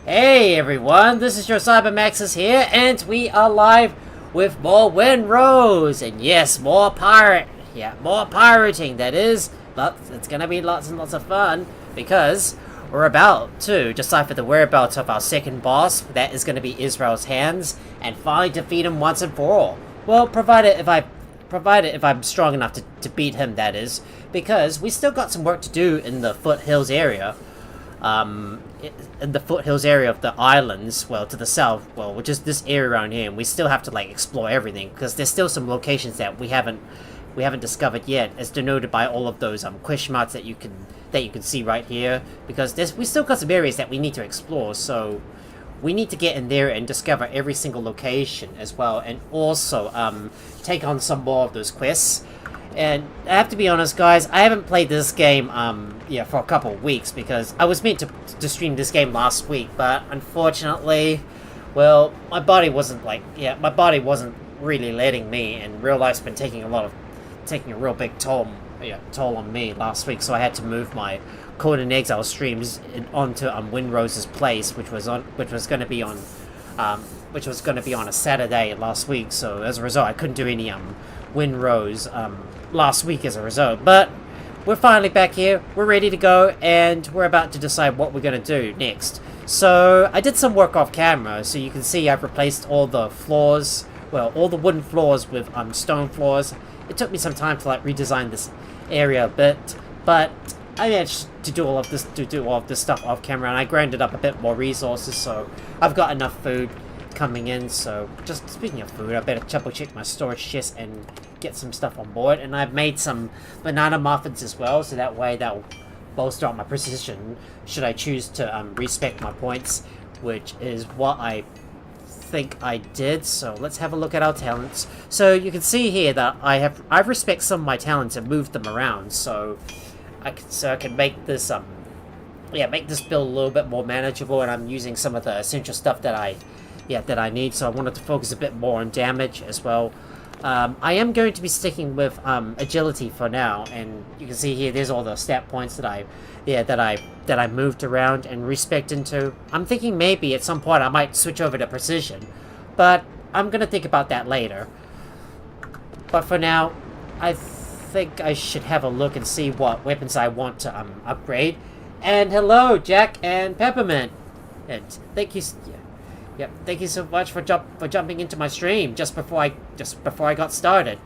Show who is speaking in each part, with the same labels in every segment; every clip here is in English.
Speaker 1: Hey everyone, this is your CyberMaxis here, and we are live with more Windrose, and yes, more pirating, that is, but it's gonna be lots and lots of fun, because we're about to decipher the whereabouts of our second boss, that is gonna be Israel's Hands, and finally defeat him once and for all. Well, provided if I'm strong enough to beat him, that is, because we still got some work to do in the foothills area. In the foothills area of the islands, well, to the south, well, which is this area around here, and we still have to like explore everything because there's still some locations that we haven't discovered yet, as denoted by all of those question marks that you can see right here. Because we still got some areas that we need to explore, so we need to get in there and discover every single location as well, and also take on some more of those quests. And I have to be honest, guys, I haven't played this game, for a couple of weeks, because I was meant to stream this game last week, but unfortunately, well, my body wasn't really letting me, and real life's been taking a real big toll on me last week, so I had to move my Code and Exile streams onto Windrose's place, which was going to be on a Saturday last week. So as a result, I couldn't do any Windrose last week as a result. But we're finally back here, we're ready to go, and we're about to decide what we're going to do next. So I did some work off camera, so you can see I've replaced all the floors, well, all the wooden floors with stone floors. It took me some time to like redesign this area a bit, but I managed to do all of this stuff off camera, and I grinded up a bit more resources, so I've got enough food coming in. So just speaking of food, I better double check my storage chest and get some stuff on board. And I've made some banana muffins as well, so that way that'll bolster up my precision should I choose to respec my points, which is what I think I did. So let's have a look at our talents. So you can see here that I've respec some of my talents and moved them around, so I can make this make this build a little bit more manageable, and I'm using some of the essential stuff that I need. So I wanted to focus a bit more on damage as well. I am going to be sticking with agility for now, and you can see here there's all the stat points that I moved around and respec into. I'm thinking maybe at some point I might switch over to precision, but I'm gonna think about that later. But for now, I think I should have a look and see what weapons I want to upgrade. And hello, Jack and Peppermint, and thank you. Yep, thank you so much for jumping into my stream just before I got started.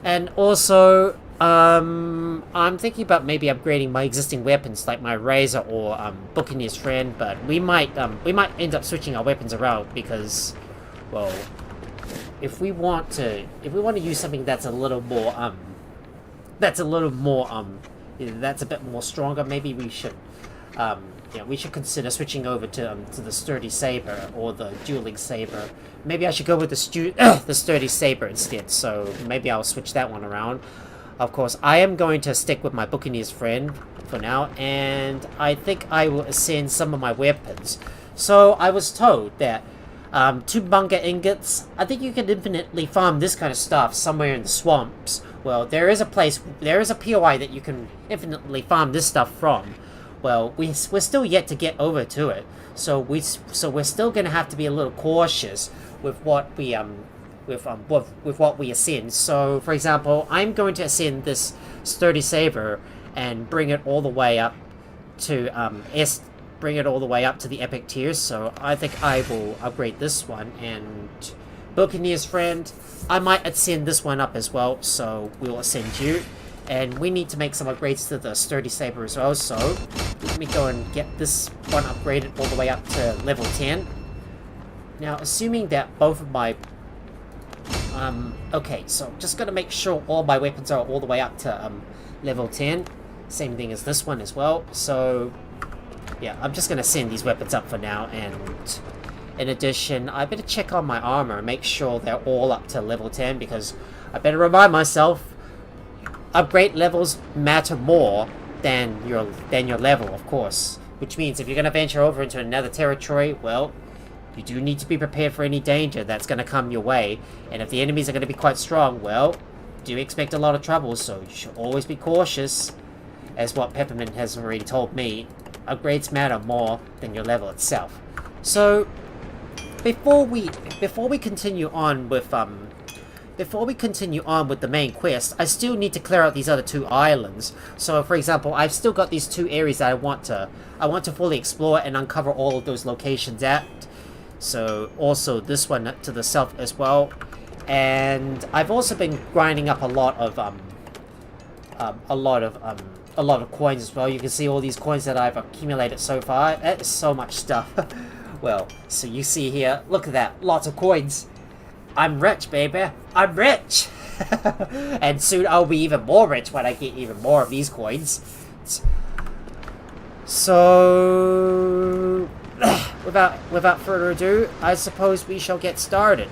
Speaker 1: And also, I'm thinking about maybe upgrading my existing weapons, like my razor or Buccaneer's Friend. But we might end up switching our weapons around because, well, if we want to use something that's a bit more stronger, maybe we should. We should consider switching over to the sturdy saber or the dueling saber. Maybe I should go with the sturdy saber instead. So maybe I'll switch that one around. Of course, I am going to stick with my Buccaneer's Friend for now, and I think I will ascend some of my weapons. So I was told that 2 bunga ingots. I think you can infinitely farm this kind of stuff somewhere in the swamps. Well, there is a POI that you can infinitely farm this stuff from. Well, we're still yet to get over to it, so we're still gonna have to be a little cautious with what we with what we ascend. So, for example, I'm going to ascend this sturdy saber and bring it all the way up to the epic tiers. So I think I will upgrade this one, and Buccaneer's Friend, I might ascend this one up as well. So we'll ascend you. And we need to make some upgrades to the sturdy saber as well, so let me go and get this one upgraded all the way up to level 10. Now, assuming that both of my... okay, so just gonna make sure all my weapons are all the way up to level 10. Same thing as this one as well. So, yeah, I'm just gonna send these weapons up for now, and in addition, I better check on my armor and make sure they're all up to level 10, because I better remind myself upgrade levels matter more than your level, of course. Which means if you're going to venture over into another territory, well, you do need to be prepared for any danger that's going to come your way. And if the enemies are going to be quite strong, well, do expect a lot of trouble, so you should always be cautious. As what Peppermint has already told me, upgrades matter more than your level itself. So before we continue on with the main quest, I still need to clear out these other 2 islands. So for example, I've still got these 2 areas that I want to fully explore and uncover all of those locations at. So also this one to the south as well. And I've also been grinding up a lot of coins as well. You can see all these coins that I've accumulated so far. That is so much stuff. Well, so you see here, look at that, lots of coins. I'm rich, baby. I'm rich. And soon I'll be even more rich when I get even more of these coins. So without further ado, I suppose we shall get started.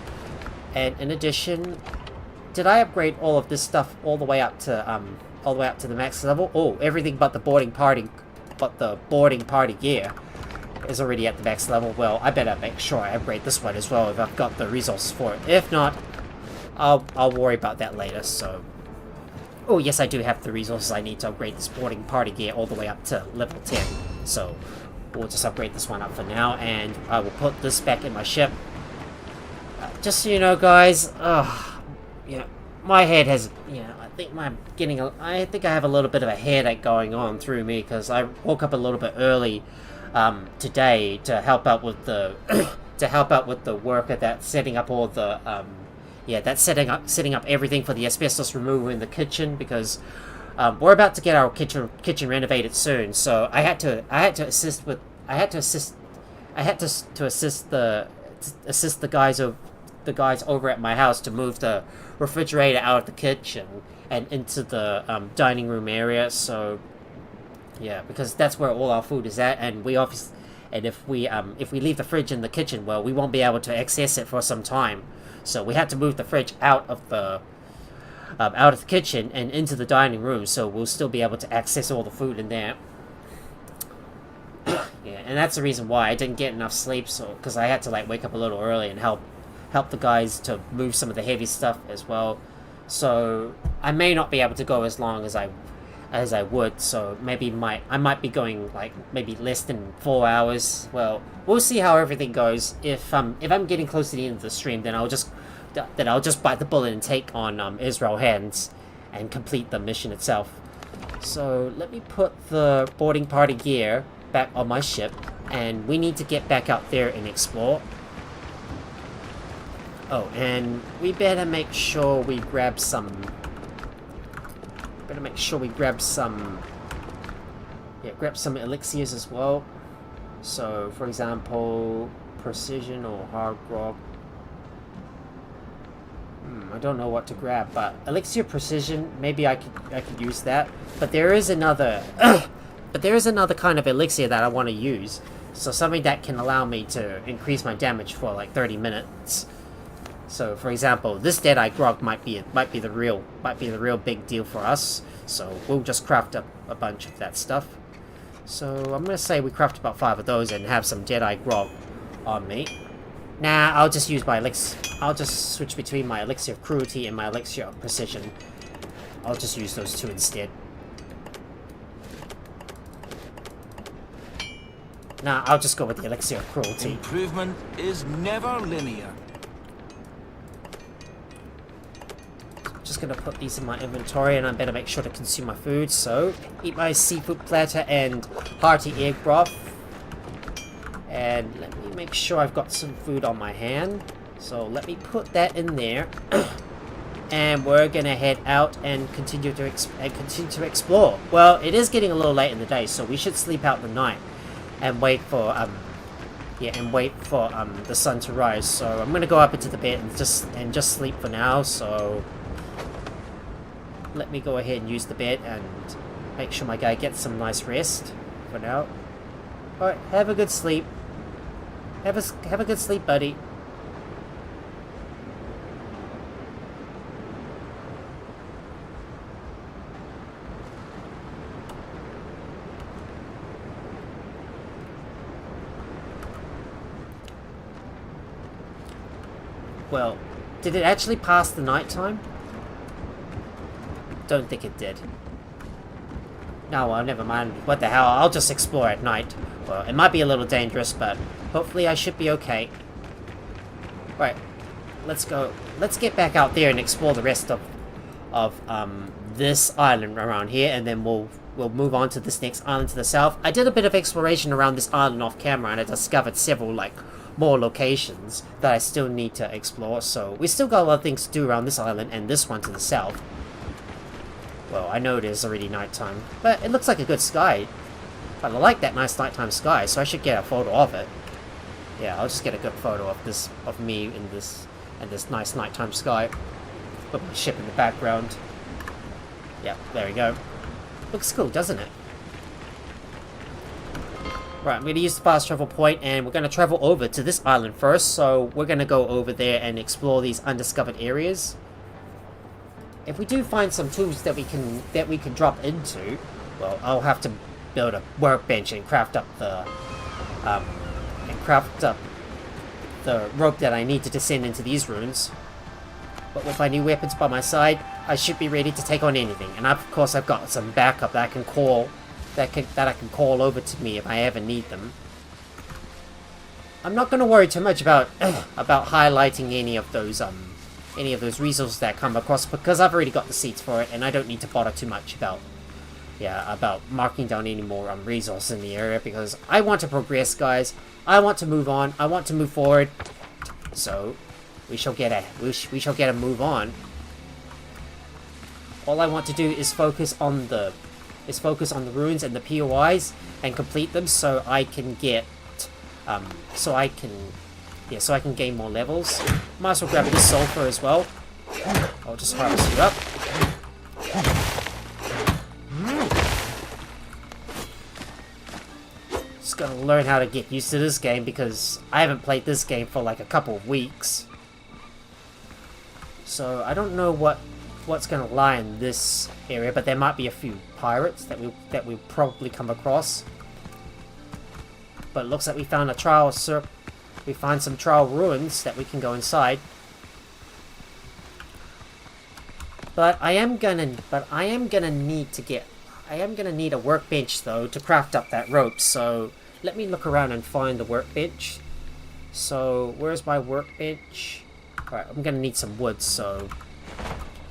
Speaker 1: And in addition, did I upgrade all of this stuff all the way up to the max level? Oh, everything but the boarding party gear is already at the max level. Well, I better make sure I upgrade this one as well if I've got the resources for it. If not, I'll worry about that later. So, oh yes, I do have the resources I need to upgrade this boarding party gear all the way up to level 10. So we'll just upgrade this one up for now, and I will put this back in my ship. Just so you know, guys, my head has, I think I have a little bit of a headache going on through me because I woke up a little bit early today to help out with the worker that's setting up all the setting up everything for the asbestos removal in the kitchen, because we're about to get our kitchen renovated soon. So I had to assist the guys over at my house to move the refrigerator out of the kitchen and into the dining room area. So yeah, because that's where all our food is at, and if we leave the fridge in the kitchen, well, we won't be able to access it for some time. So we had to move the fridge out of the kitchen and into the dining room, so we'll still be able to access all the food in there. Yeah, and that's the reason why I didn't get enough sleep, so because I had to wake up a little early and help the guys to move some of the heavy stuff as well. So I may not be able to go as long as I would, so maybe I might be going maybe less than 4 hours. Well, we'll see how everything goes. If I'm getting close to the end of the stream, then I'll just bite the bullet and take on Israel hands and complete the mission itself. So let me put the boarding party gear back on my ship, and we need to get back out there and explore. Oh, and we better make sure we grab some elixirs as well. So for example, precision or hard grog. I don't know what to grab, but elixir precision, maybe I could use that. But there is another kind of elixir that I want to use. So something that can allow me to increase my damage for 30 minutes. So for example, this Deadeye grog might be the real big deal for us. So we'll just craft up a bunch of that stuff. So I'm gonna say we craft about 5 of those and have some Deadeye grog on me. Nah, I'll just use my elixir. I'll just switch between my elixir of cruelty and my elixir of precision. I'll just use those 2 instead. Nah, I'll just go with the elixir of cruelty.
Speaker 2: Improvement is never linear.
Speaker 1: Just gonna put these in my inventory, and I better make sure to consume my food. So, eat my seafood platter and hearty egg broth. And let me make sure I've got some food on my hand. So let me put that in there. And we're gonna head out and continue to explore. Well, it is getting a little late in the day, so we should sleep out the night and wait for the sun to rise. So I'm gonna go up into the bed and just sleep for now. So let me go ahead and use the bed and make sure my guy gets some nice rest for now. Alright, have a good sleep. Have a good sleep, buddy. Well, did it actually pass the night time? Don't think it did. No, well, never mind. What the hell, I'll just explore at night. Well, it might be a little dangerous, but Hopefully I should be okay. Right, let's go. Let's get back out there and explore the rest of this island around here, and then we'll move on to this next island to the south. I did a bit of exploration around this island off camera, and I discovered several like more locations that I still need to explore. So we still got a lot of things to do around this island and this one to the south. Well, I know it is already nighttime, but it looks like a good sky. But I like that nice nighttime sky, so I should get a photo of it. Yeah, I'll just get a good photo of me in this nice nighttime sky. Put my ship in the background. Yeah, there we go. Looks cool, doesn't it? Right, I'm going to use the fast travel point, and we're going to travel over to this island first. So we're going to go over there and explore these undiscovered areas. If we do find some tools that we can drop into, well, I'll have to build a workbench and craft up the rope that I need to descend into these ruins. But with my new weapons by my side, I should be ready to take on anything. And of course, I've got some backup that I can call over to me if I ever need them. I'm not going to worry too much about highlighting any of those resources that I come across, because I've already got the seeds for it, and I don't need to bother too much about marking down any more resources in the area, because I want to progress, guys. I want to move on. I want to move forward. So we shall get a move on. All I want to do is focus on the ruins and the POIs and complete them, so I can get so I can gain more levels. Might as well grab this sulfur as well. I'll just harvest you up. Just gotta learn how to get used to this game, because I haven't played this game for like a couple of weeks. So I don't know what's gonna lie in this area, but there might be a few pirates that we'll probably come across. But it looks like we found we find some trial ruins that we can go inside. But I am gonna need a workbench though to craft up that rope. So let me look around and find the workbench. So where's my workbench? Alright, I'm gonna need some wood, so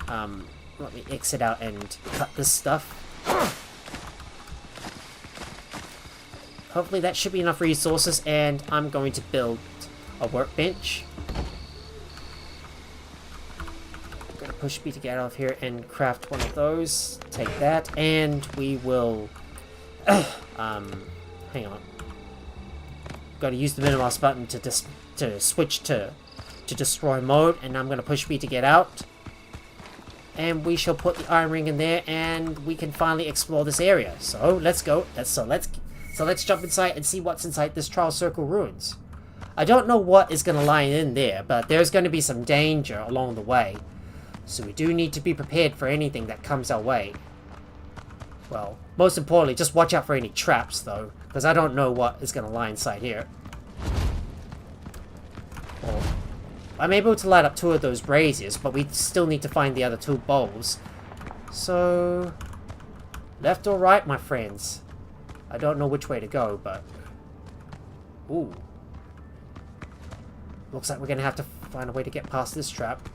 Speaker 1: let me exit out and cut this stuff. Hopefully that should be enough resources, and I'm going to build a workbench. I'm gonna push B to get out of here and craft one of those. Take that, and we will hang on. Gotta use the minimize button to switch to destroy mode, and I'm gonna push B to get out. And we shall put the iron ring in there, and we can finally explore this area. So let's go. Let's jump inside and see what's inside this Trial Circle ruins. I don't know what is going to lie in there, but there's going to be some danger along the way. So we do need to be prepared for anything that comes our way. Well, most importantly, just watch out for any traps though, because I don't know what is going to lie inside here. Well, I'm able to light up 2 of those braziers, but we still need to find the other 2 bowls. So, left or right, my friends? I don't know which way to go, but... Ooh. Looks like we're going to have to find a way to get past this trap.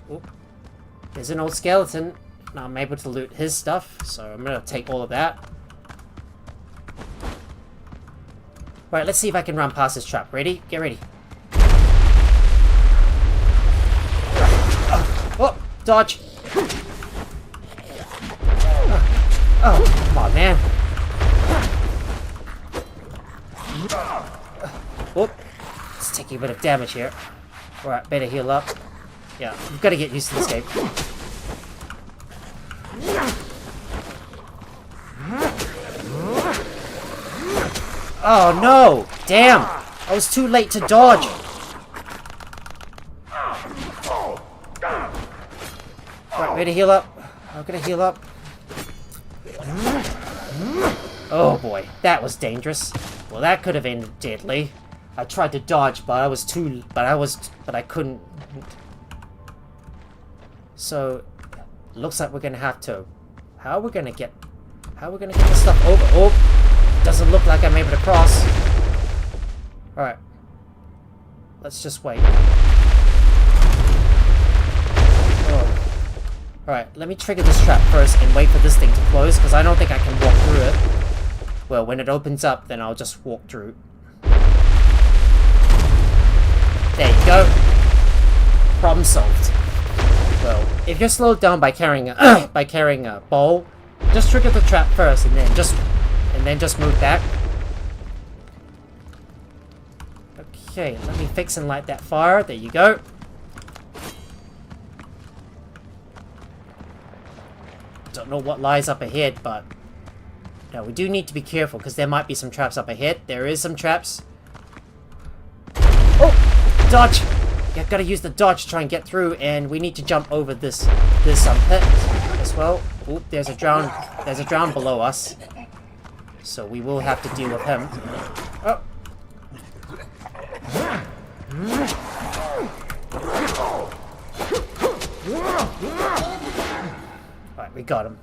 Speaker 1: Ooh. There's an old skeleton. Now I'm able to loot his stuff, so I'm going to take all of that. Right, let's see if I can run past this trap. Ready? Get ready. Oh, dodge. Oh, come on, man. Whoop. It's taking a bit of damage here. Alright, better heal up. Yeah, we've got to get used to this game. Oh no! Damn! I was too late to dodge! Right, ready to heal up. I'm gonna heal up. Oh boy, that was dangerous. Well, that could have ended deadly. I tried to dodge, but I couldn't. So, looks like we're gonna have to. How are we gonna How are we gonna get this stuff over? Oh, doesn't look like I'm able to cross. Alright. Let's just wait. Oh. Alright, let me trigger this trap first and wait for this thing to close, because I don't think I can walk through it. Well, when it opens up, then I'll just walk through. There you go. Problem solved. Well, if you're slowed down by carrying a bowl, just trigger the trap first, and then just move back. Okay, let me fix and light that fire. There you go. Don't know what lies up ahead, but no, we do need to be careful because there might be some traps up ahead. There is some traps. Oh, dodge! Yeah, gotta use the dodge to try and get through, and we need to jump over this pit as well. Oop, there's a drown below us, so we will have to deal with him. Oh. Alright, we got him.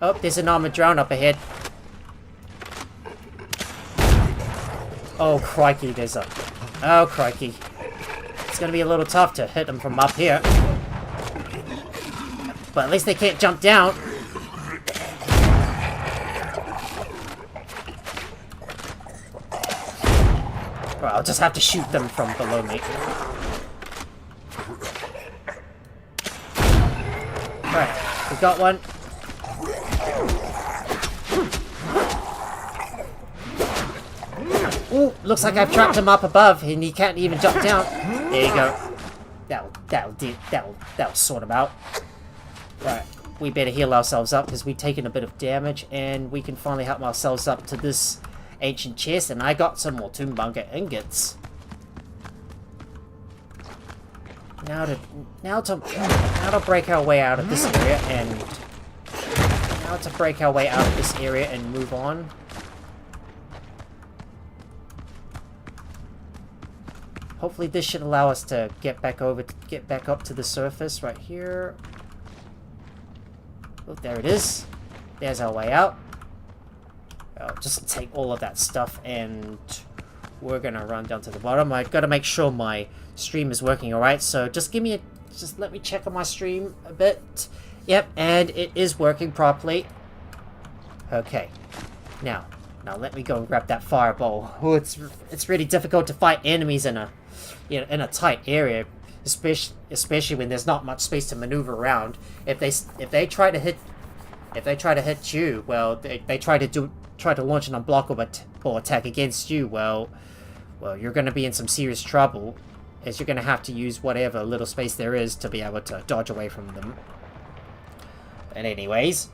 Speaker 1: Oh, there's an armored drown up ahead. Oh, crikey, oh, crikey. It's gonna be a little tough to hit them from up here. But at least they can't jump down. Well, I'll just have to shoot them from below me. Alright, we got one. Ooh, looks like I've trapped him up above and he can't even jump down. There you go. That'll sort him out. Right, we better heal ourselves up because we've taken a bit of damage, and we can finally help ourselves up to this ancient chest, and I got some more Tombunga ingots. Now to break our way out of this area and move on. Hopefully this should allow us to get back up to the surface right here. Oh, there it is. There's our way out. I'll just take all of that stuff and we're gonna run down to the bottom. I've got to make sure my stream is working alright, so just let me check on my stream a bit. Yep, and it is working properly. Okay. Now let me go and grab that fireball. Oh, it's really difficult to fight enemies in a tight area, especially when there's not much space to maneuver around. If they try to hit you, well, they try to launch an unblockable attack against you. Well, you're going to be in some serious trouble, as you're going to have to use whatever little space there is to be able to dodge away from them. But anyways,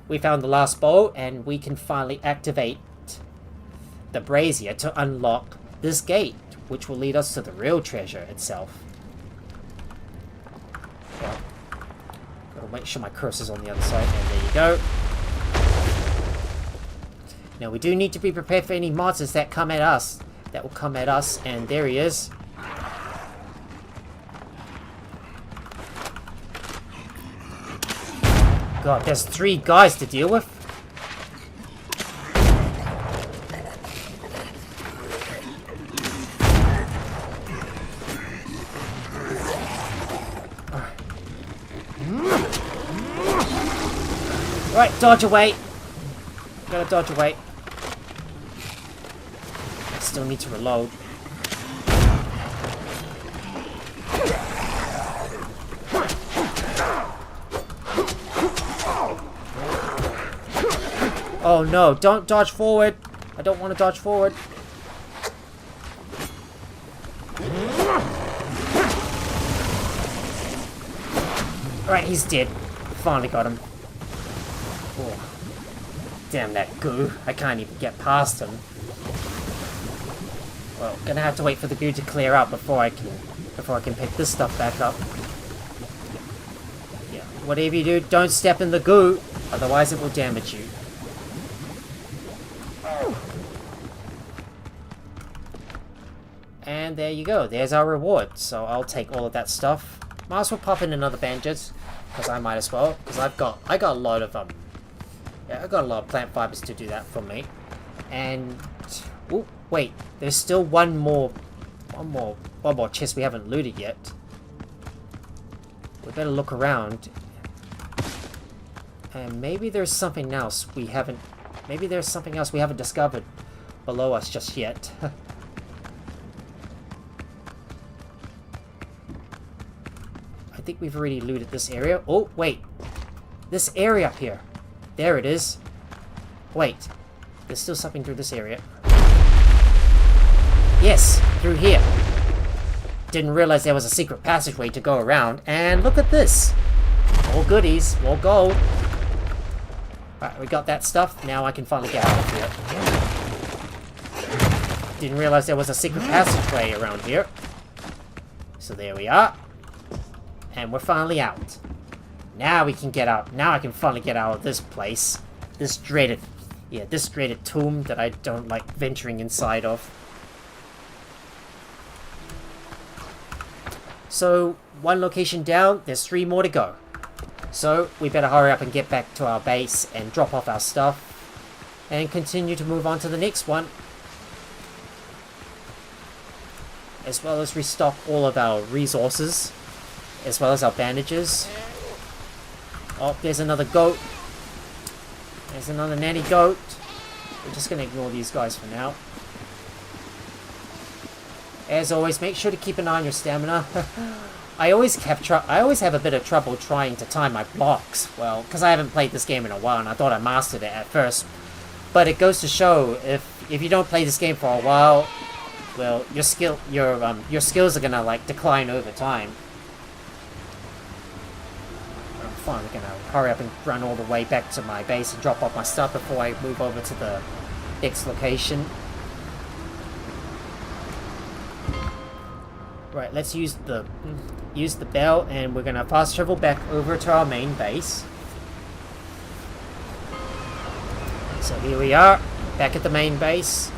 Speaker 1: we found the last bow, and we can finally activate the brazier to unlock this gate, which will lead us to the real treasure itself. Well, gotta make sure my cursor's on the other side, and there you go. Now we do need to be prepared for any monsters that will come at us, and there he is. God, there's 3 guys to deal with. Right, dodge away. Gotta dodge away. I still need to reload. Oh no, don't dodge forward. I don't want to dodge forward. Alright, he's dead. Finally got him. Oh. Damn that goo. I can't even get past him. Well, gonna have to wait for the goo to clear out before I can pick this stuff back up. Yeah, whatever you do, don't step in the goo, otherwise it will damage you. And there you go. There's our reward. So I'll take all of that stuff. Might as well pop in another bandage. because I might as well. Because I got a lot of yeah, I got a lot of plant fibers to do that for me. And oh wait, there's still one more chest we haven't looted yet. We better look around. And maybe there's something else we haven't. Maybe there's something else we haven't discovered below us just yet. I think we've already looted this area. Oh, wait. This area up here. There it is. Wait. There's still something through this area. Yes, through here. Didn't realize there was a secret passageway to go around. And look at this. More goodies. More gold. Alright, we got that stuff. Now I can finally get out of here. Didn't realize there was a secret passageway around here. So there we are. And we're finally out. Now we can get out. Now I can finally get out of this place. This dreaded tomb that I don't like venturing inside of. So, one location down, there's 3 more to go. So, we better hurry up and get back to our base and drop off our stuff. And continue to move on to the next one. As well as restock all of our resources. As well as our bandages. Oh, there's another goat. There's another nanny goat. We're just going to ignore these guys for now. As always, make sure to keep an eye on your stamina. I always have a bit of trouble trying to time my blocks. Well, because I haven't played this game in a while and I thought I mastered it at first. But it goes to show, if you don't play this game for a while, well, your skills are going to like decline over time. I'm finally gonna hurry up and run all the way back to my base and drop off my stuff before I move over to the next location. Right, let's use the bell, and we're gonna fast travel back over to our main base. So here we are, back at the main base.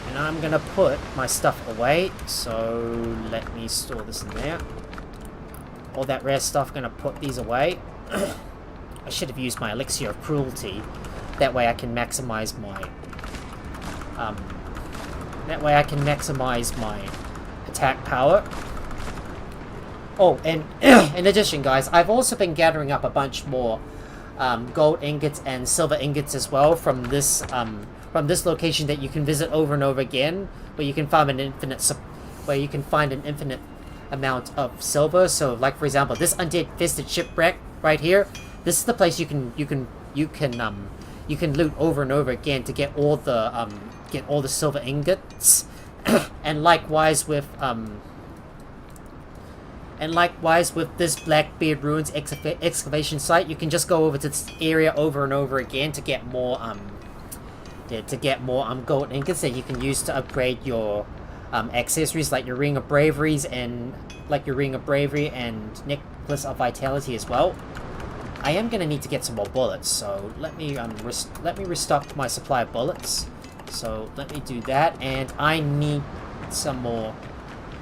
Speaker 1: And I'm gonna put my stuff away, so let me store this in there. All that rare stuff, gonna put these away. I should have used my elixir of cruelty. That way I can maximize my attack power. Oh, and in addition, guys, I've also been gathering up a bunch more gold ingots and silver ingots as well from this location that you can visit over and over again, where you can find an infinite amount of silver. So, like for example, this undead-infested shipwreck right here. This is the place you can loot over and over again to get all the silver ingots. And likewise with this Blackbeard Ruins excavation site, you can just go over to this area over and over again to get more gold ingots that you can use to upgrade your accessories, like your Ring of Bravery and Necklace of Vitality as well. I am gonna need to get some more bullets, so let me restock my supply of bullets. So let me do that, and I need some more.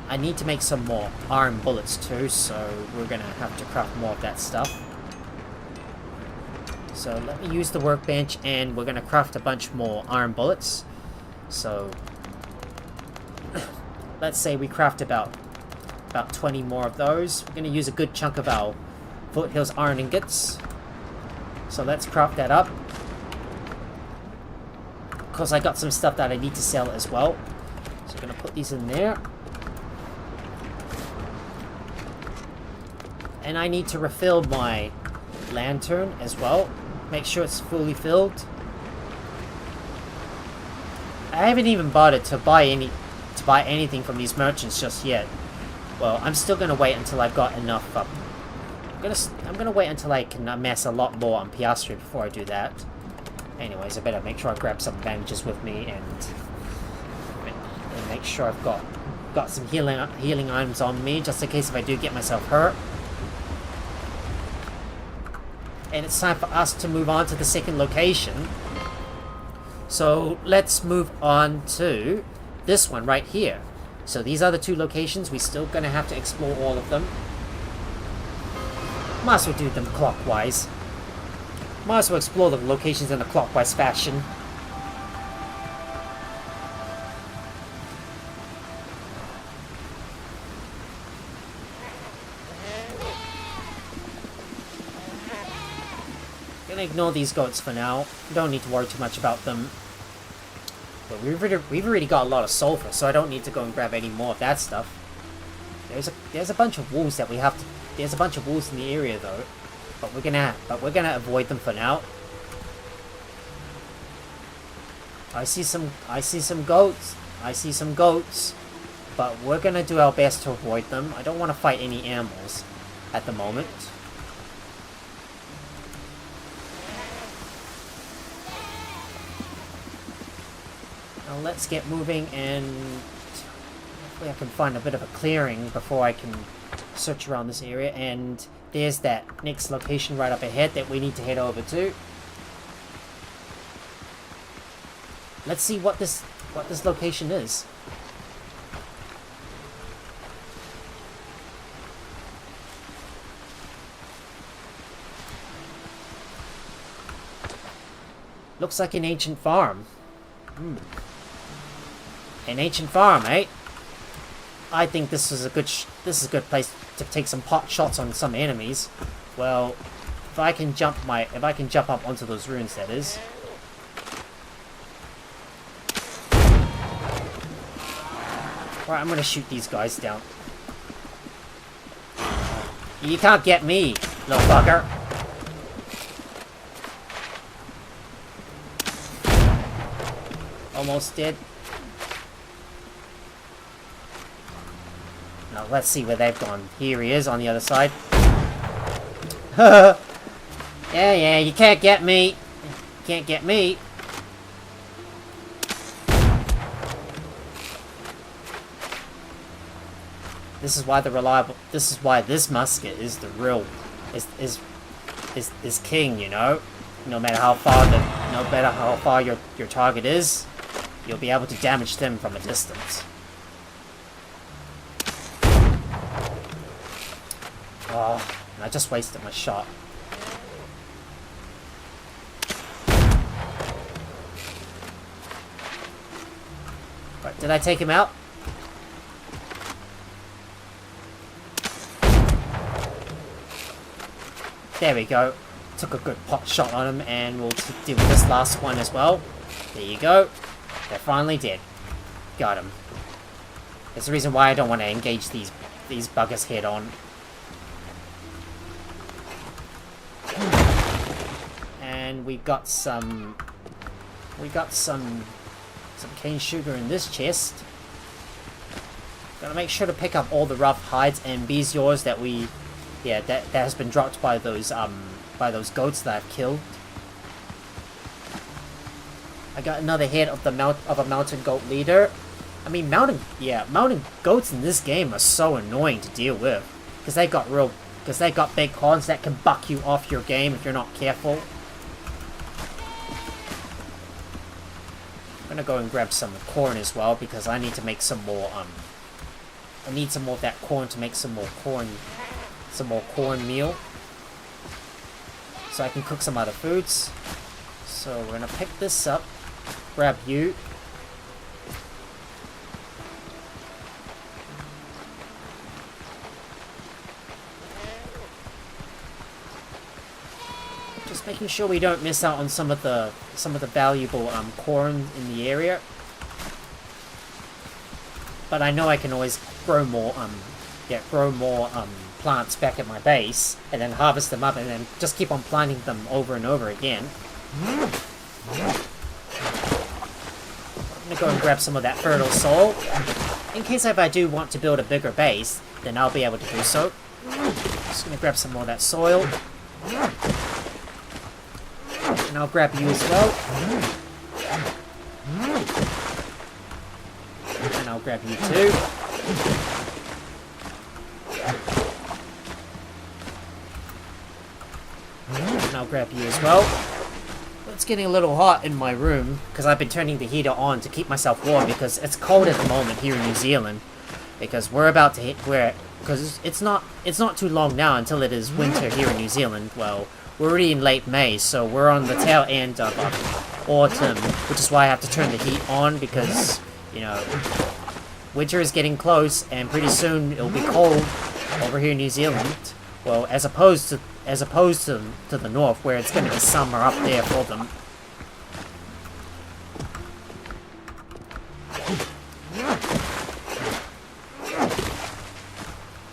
Speaker 1: I need to make some more iron bullets too, so we're gonna have to craft more of that stuff. So let me use the workbench, and we're gonna craft a bunch more iron bullets. So let's say we craft about 20 more of those. We're gonna use a good chunk of our Foothills iron ingots. So let's craft that up. Of course, I got some stuff that I need to sell as well. So I'm gonna put these in there. And I need to refill my lantern as well. Make sure it's fully filled. I haven't even bothered to buy anything from these merchants just yet. Well, I'm still gonna wait until I've got enough. I'm gonna wait until I can amass a lot more on Piastri before I do that. Anyways, I better make sure I grab some bandages with me and make sure I've got some healing items on me, just in case if I do get myself hurt. And it's time for us to move on to the second location. So let's move on to this one right here. So these are the two locations. We're still going to have to explore all of them. Might as well do them clockwise. Might as well explore the locations in a clockwise fashion. Gonna ignore these goats for now. Don't need to worry too much about them. But we've already got a lot of sulfur, so I don't need to go and grab any more of that stuff. There's a bunch of wolves that we have to. There's a bunch of wolves in the area though, but we're gonna avoid them for now. I see some goats. I see some goats, but we're gonna do our best to avoid them. I don't want to fight any animals at the moment. Now let's get moving, and hopefully I can find a bit of a clearing before I can search around this area. And there's that next location right up ahead that we need to head over to. Let's see what this location is. Looks like an ancient farm. An ancient farm, eh? I think this is a good place to take some pot shots on some enemies. Well, if I can jump up onto those ruins, that is. Alright, I'm gonna shoot these guys down. You can't get me, little fucker. Almost dead. Now let's see where they've gone. Here he is on the other side. Yeah, you can't get me. You can't get me. This is why this musket is the real is king, you know? No matter how far your target is, you'll be able to damage them from a distance. Oh, I just wasted my shot. Right, did I take him out? There we go. Took a good pot shot on him, and we'll deal with this last one as well. There you go. They're finally dead. Got him. That's the reason why I don't want to engage these buggers head on. And we got some cane sugar in this chest. Gotta make sure to pick up all the rough hides and bezoars that that has been dropped by those goats that I've killed. I got another head of a mountain goat leader. I mean, mountain goats in this game are so annoying to deal with because they got big horns that can buck you off your game if you're not careful. I'm gonna go and grab some corn as well because I need to make some more. I need some more of that corn to make some more cornmeal, so I can cook some other foods. So we're gonna pick this up, grab you. Just making sure we don't miss out on some of the valuable corn in the area. But I know I can always grow more plants back at my base, and then harvest them up, and then just keep on planting them over and over again. I'm gonna go and grab some of that fertile soil. In case if I do want to build a bigger base, then I'll be able to do so. Just gonna grab some more of that soil. And I'll grab you as well. And I'll grab you too. And I'll grab you as well. It's getting a little hot in my room because I've been turning the heater on to keep myself warm because it's cold at the moment here in New Zealand. Because we're about to hit because it's not too long now until it is winter here in New Zealand. Well, we're already in late May, so we're on the tail end of autumn, which is why I have to turn the heat on, because, you know, winter is getting close, and pretty soon it'll be cold over here in New Zealand. Well, as opposed to the north, where it's going to be summer up there for them.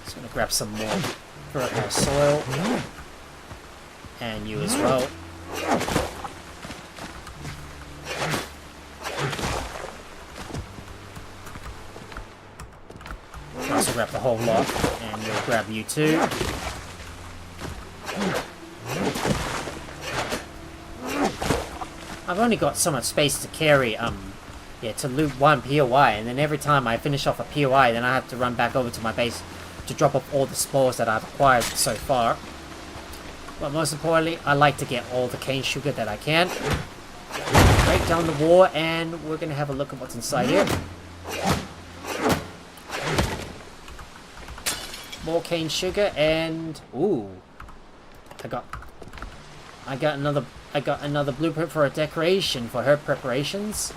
Speaker 1: Just gonna grab some more fertile soil, and you as well. Also grab the whole lot, and we'll grab you too. I've only got so much space to carry, to loot one POI, and then every time I finish off a POI, then I have to run back over to my base to drop off all the spores that I've acquired so far. But most importantly, I like to get all the cane sugar that I can. Break down the wall, and we're gonna have a look at what's inside here. More cane sugar, and ooh, I got another blueprint for a decoration for herb preparations.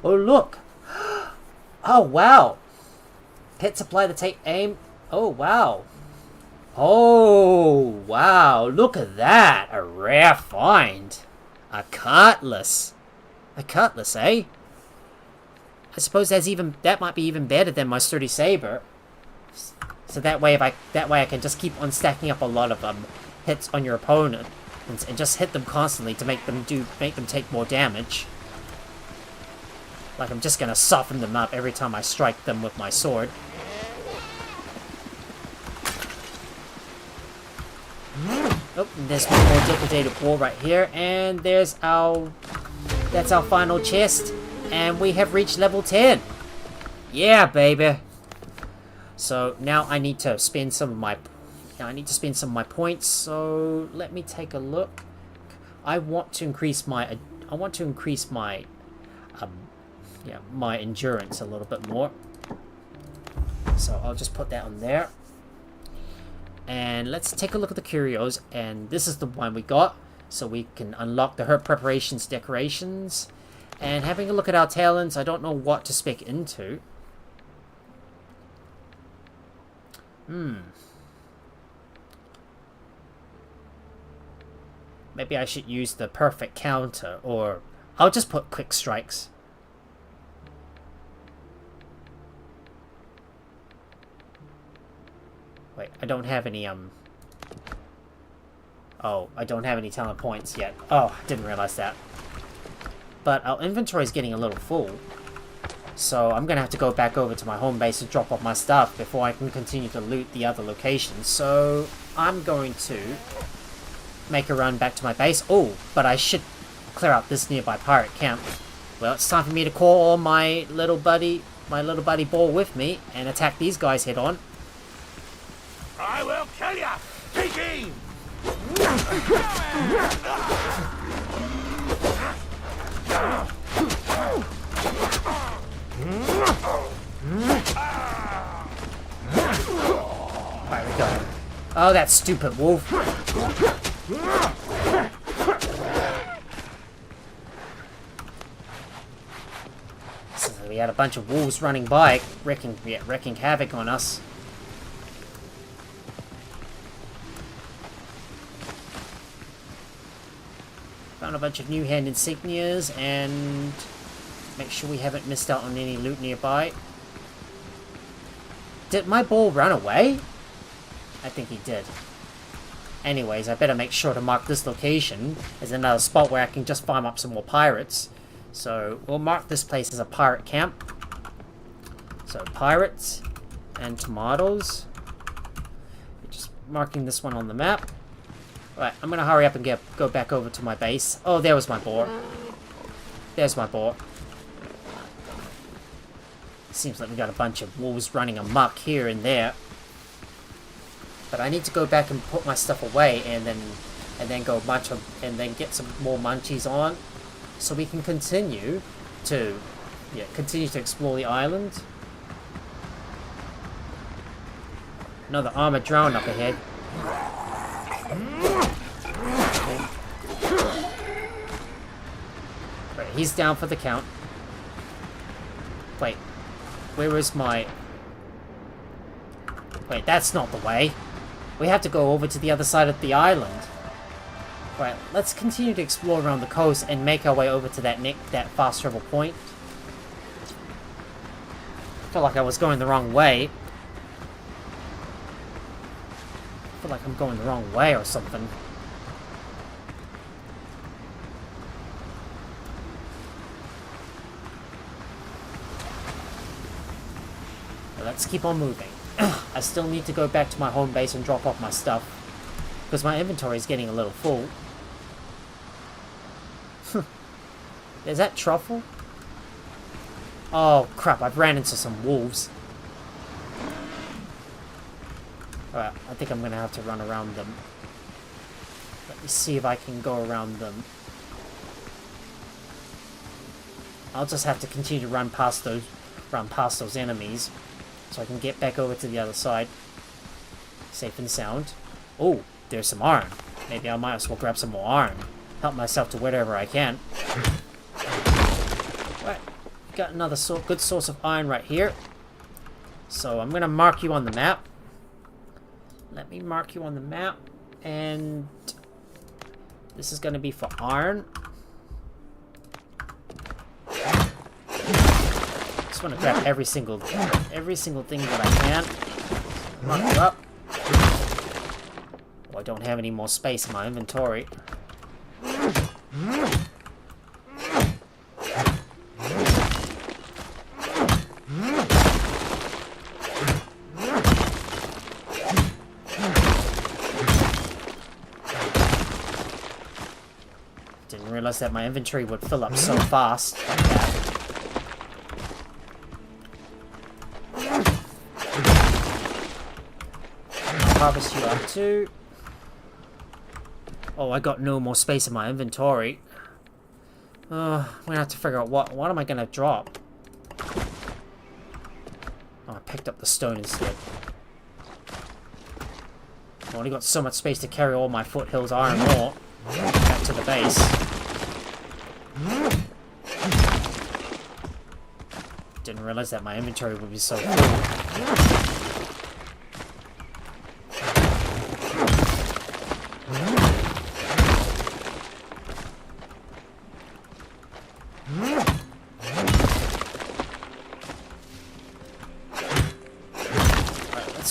Speaker 1: Oh look! Oh wow! Pit supply to take aim. Oh wow! Oh wow! Look at that! A rare find. A cutlass. A cutlass, eh? I suppose that might be even better than my sturdy saber. So that way I can just keep on stacking up a lot of hits on your opponent and just hit them constantly to make them take more damage. Like I'm just gonna soften them up every time I strike them with my sword. Oh, and there's one more decorated wall right here, and that's our final chest, and we have reached level 10. Yeah, baby. So now I need to spend some of my points. So let me take a look. I want to increase my my endurance a little bit more. So I'll just put that on there. And let's take a look at the curios, and this is the one we got. So we can unlock the herb preparations decorations. And having a look at our talents, I don't know what to spec into. Maybe I should use the perfect counter, or I'll just put quick strikes. Wait, I don't have any, oh, I don't have any talent points yet. Oh, I didn't realize that. But our inventory is getting a little full. So I'm going to have to go back over to my home base to drop off my stuff before I can continue to loot the other locations. So I'm going to make a run back to my base. Oh, but I should clear out this nearby pirate camp. Well, it's time for me to call my little buddy Ball with me and attack these guys head on.
Speaker 2: I will kill ya! Take aim!
Speaker 1: Alright, we got him. Oh, that stupid wolf. So we had a bunch of wolves running by, wrecking havoc on us. Found a bunch of new hand insignias, and make sure we haven't missed out on any loot nearby. Did my ball run away? I think he did. Anyways, I better make sure to mark this location as another spot where I can just farm up some more pirates. So we'll mark this place as a pirate camp. So pirates and tomatoes. Just marking this one on the map. Right, I'm gonna hurry up and go back over to my base. Oh, there was my boar. There's my boar. Seems like we got a bunch of wolves running amok here and there. But I need to go back and put my stuff away, and then go and then get some more munchies on, so we can continue to explore the island. Another armored drone up ahead. Right, he's down for the count. Wait, where is my... Wait, that's not the way. We have to go over to the other side of the island. Right, let's continue to explore around the coast and make our way over to that fast travel point. I feel like I was going the wrong way. I feel like I'm going the wrong way or something. But let's keep on moving. I still need to go back to my home base and drop off my stuff, because my inventory is getting a little full. Is that truffle? Oh crap, I've ran into some wolves. Alright, I think I'm gonna have to run around them. Let me see if I can go around them. I'll just have to continue to run past those enemies, so I can get back over to the other side. Safe and sound. Oh, there's some iron. Maybe I might as well grab some more iron. Help myself to whatever I can. Right, got another good source of iron right here. So I'm gonna mark you on the map. Let me mark you on the map, and this is gonna be for iron. Just want to grab every single thing that I can. Mark you up. Oh, I don't have any more space in my inventory. Didn't realize that my inventory would fill up so fast like that. Harvest you up too. Oh, I got no more space in my inventory. I'm gonna have to figure out what am I gonna drop? Oh, I picked up the stone instead. I've only got so much space to carry all my foothills iron ore back to the base. Didn't realize that my inventory would be so full.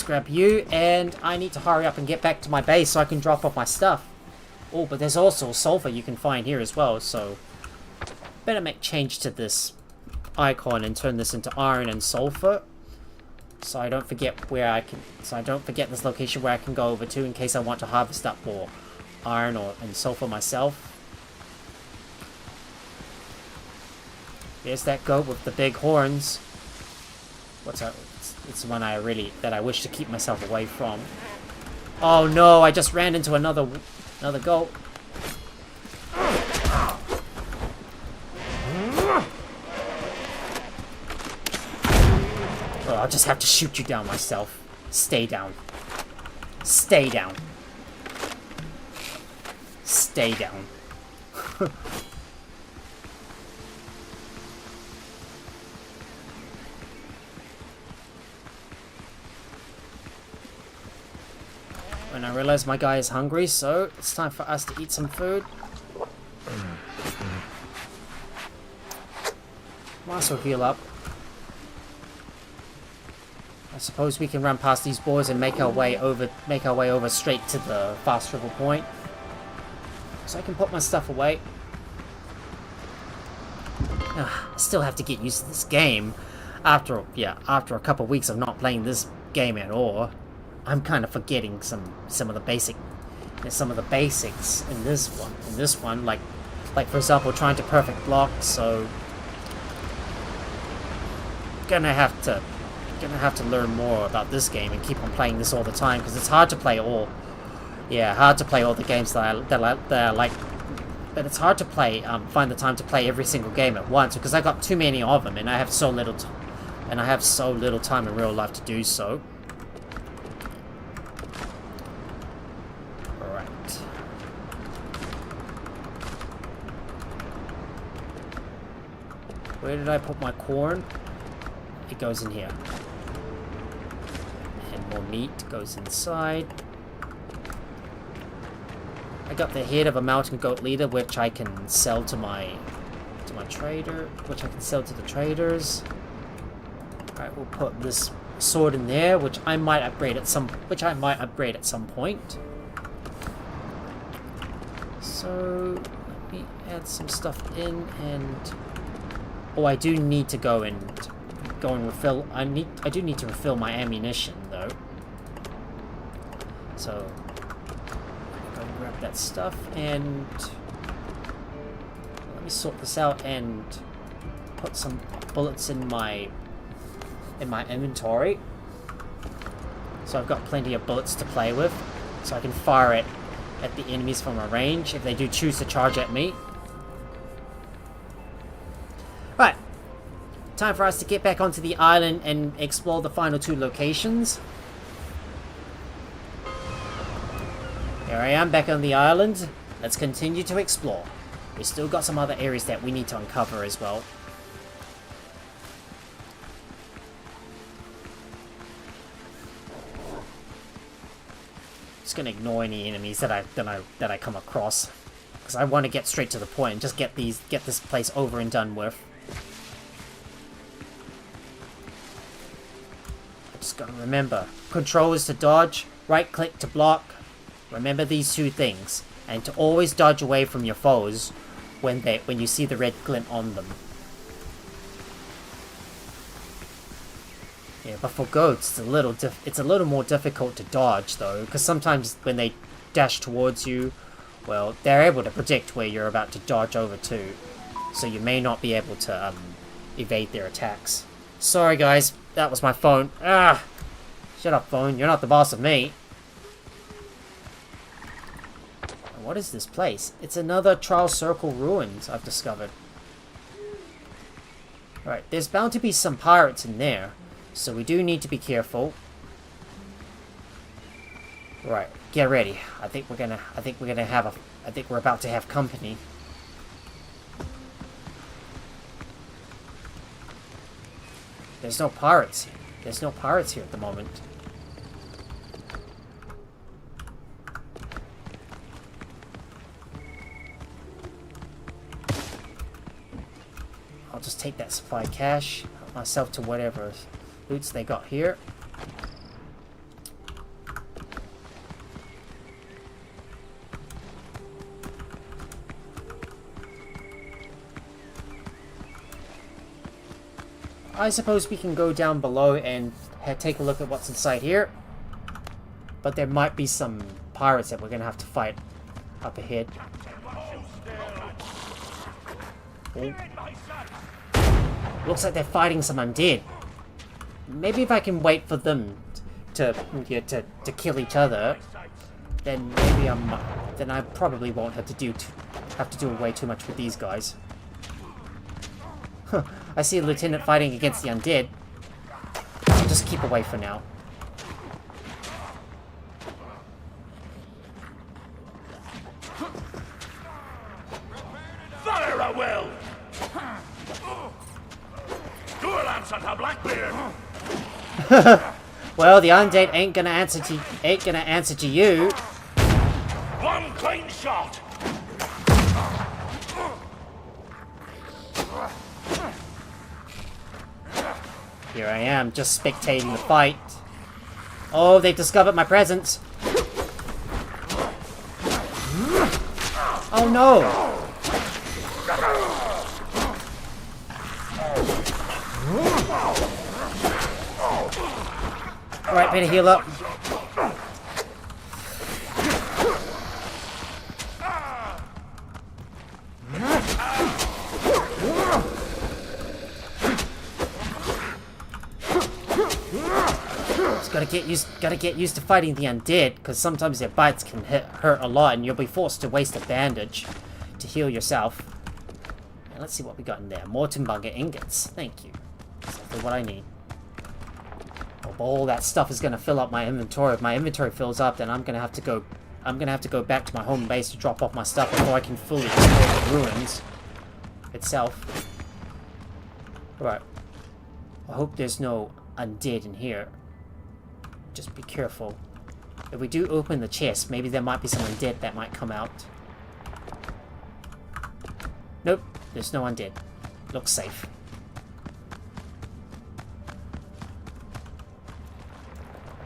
Speaker 1: Grab you, and I need to hurry up and get back to my base so I can drop off my stuff. Oh, but there's also sulfur you can find here as well, so better make change to this icon and turn this into iron and sulfur, so I don't forget this location where I can go over to in case I want to harvest up more iron and sulfur myself. There's that goat with the big horns. What's that? It's one that I wish to keep myself away from. Oh no, I just ran into another goat. Oh, I'll just have to shoot you down myself. Stay down. Stay down. Stay down. And I realize my guy is hungry, so it's time for us to eat some food. Might as well heal up. I suppose we can run past these boys and make our way over straight to the fast travel point. So I can put my stuff away. I still have to get used to this game. After a couple weeks of not playing this game at all, I'm kind of forgetting some of the basics in this one, like for example, trying to perfect block. So gonna have to learn more about this game and keep on playing this all the time, because it's hard to play all the games that I like. But it's hard to find the time to play every single game at once, because I got too many of them, and I have so little time in real life to do so. Where did I put my corn? It goes in here. And more meat goes inside. I got the head of a mountain goat leader, which I can sell to my trader, which I can sell to the traders. Alright, we'll put this sword in there, which I might upgrade at some point. So let me add some stuff in, and oh, I do need to go and refill. I do need to refill my ammunition though. So go grab that stuff, and let me sort this out and put some bullets in my inventory. So I've got plenty of bullets to play with, so I can fire it at the enemies from a range if they do choose to charge at me. Right, time for us to get back onto the island and explore the final 2 locations. Here I am back on the island. Let's continue to explore. We've still got some other areas that we need to uncover as well. Just gonna ignore any enemies that I come across, because I want to get straight to the point and just get this place over and done with. I just gotta remember, control is to dodge, right click to block. Remember these 2 things, and to always dodge away from your foes when you see the red glint on them. Yeah, but for goats, it's a little more difficult to dodge though, because sometimes when they dash towards you, well, they're able to predict where you're about to dodge over to, so you may not be able to evade their attacks. Sorry guys, that was my phone. Ah, shut up phone, you're not the boss of me. What is this place? It's another Trial Circle ruins I've discovered. Right, there's bound to be some pirates in there, so we do need to be careful. Right, get ready. I think we're about to have company. There's no pirates. There's no pirates here at the moment. I'll just take that supply cash, help myself to whatever loots they got here. I suppose we can go down below and take a look at what's inside here. But there might be some pirates that we're going to have to fight up ahead. Oh. Looks like they're fighting some undead. Maybe if I can wait for them to kill each other, then maybe I probably won't have to do way too much with these guys. Huh, I see a lieutenant fighting against the undead. I'll just keep away for now.
Speaker 2: Fire a will! Lance and Blackbeard!
Speaker 1: Well, the undead ain't gonna answer to you.
Speaker 2: One clean shot!
Speaker 1: Here I am, just spectating the fight. Oh, they've discovered my presence. Oh no! Alright, better heal up. Just gotta get used to fighting the undead, because sometimes their bites can hurt a lot, and you'll be forced to waste a bandage to heal yourself. And let's see what we got in there. More Timbunga ingots. Thank you. Exactly what I need. All that stuff is gonna fill up my inventory. If my inventory fills up, then I'm gonna have to go back to my home base to drop off my stuff before I can fully explore the ruins itself. Right. I hope there's no undead in here. Just be careful. If we do open the chest, maybe there might be some undead that might come out. Nope, there's no undead. Looks safe.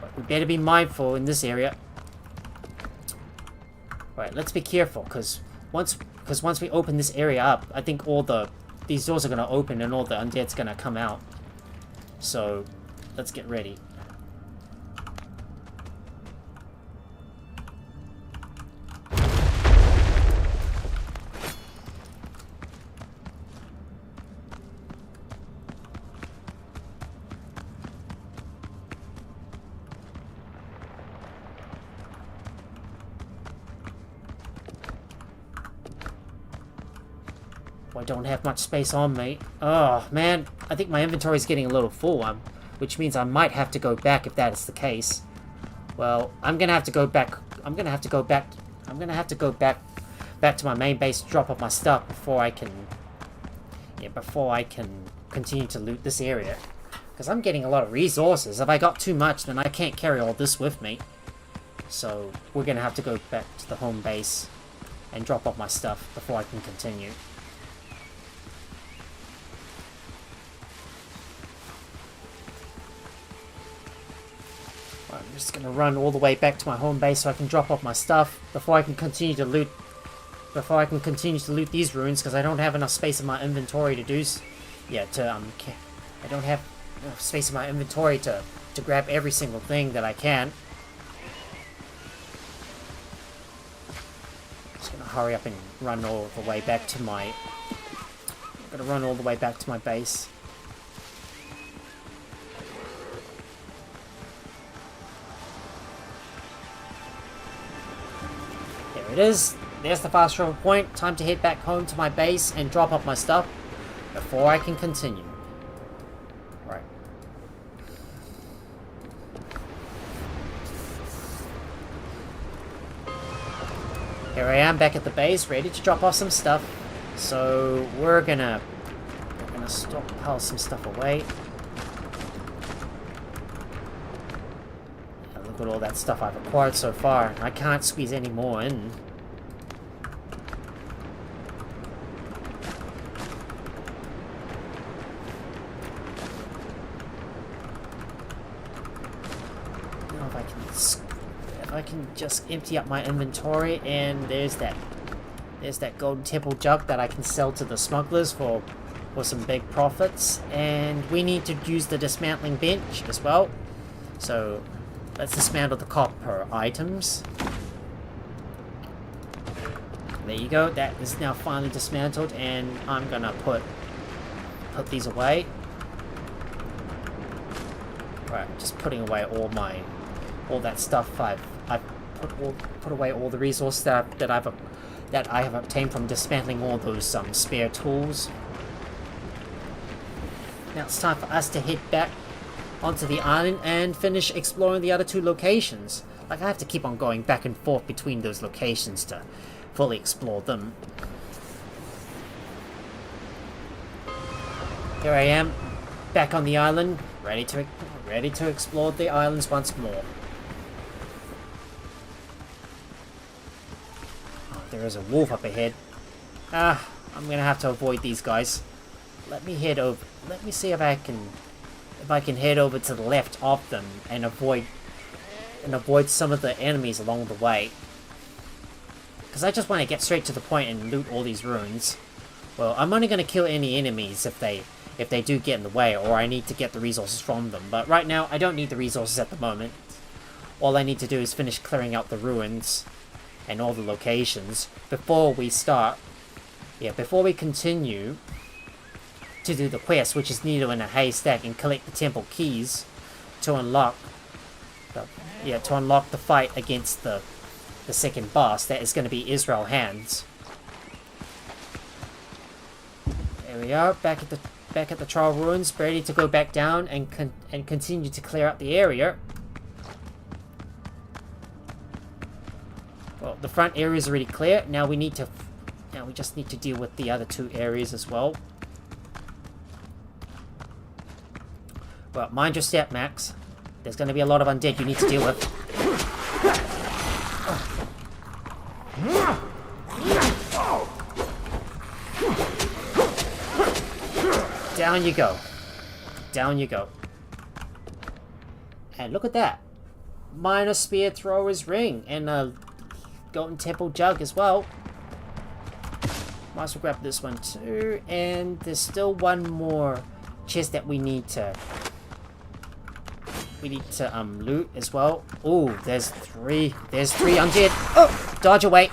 Speaker 1: But we better be mindful in this area. Right, let's be careful, because once we open this area up, I think these doors are going to open and all the undead's going to come out. So, let's get ready. I don't have much space on me. Oh, man. I think my inventory is getting a little full, which means I might have to go back if that is the case. Well, I'm going to have to go back. I'm going to have to go back to my main base to drop off my stuff before I can continue to loot this area. Because I'm getting a lot of resources. If I got too much, then I can't carry all this with me. So, we're going to have to go back to the home base and drop off my stuff before I can continue. I'm just going to run all the way back to my home base so I can drop off my stuff before I can continue to loot these ruins, because I don't have enough space in my inventory to do I don't have enough space in my inventory to grab every single thing that I can. Just going to hurry up and run all the way back to my base. There it is. There's the fast travel point. Time to head back home to my base and drop off my stuff before I can continue. Right. Here I am back at the base, ready to drop off some stuff. So we're gonna stockpile some stuff away. Look at all that stuff I've acquired so far. I can't squeeze any more in. Now if I can just empty up my inventory, and there's that golden temple jug that I can sell to the smugglers for some big profits. And we need to use the dismantling bench as well. So let's dismantle the copper items. There you go. That is now finally dismantled, and I'm gonna put these away. Right, just putting away all that stuff. I've put away all the resources that I have obtained from dismantling all those spare tools. Now it's time for us to head back onto the island and finish exploring the other two locations. Like, I have to keep on going back and forth between those locations to fully explore them. Here I am, back on the island, ready to explore the islands once more. Oh, there is a wolf up ahead. I'm gonna have to avoid these guys. Let me head over. Let me see if I can head over to the left of them and avoid some of the enemies along the way. Because I just want to get straight to the point and loot all these ruins. Well, I'm only going to kill any enemies if they do get in the way, or I need to get the resources from them. But right now, I don't need the resources at the moment. All I need to do is finish clearing out the ruins and all the locations before we continue to do the quest, which is needle in a haystack and collect the temple keys to unlock the fight against the second boss. That is going to be Israel Hands. There we are, back at the trial ruins, ready to go back down and continue to clear out the area. Well, the front area is already clear. Now we just need to deal with the other two areas as well. Well, mind your step, Max. There's going to be a lot of undead you need to deal with. Down you go. Down you go. And look at that. Minor spear thrower's ring and a golden temple jug as well. Might as well grab this one too. And there's still one more chest that we need to loot as well. Oh, there's three undead. Oh, dodge away.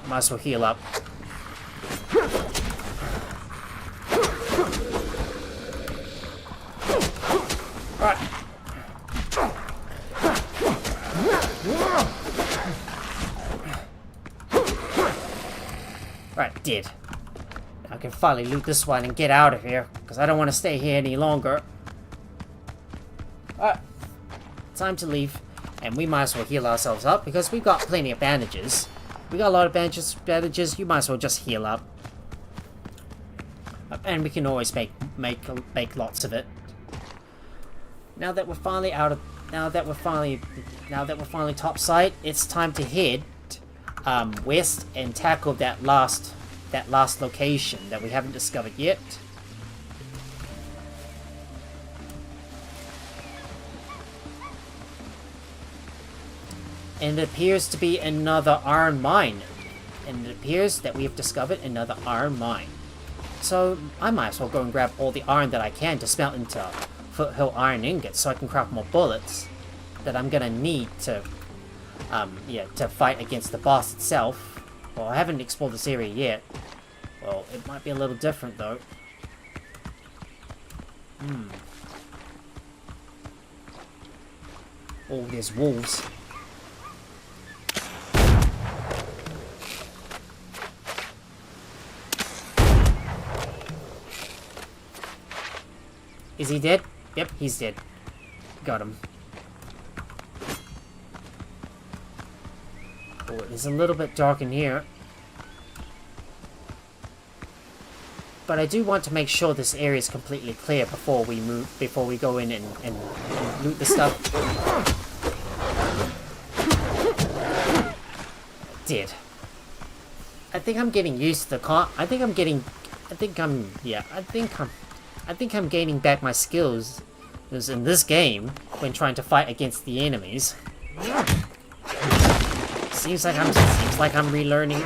Speaker 1: Might as well heal up. Right. Right, dead. I can finally loot this one and get out of here, because I don't want to stay here any longer. Alright. Time to leave. And we might as well heal ourselves up, because we've got plenty of bandages. We got a lot of bandages, you might as well just heal up. And we can always make lots of it. Now that we're finally topside, it's time to head west and tackle that last location that we haven't discovered yet. And it appears to be another iron mine. And it appears that we have discovered another iron mine. So I might as well go and grab all the iron that I can to smelt into foothill iron ingots so I can craft more bullets that I'm gonna need to fight against the boss itself. Well, I haven't explored this area yet. Well, it might be a little different though. Oh, there's wolves. Is he dead? Yep, he's dead. Got him. Oh, it is a little bit dark in here. But I do want to make sure this area is completely clear before we go in and loot the stuff. Did. I think I'm getting used to the car. I think I'm gaining back my skills in this game when trying to fight against the enemies. Seems like I'm relearning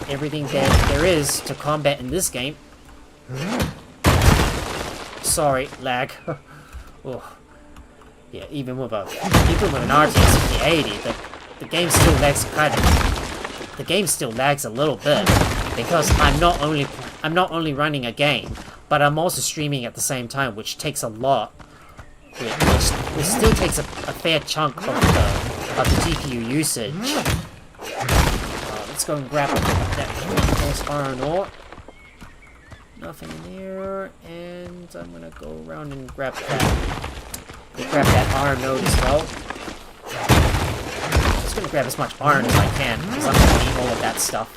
Speaker 1: everything that there is to combat in this game. Sorry, lag. Oh. Yeah, even with an RTX 80, the game still lags the game still lags a little bit because I'm not only running a game, but I'm also streaming at the same time, which takes a lot. Which still takes a fair chunk of the GPU usage. Let's go and grab that iron ore. Nothing in there, and I'm gonna go around and grab that iron node as well. I'm just gonna grab as much iron as I can, because I'm gonna need all of that stuff.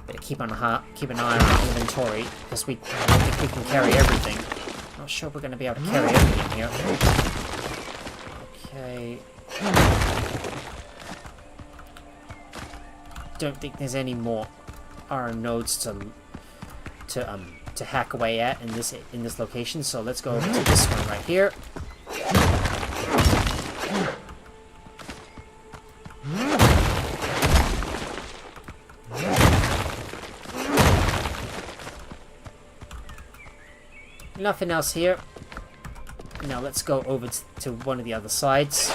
Speaker 1: Better keep an eye on our inventory, because I don't think we can carry everything. Not sure we're gonna be able to carry everything here. Okay. Don't think there's any more iron nodes to hack away at in this location, so let's go over to this one right here. Nothing else here. Now let's go over to one of the other sides.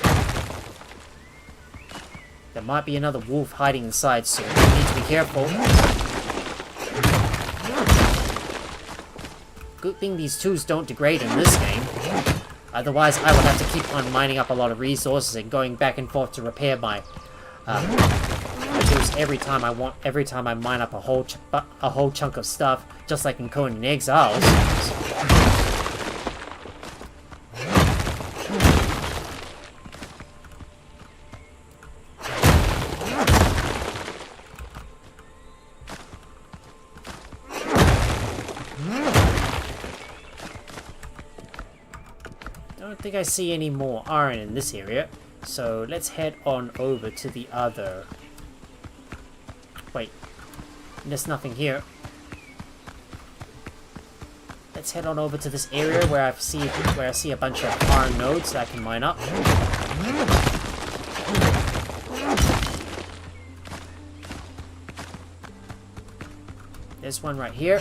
Speaker 1: There might be another wolf hiding inside, so we need to be careful. Good thing these tools don't degrade in this game. Otherwise, I would have to keep on mining up a lot of resources and going back and forth to repair my tools every time I mine up a whole chunk of stuff, just like in Conan Exiles. don't think I see any more iron in this area. So let's head on over to the other... Wait. There's nothing here. Let's head on over to this area where I see a bunch of iron nodes that I can mine up. There's one right here.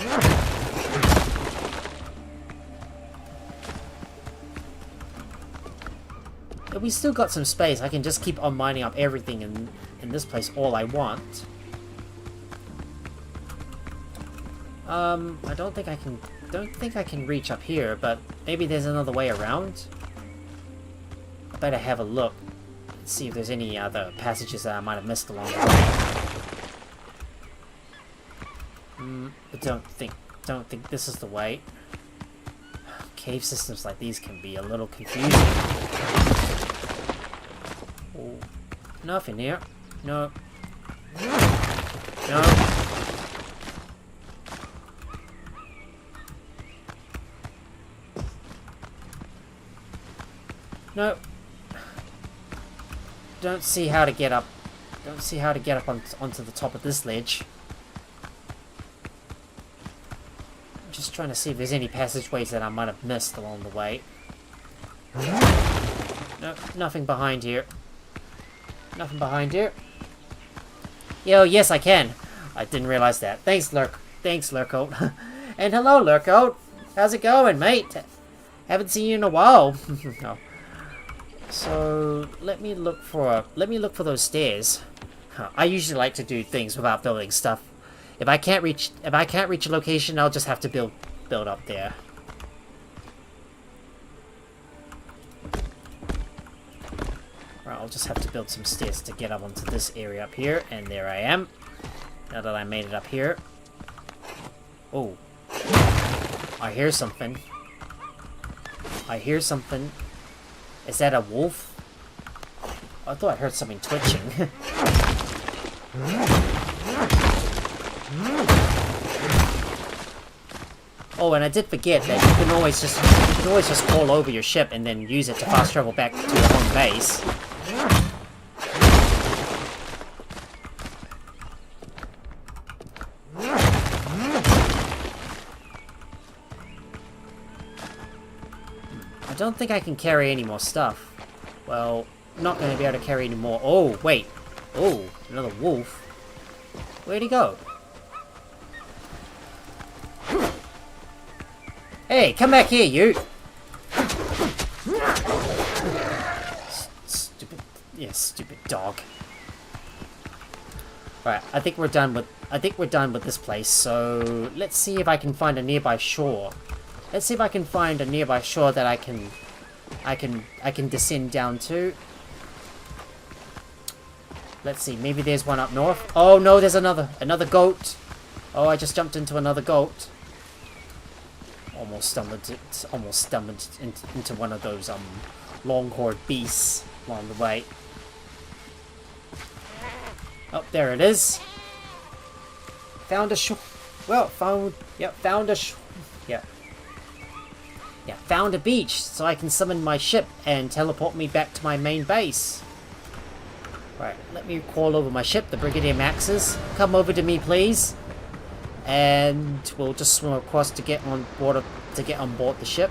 Speaker 1: We still got some space. I can just keep on mining up everything in this place all I want. I don't think I can reach up here, but maybe there's another way around. I better have a look and see if there's any other passages that I might have missed along the way. But don't think this is the way. Cave systems like these can be a little confusing. Oh, nothing here. No. No. No. Don't see how to get up. Don't see how to get up onto the top of this ledge. I'm just trying to see if there's any passageways that I might have missed along the way. No, nothing behind here. Nothing behind here. Yo, yes I can. I didn't realize that. Thanks, Lurkout. And hello, Lurkout. How's it going, mate? Haven't seen you in a while. No. So let me look for those stairs. I usually like to do things without building stuff. If I can't reach a location, I'll just have to build up there. Or I'll just have to build some stairs to get up onto this area up here, and there I am. Now that I made it up here. Oh. I hear something. I hear something. Is that a wolf? I thought I heard something twitching. Oh, and I did forget that you can always just call over your ship and then use it to fast travel back to your home base. I don't think I can carry any more stuff. Well, not going to be able to carry any more. Oh, wait. Oh, another wolf. Where'd he go? Hey, come back here, you! Stupid dog. Right, I think we're done with this place. So let's see if I can find a nearby shore. Let's see if I can find a nearby shore that I can descend down to. Let's see, maybe there's one up north. Oh no, there's another goat. Oh, I just jumped into another goat. Almost stumbled into one of those longhorned beasts along the way. Oh, there it is. Found a shore. Well, found a shore. Yeah, found a beach, so I can summon my ship and teleport me back to my main base. Right, let me call over my ship, the Brigadier Maxes. Come over to me, please. And we'll just swim across to get on board the ship.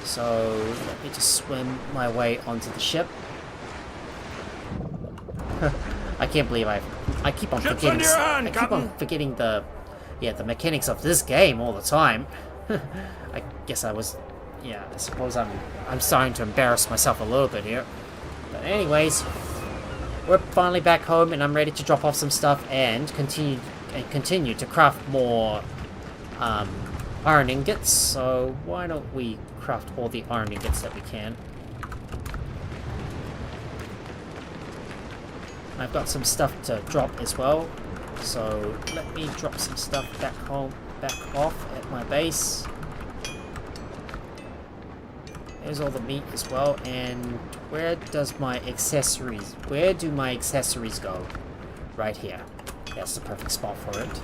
Speaker 1: So let me just swim my way onto the ship. I can't believe I keep on forgetting the mechanics of this game all the time. I guess I suppose I'm starting to embarrass myself a little bit here. But anyways, we're finally back home and I'm ready to drop off some stuff and continue to craft more iron ingots. So why don't we craft all the iron ingots that we can. I've got some stuff to drop as well, so let me drop some stuff back off at my base. There's all the meat as well, and where do my accessories go? Right here. That's the perfect spot for it.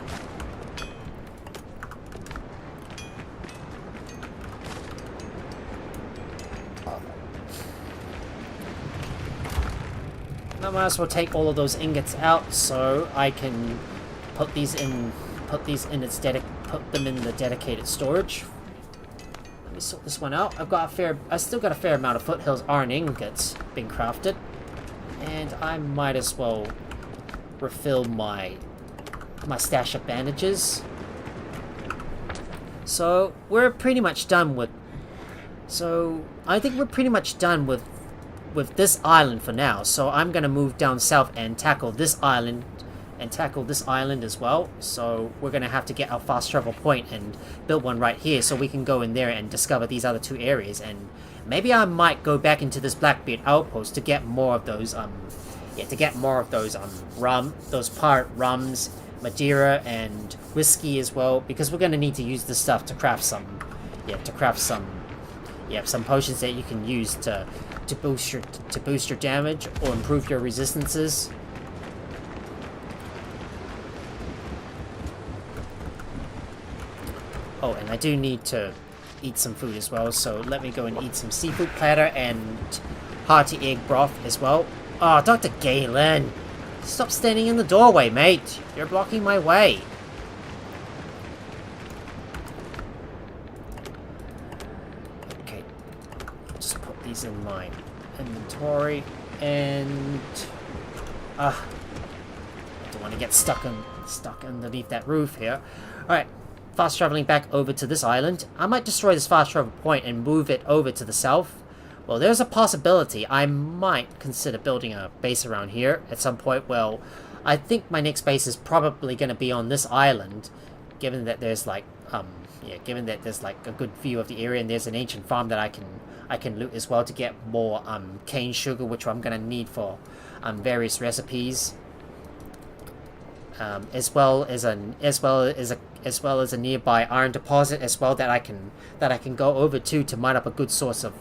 Speaker 1: I might as well take all of those ingots out so I can put these in put them in the dedicated storage. Let me sort this one out. I still got a fair amount of foothills iron ingots being crafted. And I might as well refill my stash of bandages. So we're pretty much done with I think we're pretty much done with this island for now. So I'm gonna move down south and tackle this island as well. So we're gonna have to get our fast travel point and build one right here so we can go in there and discover these other two areas. And maybe I might go back into this Blackbeard outpost to get more of those those pirate rums, Madeira and whiskey as well, because we're gonna need to use this stuff to craft some potions that you can use to boost your damage or improve your resistances. Oh, and I do need to eat some food as well, so let me go and eat some seafood platter and hearty egg broth as well. Oh, Dr. Galen! Stop standing in the doorway, mate! You're blocking my way! Okay, just put these in my inventory, and... I don't want to get stuck underneath that roof here. Alright. Fast traveling back over to this island. I might destroy this fast travel point and move it over to the south. Well, there's a possibility I might consider building a base around here at some point. Well, I think my next base is probably going to be on this island, given that there's like a good view of the area, and there's an ancient farm that I can loot as well to get more cane sugar, which I'm going to need for various recipes. As well as a nearby iron deposit as well that I can go over to mine up a good source of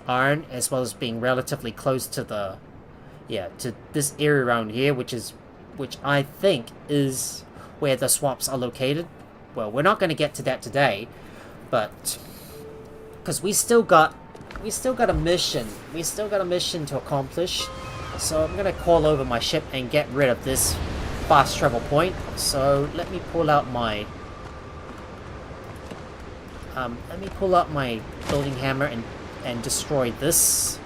Speaker 1: iron, as well as being relatively close to to this area around here, which I think is where the swamps are located. Well, we're not going to get to that today, but because we still got a mission to accomplish. So I'm gonna call over my ship and get rid of this fast travel point. So let me pull out my building hammer and destroy this.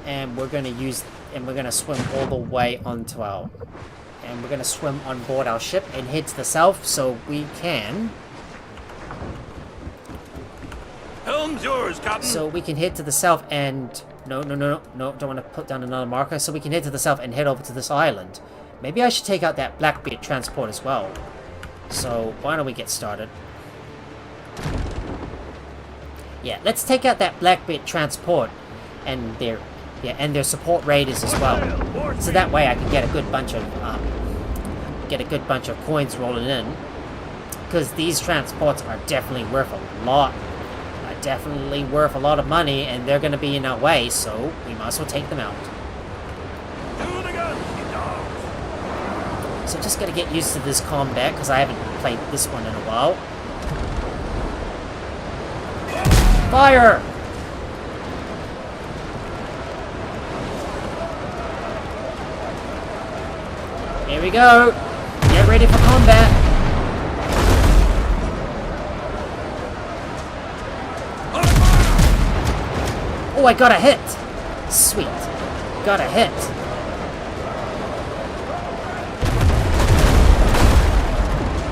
Speaker 1: And we're gonna swim all the way onto we're gonna swim on board our ship and head to the south so we can.
Speaker 2: Helm's yours, Captain.
Speaker 1: So we can head to the south and... No, don't want to put down another marker. So we can head to the south and head over to this island. Maybe I should take out that Blackbeard transport as well. So why don't we get started? Yeah, let's take out that Blackbeard transport and their support raiders as well. So that way I can get a good bunch of coins rolling in. Because these transports are definitely worth a lot. Definitely worth a lot of money, and they're going to be in our way, so we might as well take them out. So just got to get used to this combat because I haven't played this one in a while. Fire! Here we go. Get ready for combat. Oh, I got a hit! Sweet. Got a hit.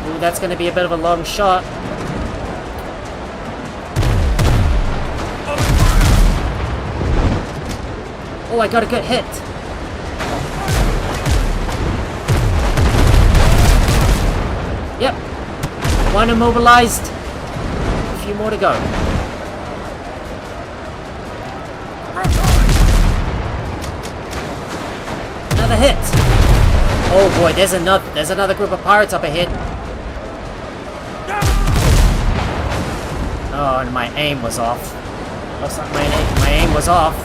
Speaker 1: Ooh, that's gonna be a bit of a long shot. Oh, I got a good hit. Yep. One immobilized. A few more to go. Another hit. Oh boy, there's another group of pirates up ahead. Oh, and my aim was off. Looks like my aim was off.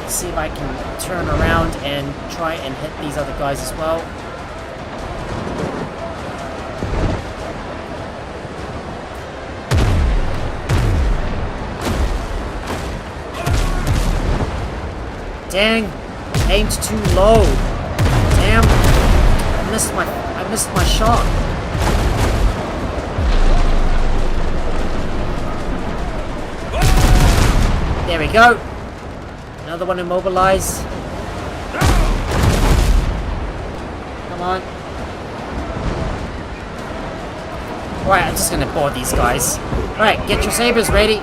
Speaker 1: Let's see if I can turn around and try and hit these other guys as well. Dang. Aimed too low. Damn. I missed my shot. There we go. Another one immobilized. Come on. Alright, I'm just gonna board these guys. Alright, get your sabers ready.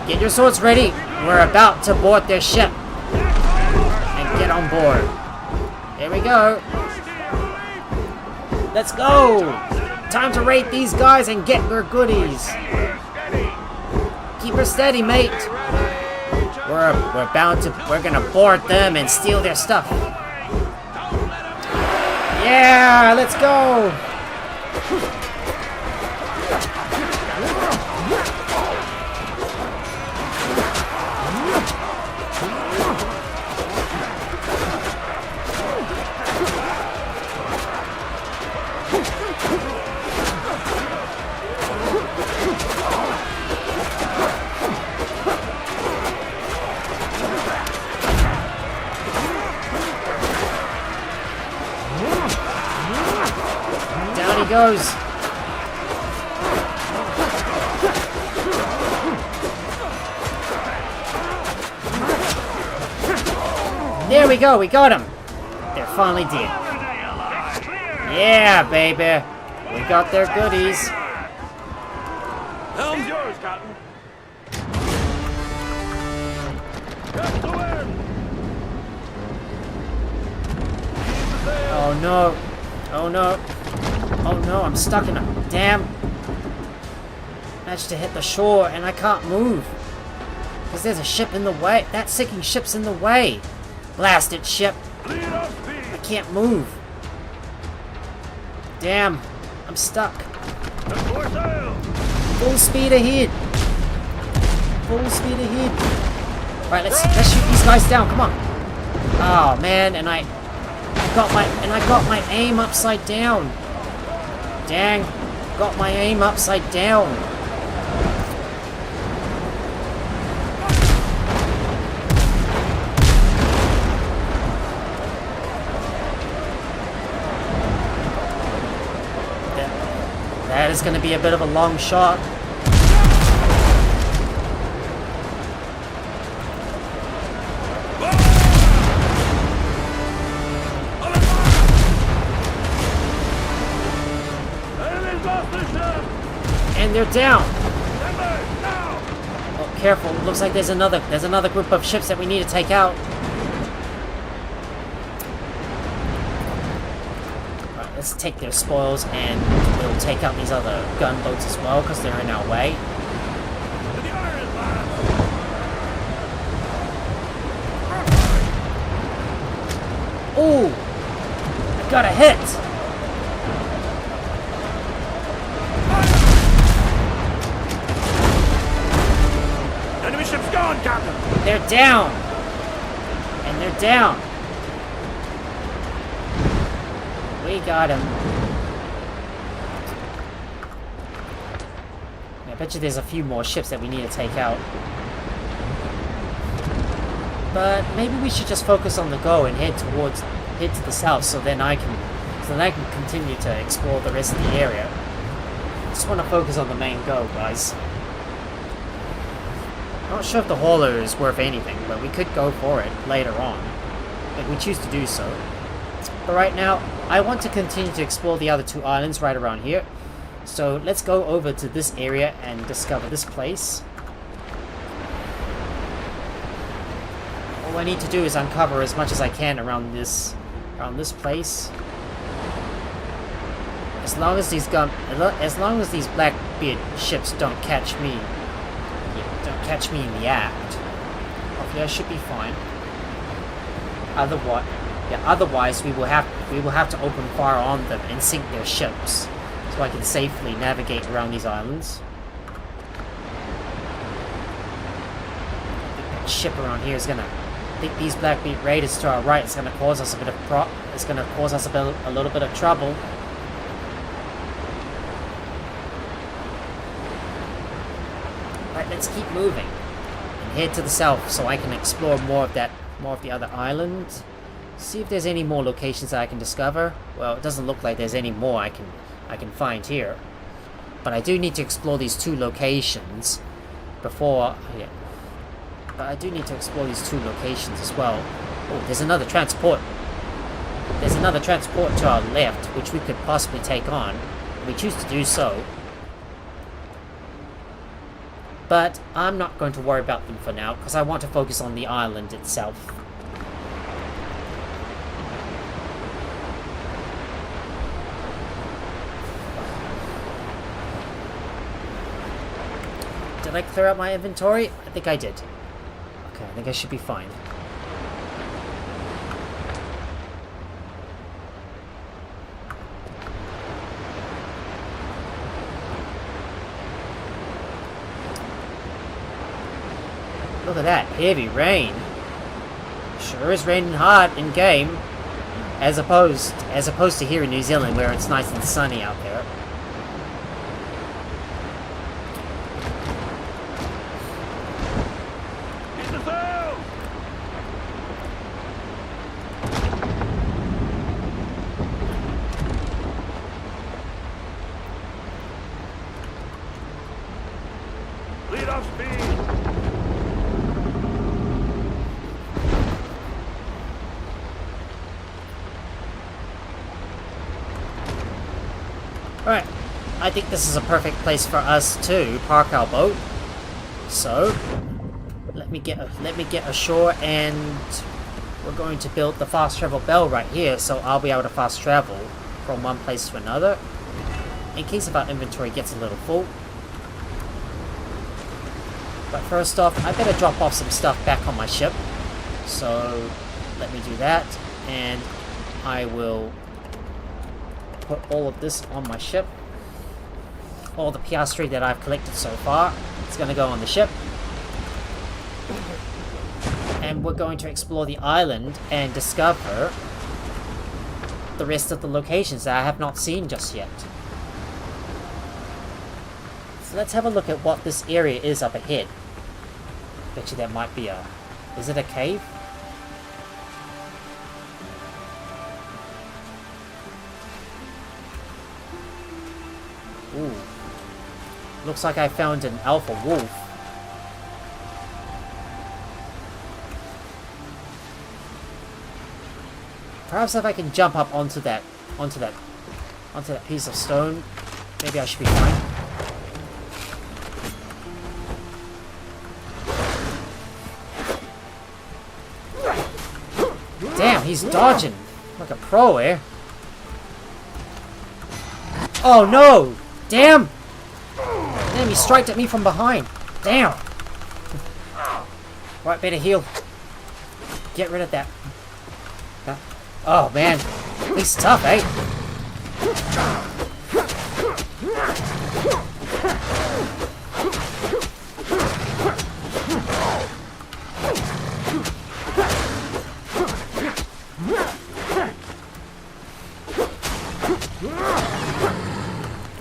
Speaker 1: Get your swords ready. We're about to board their ship. And get on board. There we go. Let's go. Time to raid these guys and get their goodies. Keep her steady, mate. We're gonna board them and steal their stuff. Yeah, let's go. Goes. There we go, we got him. They're finally dead. Yeah, baby. We got their goodies.
Speaker 2: Helm's yours, Captain. That's the wind.
Speaker 1: Oh no. Oh no. Oh no, I'm stuck in a damn. Managed to hit the shore and I can't move. Because there's a ship in the way. That sinking ship's in the way. Blast it, ship. I can't move. Damn, I'm stuck. Full speed ahead. Full speed ahead. Alright, let's shoot these guys down. Come on. Oh man, and I got my aim upside down. Dang, got my aim upside down. That is going to be a bit of a long shot. And they're down. Oh, careful! Looks like there's another group of ships that we need to take out. Alright, let's take their spoils and we'll take out these other gunboats as well because they're in our way. Ooh! I got a hit. They're down! And they're down! We got him. I bet you there's a few more ships that we need to take out. But maybe we should just focus on the go and head to the south so then I can continue to explore the rest of the area. Just want to focus on the main go, guys. Not sure if the hauler is worth anything, but we could go for it later on, if we choose to do so. But right now, I want to continue to explore the other two islands right around here. So let's go over to this area and discover this place. All I need to do is uncover as much as I can around this place. As long as these Blackbeard ships don't catch me. Catch me in the act. Hopefully I should be fine. Otherwise we will have to open fire on them and sink their ships, so I can safely navigate around these islands. That ship around here is gonna. I think these Blackbeard raiders to our right is gonna cause us a little bit of trouble. Let's keep moving and head to the south so I can explore more of that more of the other island. See if there's any more locations that I can discover. Well, it doesn't look like there's any more I can find here. But I do need to explore these two locations before... Yeah. But I do need to explore these two locations as well. Oh, there's another transport. There's another transport to our left, which we could possibly take on. If we choose to do so. But I'm not going to worry about them for now, because I want to focus on the island itself. Did I clear out my inventory? I think I did. Okay, I think I should be fine. Look at that, heavy rain. Sure is raining hard in game, as opposed to here in New Zealand where it's nice and sunny out there.
Speaker 2: Lead off speed.
Speaker 1: Alright, I think this is a perfect place for us to park our boat. So, let me get ashore, and we're going to build the fast travel bell right here, so I'll be able to fast travel from one place to another, in case if our inventory gets a little full. But first off, I better drop off some stuff back on my ship. So, let me do that, and I will put all of this on my ship. All the piastri that I've collected so far, it's going to go on the ship. And we're going to explore the island and discover the rest of the locations that I have not seen just yet. So let's have a look at what this area is up ahead. Bet you that might be a... Is it a cave? Ooh. Looks like I found an alpha wolf. Perhaps if I can jump up onto that piece of stone, maybe I should be fine. Damn, he's dodging like a pro, eh? Oh no! Damn! Damn, he striked at me from behind. Damn! Right, better heal. Get rid of that. Oh man, he's tough, eh?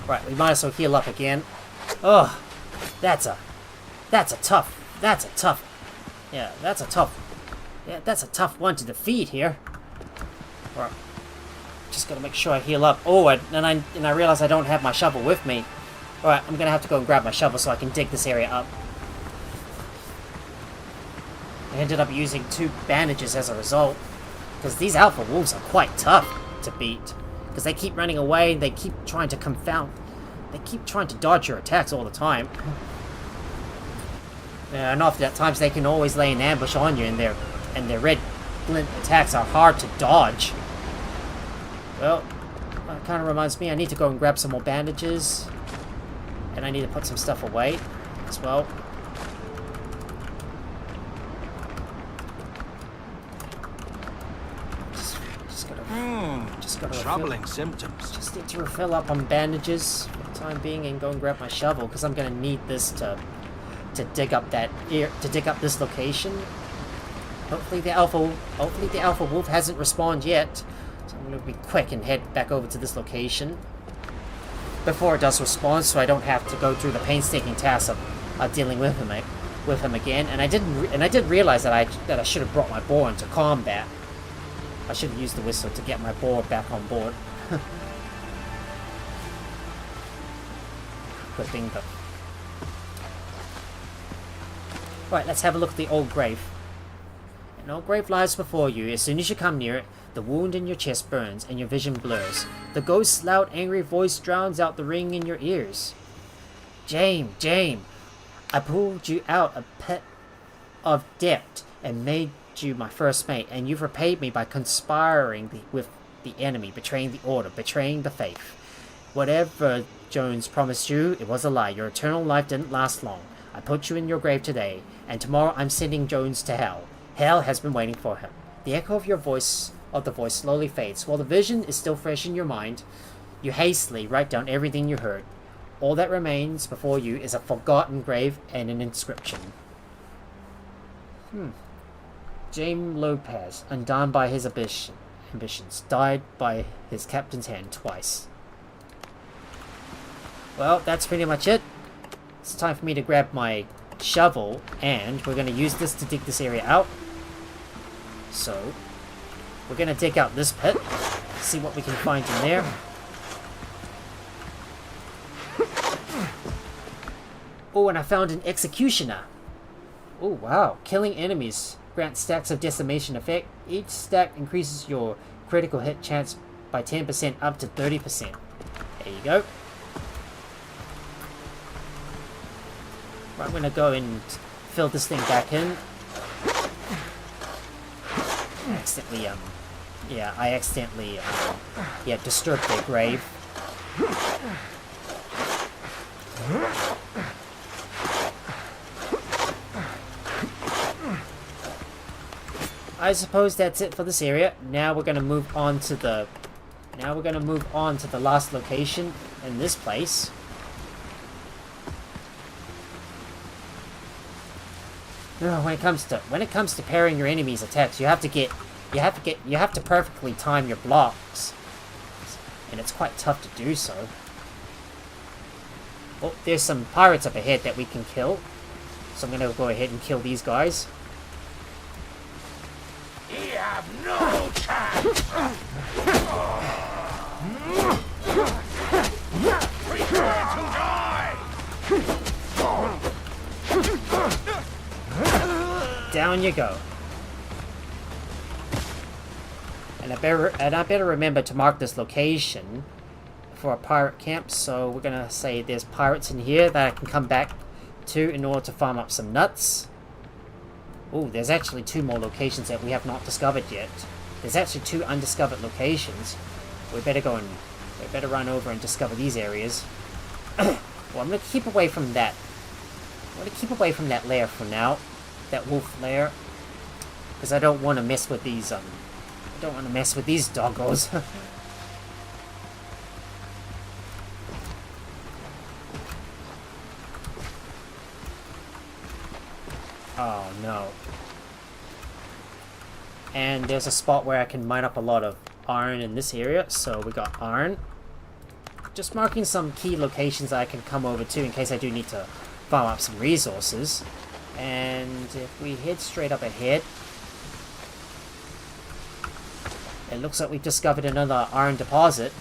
Speaker 1: Right, we might as well heal up again. Oh, that's a tough one to defeat here. Right, just gotta make sure I heal up. Oh, and I realize I don't have my shovel with me. Alright, I'm gonna have to go and grab my shovel so I can dig this area up. I ended up using 2 bandages as a result, because these alpha wolves are quite tough to beat. Because they keep running away, they keep trying to dodge your attacks all the time. Yeah, and often at times they can always lay an ambush on you, and their red glint attacks are hard to dodge. Well, that kind of reminds me, I need to go and grab some more bandages. And I need to put some stuff away as well. Just gotta
Speaker 3: troubling symptoms.
Speaker 1: Just need to refill up on bandages for the time being and go and grab my shovel, because I'm gonna need this to dig up this location. Hopefully the alpha wolf hasn't respawned yet, so I'm gonna be quick and head back over to this location before it does respawn, so I don't have to go through the painstaking task of dealing with him with him again, and I did realize that I should have brought my boar into combat. I should have used the whistle to get my boar back on board. Good thing though. Right, let's have a look at the old grave. An old grave lies before you. As soon as you come near it, the wound in your chest burns and your vision blurs. The ghost's loud, angry voice drowns out the ring in your ears. James, I pulled you out a pit of debt and made you my first mate, and you've repaid me by conspiring with the enemy, betraying the order, betraying the faith. Whatever Jones promised you, it was a lie. Your eternal life didn't last long. I put you in your grave today, and tomorrow I'm sending Jones to hell. Hell has been waiting for him. The echo of the voice slowly fades. While the vision is still fresh in your mind, you hastily write down everything you heard. All that remains before you is a forgotten grave and an inscription. James Lopez, undone by his ambitions, died by his captain's hand twice. Well, that's pretty much it. It's time for me to grab my shovel, and we're going to use this to dig this area out. So, we're going to dig out this pit, see what we can find in there. Oh, and I found an executioner. Oh, wow. Killing enemies grants stacks of decimation effect. Each stack increases your critical hit chance by 10% up to 30%. There you go. Right, I'm going to go and fill this thing back in. I accidentally disturbed their grave. I suppose that's it for this area. Now we're going to move on to the last location in this place. When it comes to parrying your enemy's attacks, you have to perfectly time your blocks, and it's quite tough to do so. Oh, there's some pirates up ahead that we can kill, so I'm gonna go ahead and kill these guys.
Speaker 2: You have no chance. Prepare to die.
Speaker 1: Down you go. And I better remember to mark this location for a pirate camp, so we're gonna say there's pirates in here that I can come back to in order to farm up some nuts. Oh, there's actually 2 more locations that we have not discovered yet. There's actually 2 undiscovered locations. We better run over and discover these areas. Well, I'm gonna keep away from that. I'm gonna keep away from that lair for now. That wolf lair. Because I don't want to mess with these, doggos. Oh, no. And there's a spot where I can mine up a lot of iron in this area, so we got iron. Just marking some key locations that I can come over to in case I do need to farm up some resources. And if we head straight up ahead, it looks like we've discovered another iron deposit.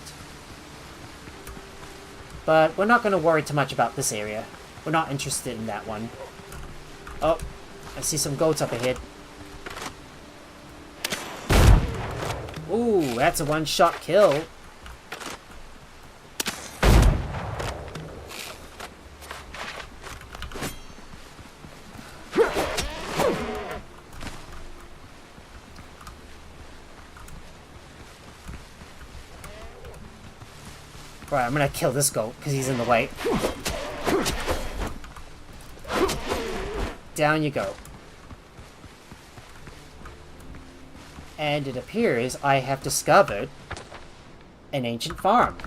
Speaker 1: But we're not going to worry too much about this area. We're not interested in that one. Oh, I see some goats up ahead. Ooh, that's a one-shot kill. Right, I'm gonna kill this goat because he's in the way. Down you go. And it appears I have discovered an ancient farm.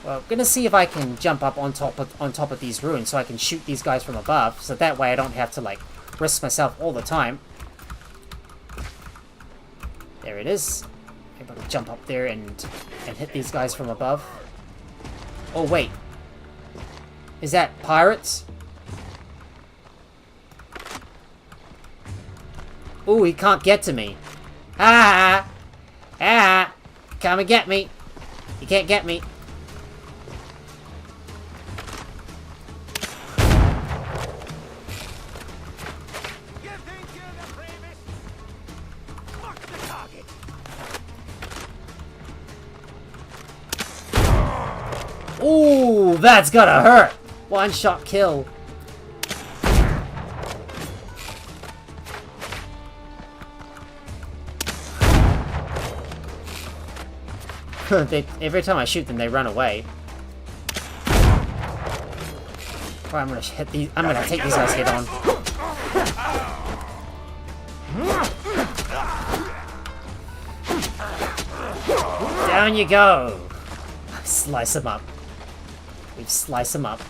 Speaker 1: Well, I'm gonna see if I can jump up on top of these ruins so I can shoot these guys from above, so that way I don't have to like risk myself all the time. There it is. Able to jump up there and hit these guys from above. Oh wait, is that pirates? Ooh, he can't get to me. Ah! Ah! Come and get me. You can't get me.
Speaker 2: You think you're the bravest? Mark the target.
Speaker 1: Ooh, that's gonna hurt. One shot kill. Every time I shoot them, they run away. Right, I'm gonna hit these. I'm gonna take these guys head on. Down you go. Slice them up. We slice them up.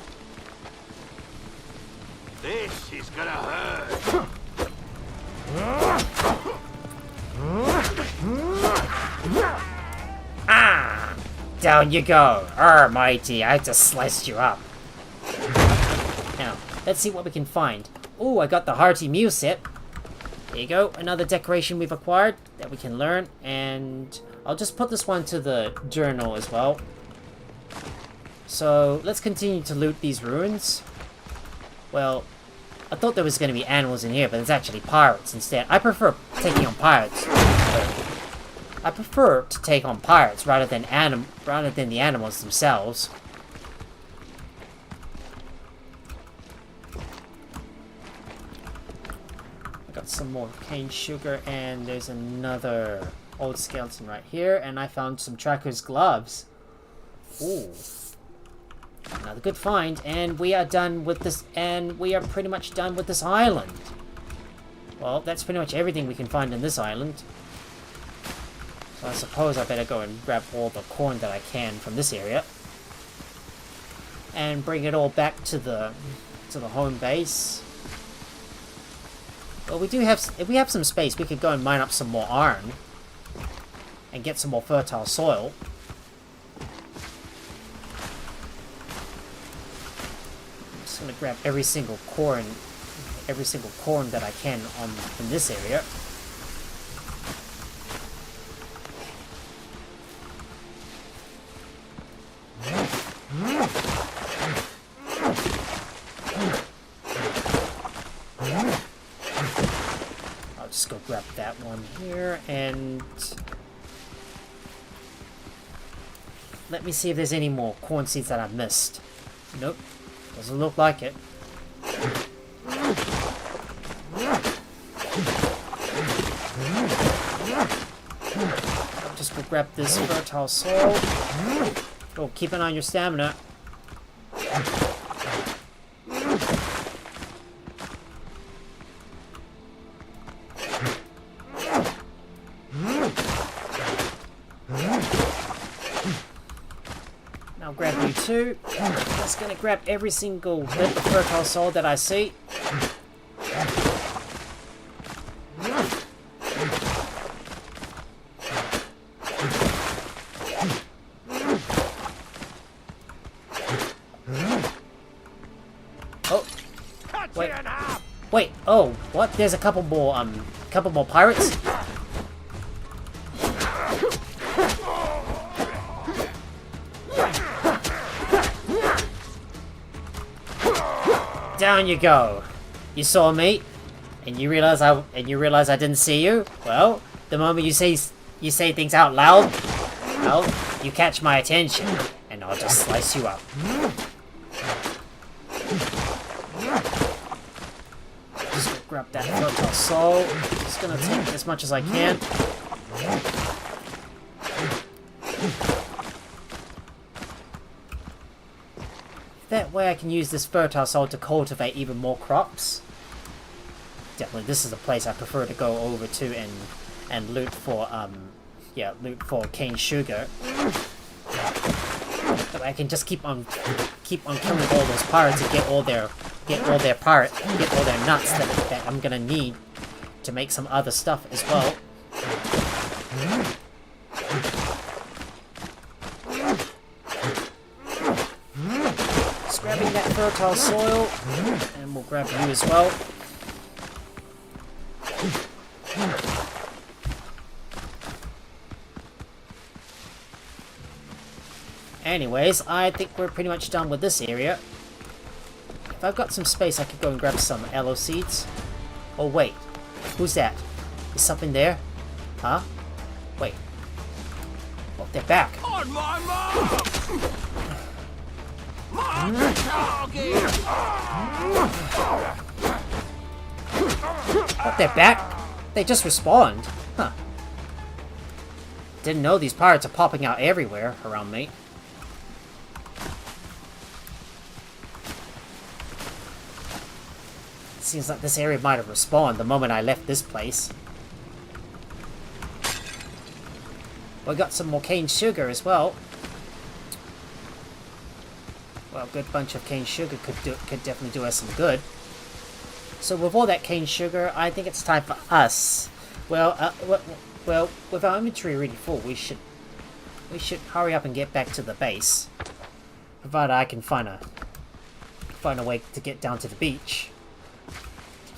Speaker 2: This is gonna hurt.
Speaker 1: Ah! Down you go. Mighty, I just sliced you up. Now, let's see what we can find. Ooh, I got the Hearty Mew set. There you go, another decoration we've acquired that we can learn, and I'll just put this one to the journal as well. So, let's continue to loot these ruins. Well, I thought there was going to be animals in here, but it's actually pirates instead. I prefer taking on pirates. I prefer to take on pirates rather than the animals themselves. I got some more cane sugar, and there's another old skeleton right here, and I found some tracker's gloves. Ooh. Another good find, and we are done with this, and we are pretty much done with this island. Well, that's pretty much everything we can find in this island. So I suppose I better go and grab all the corn that I can from this area. And bring it all back to the home base. Well, if we have some space, we could go and mine up some more iron. And get some more fertile soil. I'm just gonna grab every single corn that I can in this area. I'll just go grab that one here, and let me see if there's any more corn seeds that I've missed. Nope, doesn't look like it. I'll just go grab this fertile soil. Oh, keep an eye on your stamina. Now grab you two. Just gonna grab every single bit of fertile soil that I see. Oh, wait. Wait, oh, what? There's a couple more pirates? Down you go. You saw me, and you realize I didn't see you. Well, the moment you say things out loud, well, you catch my attention, and I'll just slice you up. Just grab that fertile soul. Just gonna take as much as I can. That way I can use this fertile soil to cultivate even more crops. Definitely, this is a place I prefer to go over to and loot for cane sugar. That way I can just keep on killing all those pirates and get all their nuts that I'm gonna need to make some other stuff as well. Just grabbing that fertile soil, and we'll grab you as well. Anyways, I think we're pretty much done with this area. If I've got some space, I could go and grab some aloe seeds. Oh wait, who's that? Is something there? Huh? Wait. Oh, they're back.
Speaker 2: On my mark! Mark the target!
Speaker 1: Oh, they're back? They just respawned. Huh. Didn't know these pirates are popping out everywhere around me. Seems like this area might have respawned the moment I left this place. We got some more cane sugar as well. Well, a good bunch of cane sugar could definitely do us some good. So with all that cane sugar, I think it's time for us. Well, with our inventory already full, we should hurry up and get back to the base, provided I can find a way to get down to the beach.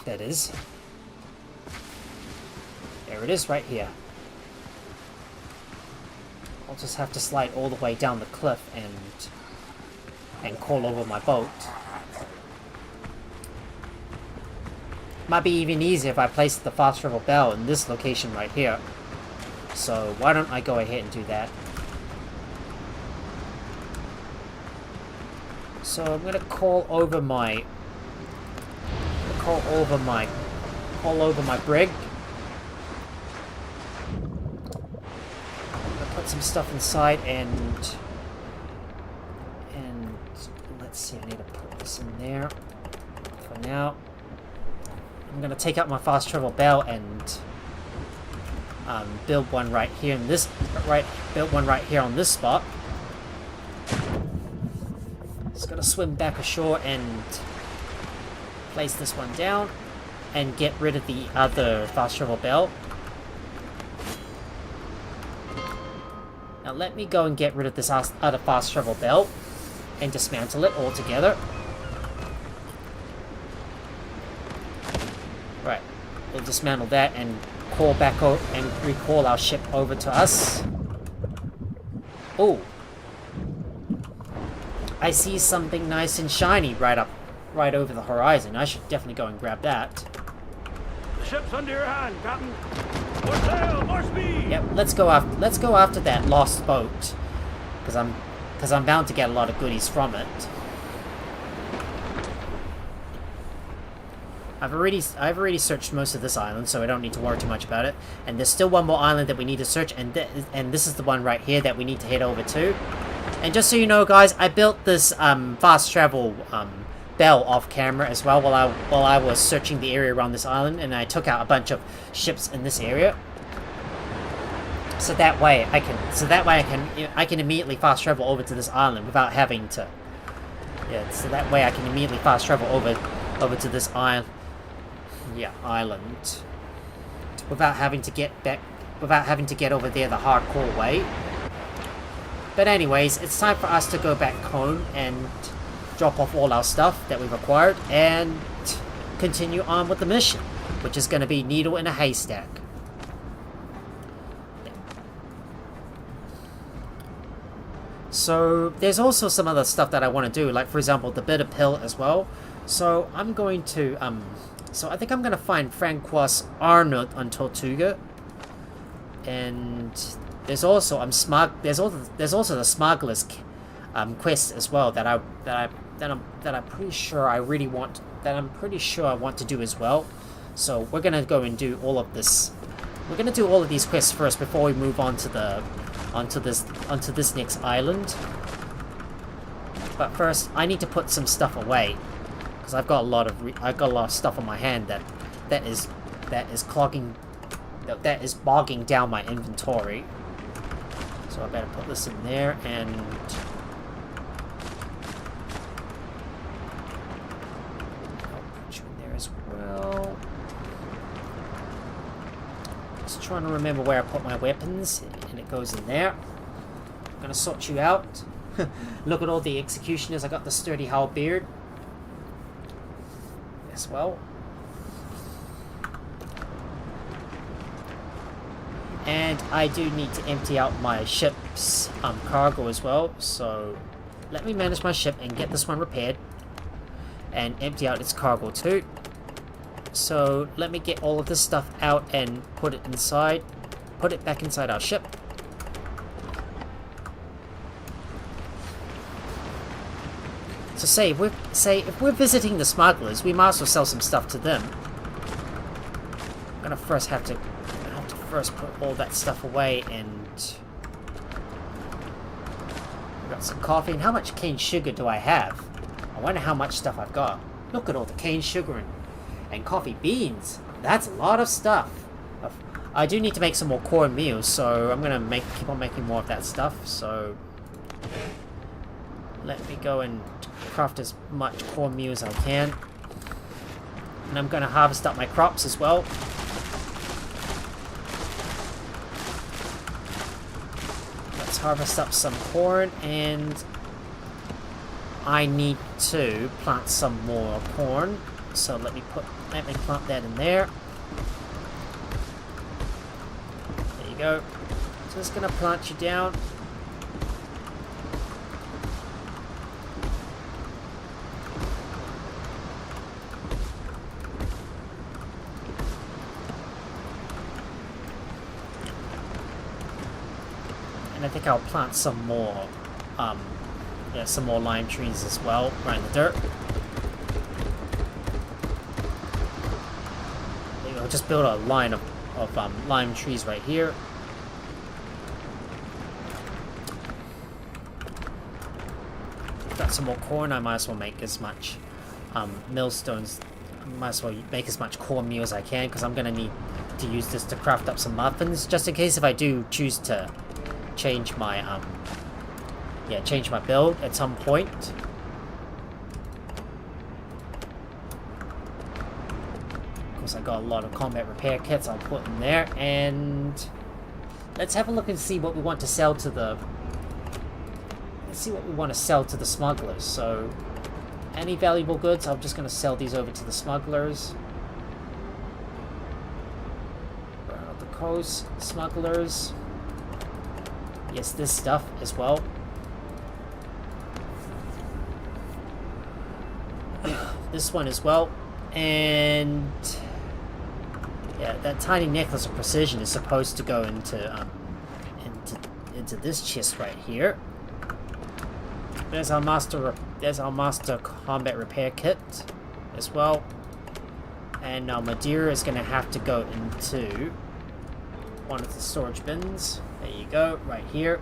Speaker 1: That is. There it is, right here. I'll just have to slide all the way down the cliff and call over my boat. Might be even easier if I place the fast travel bell in this location right here. So why don't I go ahead and do that? So I'm gonna call over my brig. I'm gonna put some stuff inside and let's see, I need to put this in there for now. I'm gonna take out my fast travel bell and build one right here in this build one right here on this spot. Just gotta swim back ashore and place this one down and get rid of the other fast travel bell. Now let me go and get rid of this other fast travel bell and dismantle it altogether. Right, we'll dismantle that and call back and recall our ship over to us. Oh, I see something nice and shiny right over the horizon. I should definitely go and grab that.
Speaker 2: The ship's under your hand, Captain. More sail, more speed.
Speaker 1: Yep, let's go after that lost boat, because I'm bound to get a lot of goodies from it. I've already searched most of this island, so I don't need to worry too much about it. And there's still one more island that we need to search, and this is the one right here that we need to head over to. And just so you know, guys, I built this fast travel bell off camera as well while I was searching the area around this island, and I took out a bunch of ships in this area. So that way I can immediately fast travel over to this island without having to. Yeah, so that way I can immediately fast travel over to this island. Yeah, island. Without having to get over there the hardcore way. But anyways, it's time for us to go back home and drop off all our stuff that we've acquired and continue on with the mission, which is going to be needle in a haystack. So there's also some other stuff that I want to do, like for example the bitter pill as well. So I'm going to so I think I'm going to find Francois Arnaud on Tortuga, and there's also there's also the smuggler's quest as well that I'm pretty sure I want to do as well. So we're gonna go and do all of this. We're gonna do all of these quests first before we move on to onto this next island. But first, I need to put some stuff away because I've got a lot of stuff on my hand that is bogging down my inventory. So I better put this in there and I'll put you in there as well. Just trying to remember where I put my weapons, and it goes in there. I'm gonna sort you out. Look at all the executioners. I got the sturdy halberd as well. And I do need to empty out my ship's cargo as well. So let me manage my ship and get this one repaired. And empty out its cargo too. So let me get all of this stuff out and put it inside. Put it back inside our ship. So if we're visiting the smugglers, we might as well sell some stuff to them. I'm gonna first have to put all that stuff away, and I've got some coffee. And how much cane sugar do I have? I wonder how much stuff I've got. Look at all the cane sugar and coffee beans. That's a lot of stuff. I do need to make some more corn meals, so I'm gonna keep on making more of that stuff. So let me go and craft as much cornmeal as I can. And I'm going to harvest up my crops as well. Let's harvest up some corn, and I need to plant some more corn. So let me plant that in there. There you go. Just going to plant you down. And I think I'll plant some more lime trees as well, right in the dirt. Maybe I'll just build a line of lime trees right here. Got some more corn. I might as well make as much millstones. I might as well make as much cornmeal as I can, because I'm gonna need to use this to craft up some muffins, just in case if I do choose to change my build at some point. Of course, I got a lot of combat repair kits I'll put in there, and let's have a look and see what we want to sell to the smugglers. So any valuable goods, I'm just going to sell these over to the smugglers. Around the coast, smugglers. Yes, this stuff as well. This one as well. And yeah, that tiny necklace of precision is supposed to go into this chest right here. There's our master combat repair kit as well. And now Madeira is going to have to go into one of the storage bins. There you go, right here.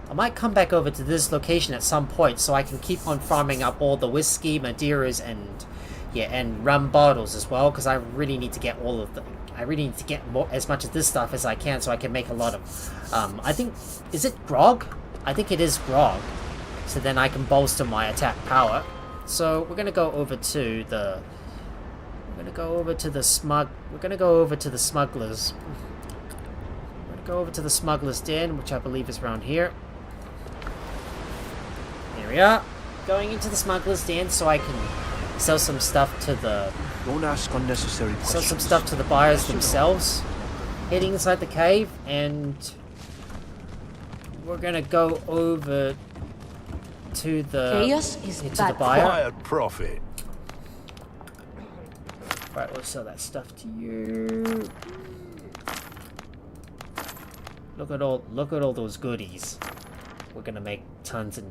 Speaker 1: I might come back over to this location at some point so I can keep on farming up all the whiskey, Madeiras, and rum bottles as well, because I really need to get as much of this stuff as I can so I can make a lot of I think, is it grog? I think it is grog. So then I can bolster my attack power. So we're gonna go over to the smugglers den, which I believe is around here. Here we are, going into the smugglers den so I can sell some stuff to the buyers themselves. Heading inside the cave, and we're gonna go over to the buyer.
Speaker 2: Quiet profit.
Speaker 1: Right, we'll sell that stuff to you. Look at all those goodies. We're gonna make tons of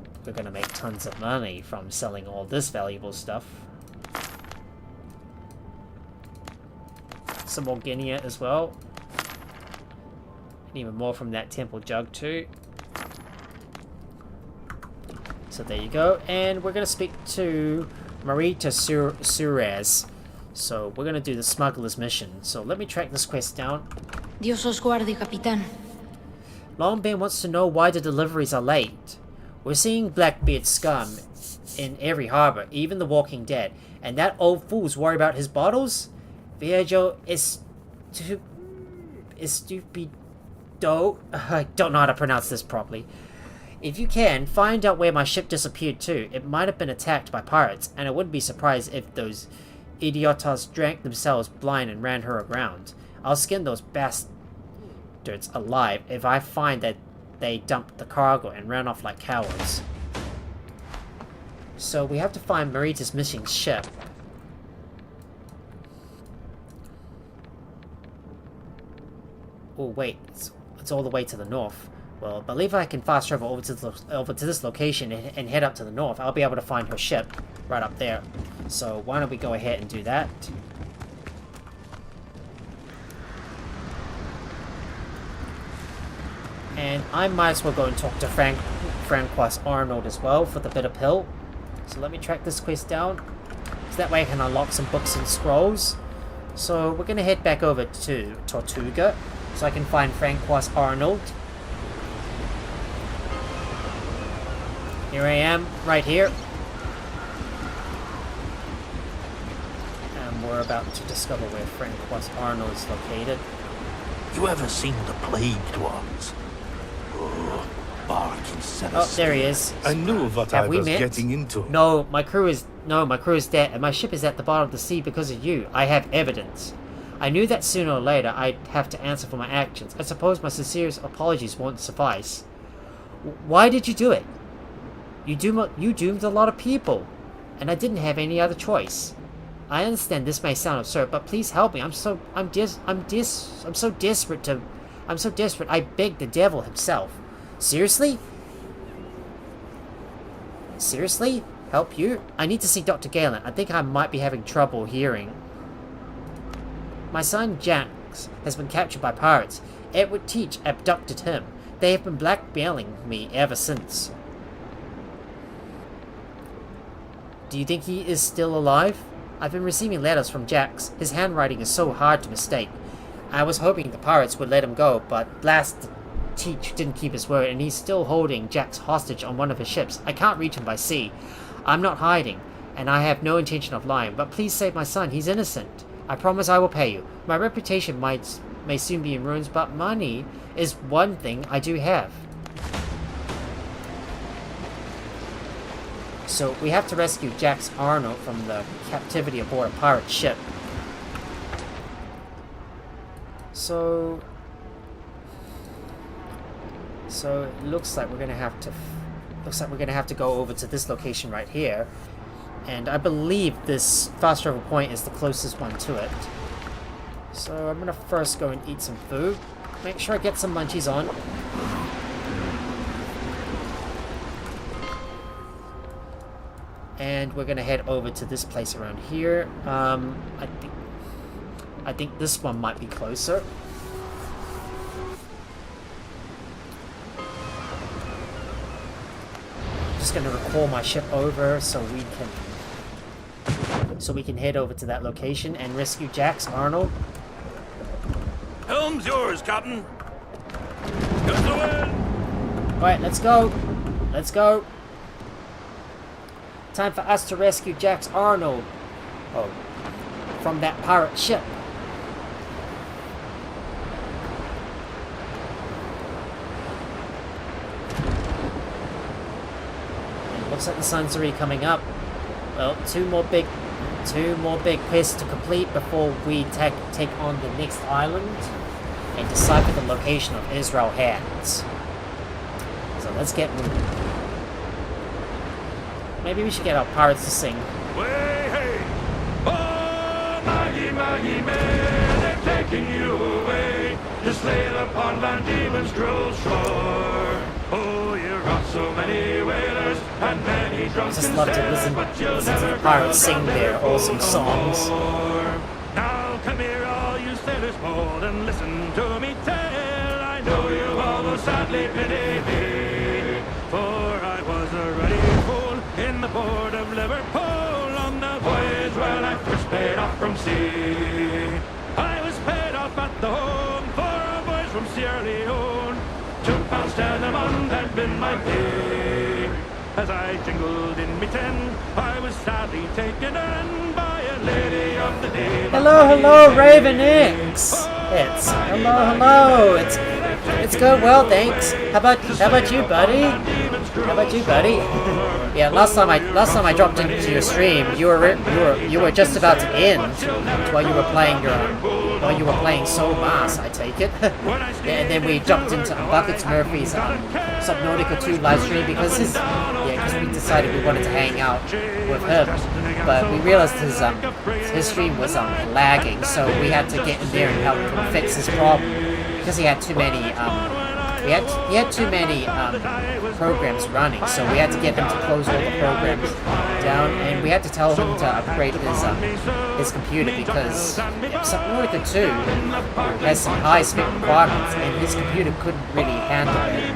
Speaker 1: money from selling all this valuable stuff. Some more guinea as well. And even more from that temple jug too. So there you go. And we're gonna speak to Marita Suarez. So we're gonna do the smuggler's mission. So let me track this quest down.
Speaker 3: Dios os guarde, capitán.
Speaker 1: Longbeard wants to know why the deliveries are late. We're seeing Blackbeard scum in every harbor, even the Walking Dead. And that old fool's worried about his bottles? Viejo Estupido? I don't know how to pronounce this properly. If you can, find out where my ship disappeared to. It might have been attacked by pirates, and I wouldn't be surprised if those idiotas drank themselves blind and ran her aground. I'll skin those bastards alive if I find that they dumped the cargo and ran off like cowards. So we have to find Marita's missing ship. Oh wait, it's all the way to the north. Well, I believe I can fast travel over to this location and head up to the north. I'll be able to find her ship right up there. So why don't we go ahead and do that? And I might as well go and talk to Francois Arnold as well for the Bitter Pill. So let me track this quest down. So that way I can unlock some books and scrolls. So we're going to head back over to Tortuga so I can find Francois Arnold. Here I am, right here. And we're about to discover where Francois Arnold is located.
Speaker 4: You ever seen the plagued ones? Oh, bark instead
Speaker 1: Oh,
Speaker 4: of
Speaker 1: there he is.
Speaker 5: I knew what I
Speaker 1: Have we
Speaker 5: was
Speaker 1: met?
Speaker 5: getting into.
Speaker 1: No, my crew is dead, and my ship is at the bottom of the sea because of you. I have evidence. I knew that sooner or later I'd have to answer for my actions. I suppose my sincerest apologies won't suffice. Why did you do it? You doomed a lot of people, and I didn't have any other choice. I understand this may sound absurd, but please help me. I'm so desperate. I beg the devil himself. Seriously? Seriously? Help you? I need to see Dr. Galen. I think I might be having trouble hearing. My son Jax has been captured by pirates. Edward Teach abducted him. They have been blackmailing me ever since. Do you think he is still alive? I've been receiving letters from Jax. His handwriting is so hard to mistake. I was hoping the pirates would let him go, but blast Teach didn't keep his word, and he's still holding Jax hostage on one of his ships. I can't reach him by sea. I'm not hiding, and I have no intention of lying, but please save my son. He's innocent. I promise I will pay you. My reputation may soon be in ruins, but money is one thing I do have. So we have to rescue Jax Arnold from the captivity aboard a pirate ship. So it looks like we're gonna have to go over to this location right here, and I believe this fast travel point is the closest one to it. So I'm gonna first go and eat some food. Make sure I get some munchies on. And we're gonna head over to this place around here. I think this one might be closer. Just gonna recall my ship over so we can head over to that location and rescue Jax Arnold.
Speaker 4: Helm's yours, Captain. Here's the wind.
Speaker 1: Alright, let's go. Let's go. Time for us to rescue Jax Arnold. Oh, from that pirate ship. It looks like the sun's already coming up. Well, two more big quests to complete before we take on the next island and decipher the location of Israel Hands. So let's get moving. Maybe we should get our pirates to sing.
Speaker 2: Way, hey! Oh, Maggie, Maggie, May, they're taking you away. Just laid upon Van Diemen's cruel shore. Oh, you got so many whalers and many drunken
Speaker 1: Just love to listen to the pirates sing their awesome songs.
Speaker 2: Now come here, all you sailors bold, and listen to me tell. I know you all will sadly pity me, for I was a ruddy fool in the port of Liverpool on the voyage when I first paid off from sea. I was paid off at the home for a voyage from Sierra Leone. £2.10 a month had been my pay. As I jingled in me 10, I was sadly taken in by a lady of the name.
Speaker 1: Hello, Raven X. It's hello. It's going well, thanks. How about you, buddy? How about you, buddy? Yeah, last time I dropped into your stream, you were just about to end while you were playing Soul Mass, I take it. And then we jumped into Buckets Murphy's Subnautica 2 live stream because we decided we wanted to hang out with him, but we realized his stream was lagging, so we had to get in there and help him fix his problem because he had too many he had too many programs running, so we had to get him to close all the programs down, and we had to tell him to upgrade his computer because Subnautica 2 has some high spec requirements, and his computer couldn't really handle it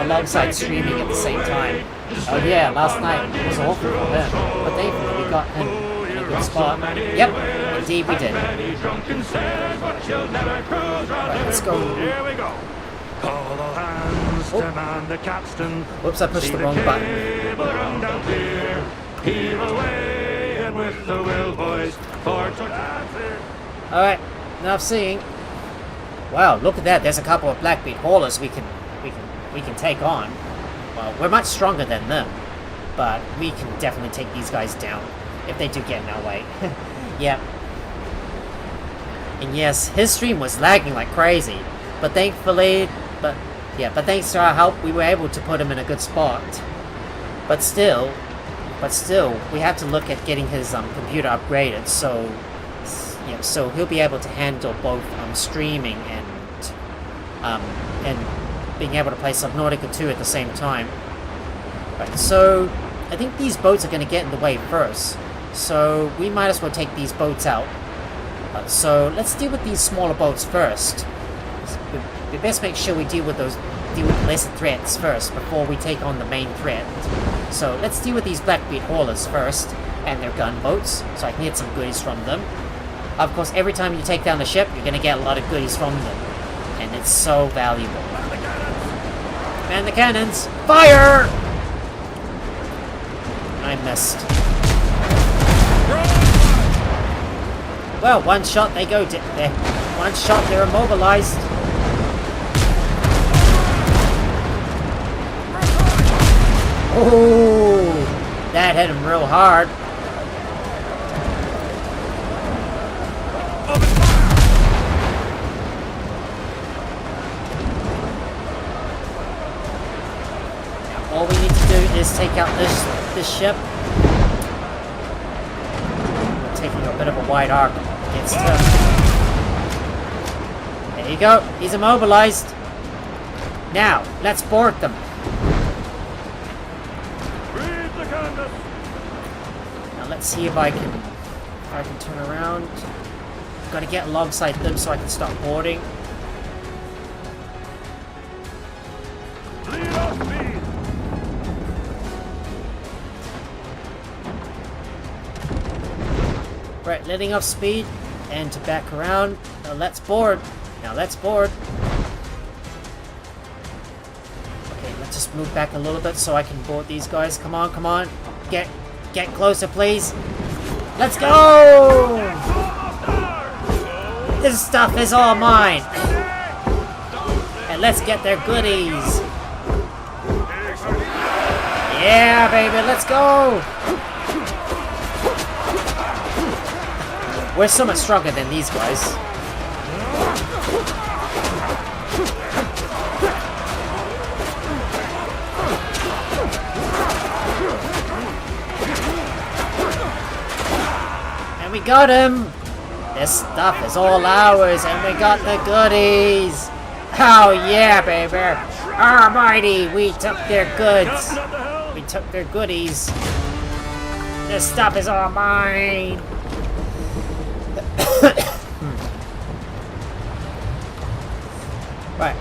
Speaker 1: alongside streaming at the same time. Oh yeah, last night was awful for him, but thankfully we got him in a good spot. Yep, indeed we did. Right, let's go.
Speaker 2: Here we go. Call all hands to man the capstan.
Speaker 1: Whoops, I pushed the wrong button.
Speaker 2: Down clear. Heave away and with the will, boys. For
Speaker 1: Alright, enough seeing. Wow, look at that. There's a couple of Blackbeard haulers we can take on. Well, we're much stronger than them, but we can definitely take these guys down if they do get in our way. Yep. And yes, his stream was lagging like crazy, but thanks to our help, we were able to put him in a good spot. But still, we have to look at getting his computer upgraded, so he'll be able to handle both streaming and being able to play Subnautica 2 at the same time. Right, so I think these boats are going to get in the way first, so we might as well take these boats out. So let's deal with these smaller boats first. We best make sure we deal with lesser threats first before we take on the main threat. So let's deal with these Blackbeard haulers first and their gunboats, so I can get some goodies from them. Of course, every time you take down the ship, you're going to get a lot of goodies from them, and it's so valuable. Man the cannons! Fire! I missed. Well, one shot they go there. One shot they're immobilized. Oh, that hit him real hard. All we need to do is take out this ship. We're taking a bit of a wide arc against him. There you go. He's immobilized. Now, let's board them. Now let's see if I can turn around. Got to get alongside them so I can start boarding. Right, letting off speed and to back around. Now let's board. Okay, let's just move back a little bit so I can board these guys. Come on. Get closer, please. Let's go! This stuff is all mine. And let's get their goodies. Yeah, baby, let's go! We're so much stronger than these guys. And we got him! This stuff is all ours, and we got the goodies! Oh yeah, baby! Almighty, we took their goods! We took their goodies! This stuff is all mine! Right.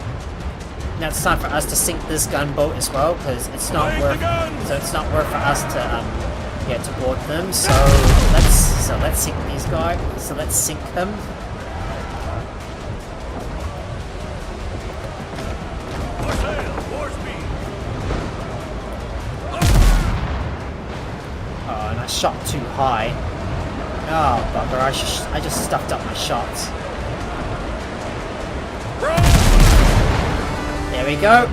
Speaker 1: Now it's time for us to sink this gunboat as well, because it's not worth for us to to board them. So let's sink these guys. So let's sink them. Oh, and I shot too high. Oh bugger! I just stuffed up my shots. There we go.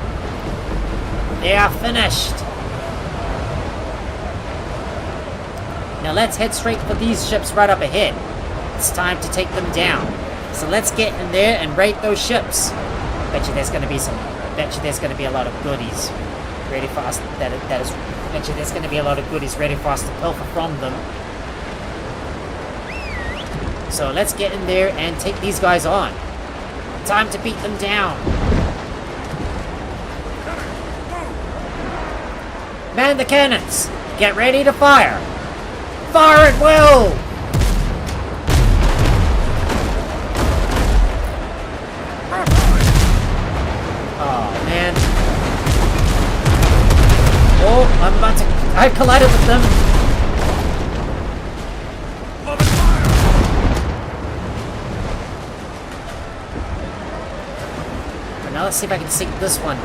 Speaker 1: They are finished. Now let's head straight for these ships right up ahead. It's time to take them down. So let's get in there and raid those ships. Bet you there's gonna be a lot of goodies ready for us. Bet you there's gonna be a lot of goodies ready for us to pilfer from them. So let's get in there and take these guys on. Time to beat them down. Man the cannons! Get ready to fire! Fire at will! Oh man. Oh, I'm about to... I collided with them! Now let's see if I can sink this one.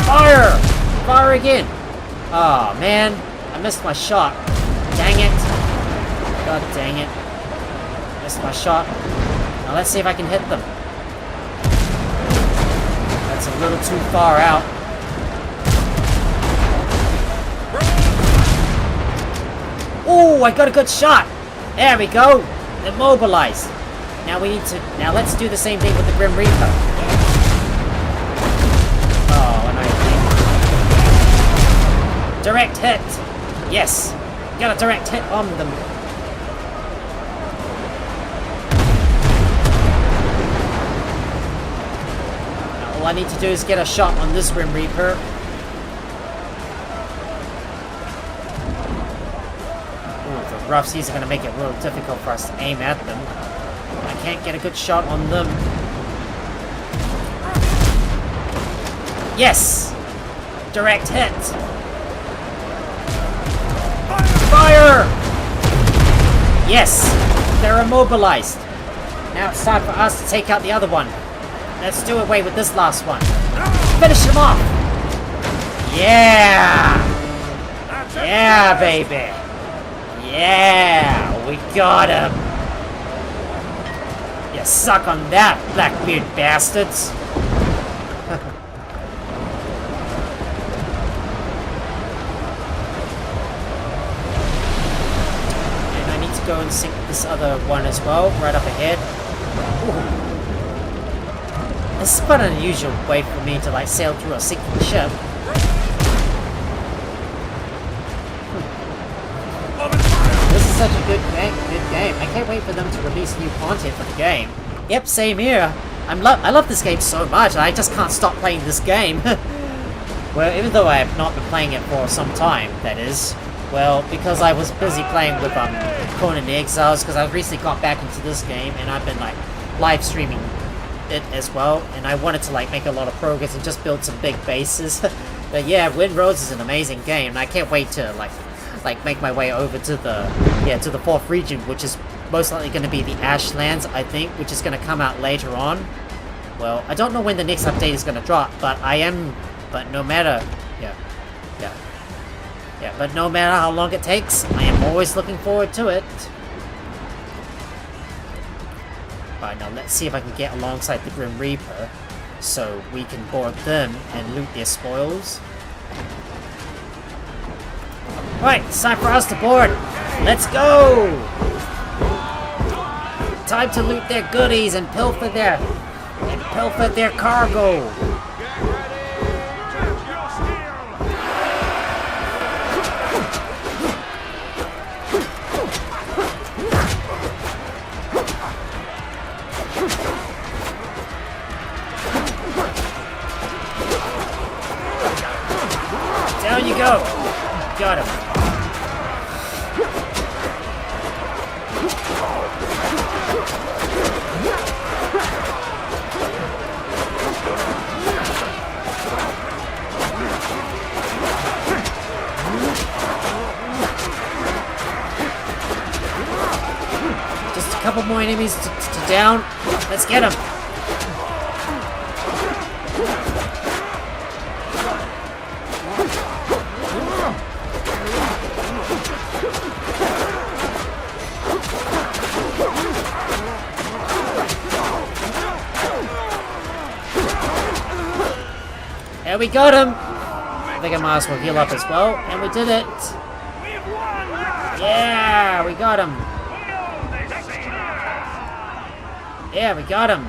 Speaker 1: Fire! Fire again! Oh man, I missed my shot. Dang it. God dang it. Missed my shot. Now let's see if I can hit them. That's a little too far out. Oh, I got a good shot! There we go! Immobilized. Now let's do the same thing with the Grim Reaper. Oh, annoying. Direct hit. Yes. Got a direct hit on them. Now, all I need to do is get a shot on this Grim Reaper. Rough seas are going to make it real difficult for us to aim at them. I can't get a good shot on them. Yes! Direct hit! Fire! Yes! They're immobilized. Now it's time for us to take out the other one. Let's do away with this last one. Finish him off! Yeah! Yeah, baby! Yeah, we got him. You suck on that, Blackbeard bastards. And I need to go and sink this other one as well, right up ahead. Ooh. This is quite an unusual way for me to like sail through a sinking ship. Such a good game. I can't wait for them to release new content for the game. Yep, same here. I love this game so much, I just can't stop playing this game. Well, even though I have not been playing it for some time, that is. Well, because I was busy playing with Conan the Exiles, because I recently got back into this game, and I've been like live streaming it as well, and I wanted to like make a lot of progress and just build some big bases. But yeah, Windrose is an amazing game, and I can't wait to like make my way over to the 4th region, which is most likely going to be the Ashlands, I think, which is going to come out later on. Well, I don't know when the next update is going to drop, but no matter how long it takes, I am always looking forward to it. Alright, now let's see if I can get alongside the Grim Reaper, so we can board them and loot their spoils. Right, it's time for us to board. Let's go! Time to loot their goodies and pilfer their cargo. Down you go. Got him. Just a couple more enemies to down. Let's get them. And we got him! I think I might as well heal up as well. And we did it! Yeah, we got him! Yeah, we got him!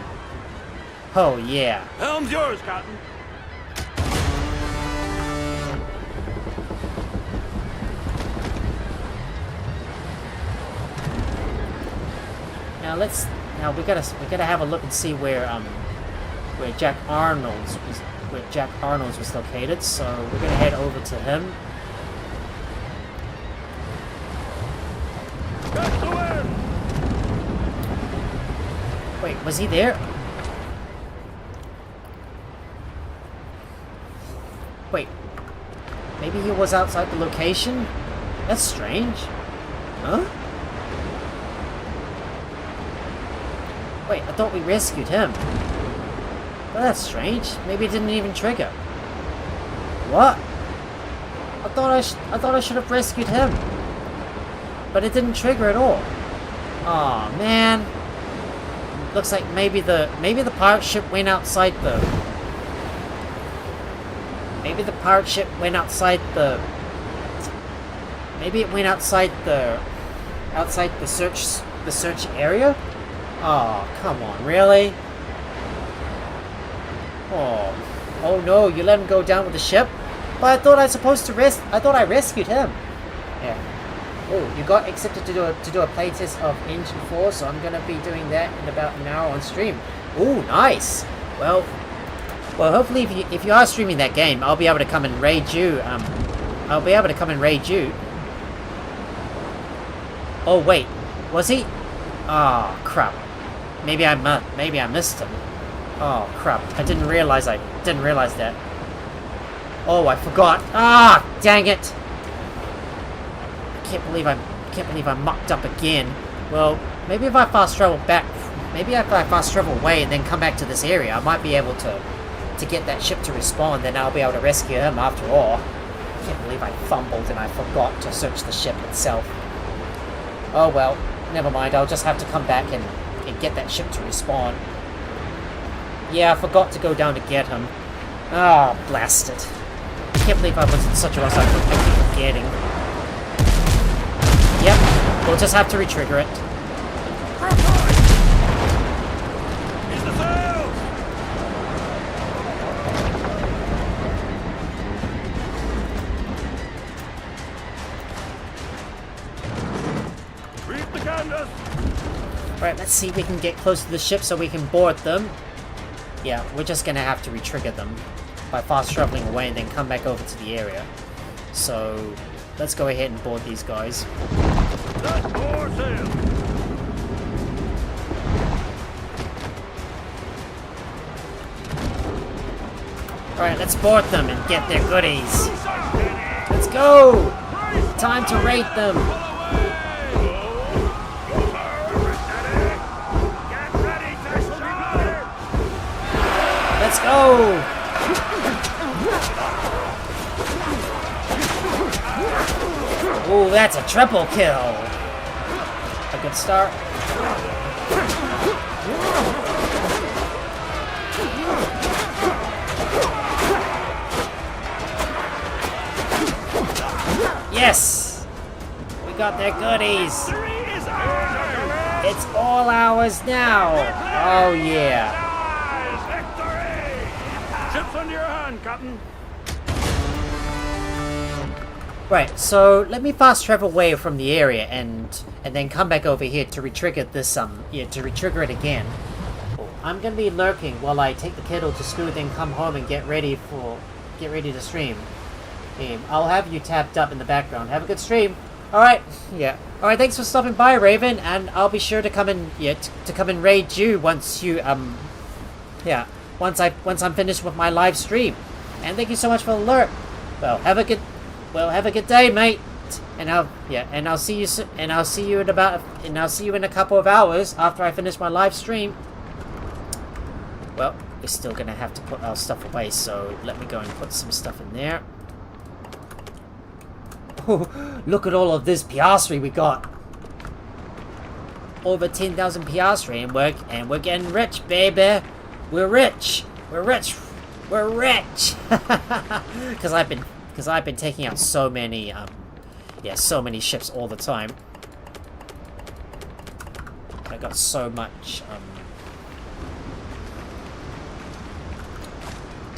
Speaker 1: Oh, yeah.
Speaker 2: Helm's yours, Cotton.
Speaker 1: Now we gotta have a look and see where Jack Arnold's was located. So we're gonna head over to him.
Speaker 2: Catch the wind!
Speaker 1: Wait, was he there? Wait, maybe he was outside the location? That's strange. Huh? Wait, I thought we rescued him. Well, that's strange. Maybe it didn't even trigger. What? I thought I should have rescued him. But it didn't trigger at all. Aw, man. Looks like maybe the pirate ship went outside the... Maybe the pirate ship went outside the... Maybe it went outside the search area? Oh, come on, really? Oh no, you let him go down with the ship? But I thought I rescued him. Yeah. Oh, you got accepted to do a playtest of Engine 4, so I'm gonna be doing that in about an hour on stream. Ooh, nice. Well, hopefully if you are streaming that game, I'll be able to come and raid you. Oh wait, was he? Oh crap. Maybe I missed him. Oh crap! I didn't realize that. Oh, I forgot. Ah, dang it! I can't believe I mucked up again. Well, maybe if I fast travel away and then come back to this area, I might be able to get that ship to respawn. Then I'll be able to rescue him after all. I can't believe I fumbled and I forgot to search the ship itself. Oh well, never mind. I'll just have to come back and get that ship to respawn. Yeah, I forgot to go down to get him. Ah, blast it. I can't believe I was in such a rush. I keep forgetting. Yep, we'll just have to retrigger it.
Speaker 2: In the sails! Reef the canvas!
Speaker 1: Right, let's see if we can get close to the ship so we can board them. Yeah, we're just gonna have to retrigger them by fast traveling away and then come back over to the area. So, let's go ahead and board these guys.
Speaker 2: That's more sail!
Speaker 1: Alright, let's board them and get their goodies. Let's go! Time to raid them! Let's go! Ooh, that's a triple kill! A good start. Yes! We got their goodies! It's all ours now! Oh yeah!
Speaker 2: Ship's under your hand, Captain.
Speaker 1: Right, so let me fast travel away from the area and then come back over here to retrigger this to retrigger it again. I'm gonna be lurking while I take the kettle to school, then come home and get ready to stream. I'll have you tapped up in the background. Have a good stream. Alright, yeah. Alright, thanks for stopping by, Raven, and I'll be sure to come and raid you once I'm finished with my live stream. And thank you so much for the alert. Well, have a good day, mate. And I'll see you in a couple of hours after I finish my live stream. Well, we're still gonna have to put our stuff away, so let me go and put some stuff in there. Oh, look at all of this piastre we got. Over 10,000 piastre and we're getting rich, baby. We're rich. We're We're rich! Because I've been taking out so many, so many ships all the time. I got so much,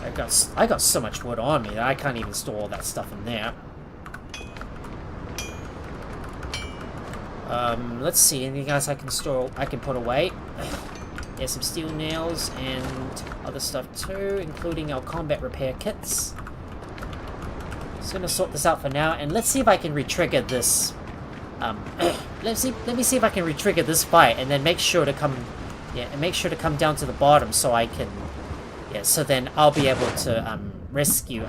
Speaker 1: I got so much wood on me that I can't even store all that stuff in there. Let's see, anything else I can put away? There's some steel nails and other stuff too, including our combat repair kits. Just gonna sort this out for now, and let's see if I can re-trigger this. Let me see if I can re-trigger this fight, and then make sure to come down to the bottom so I can, so then I'll be able to rescue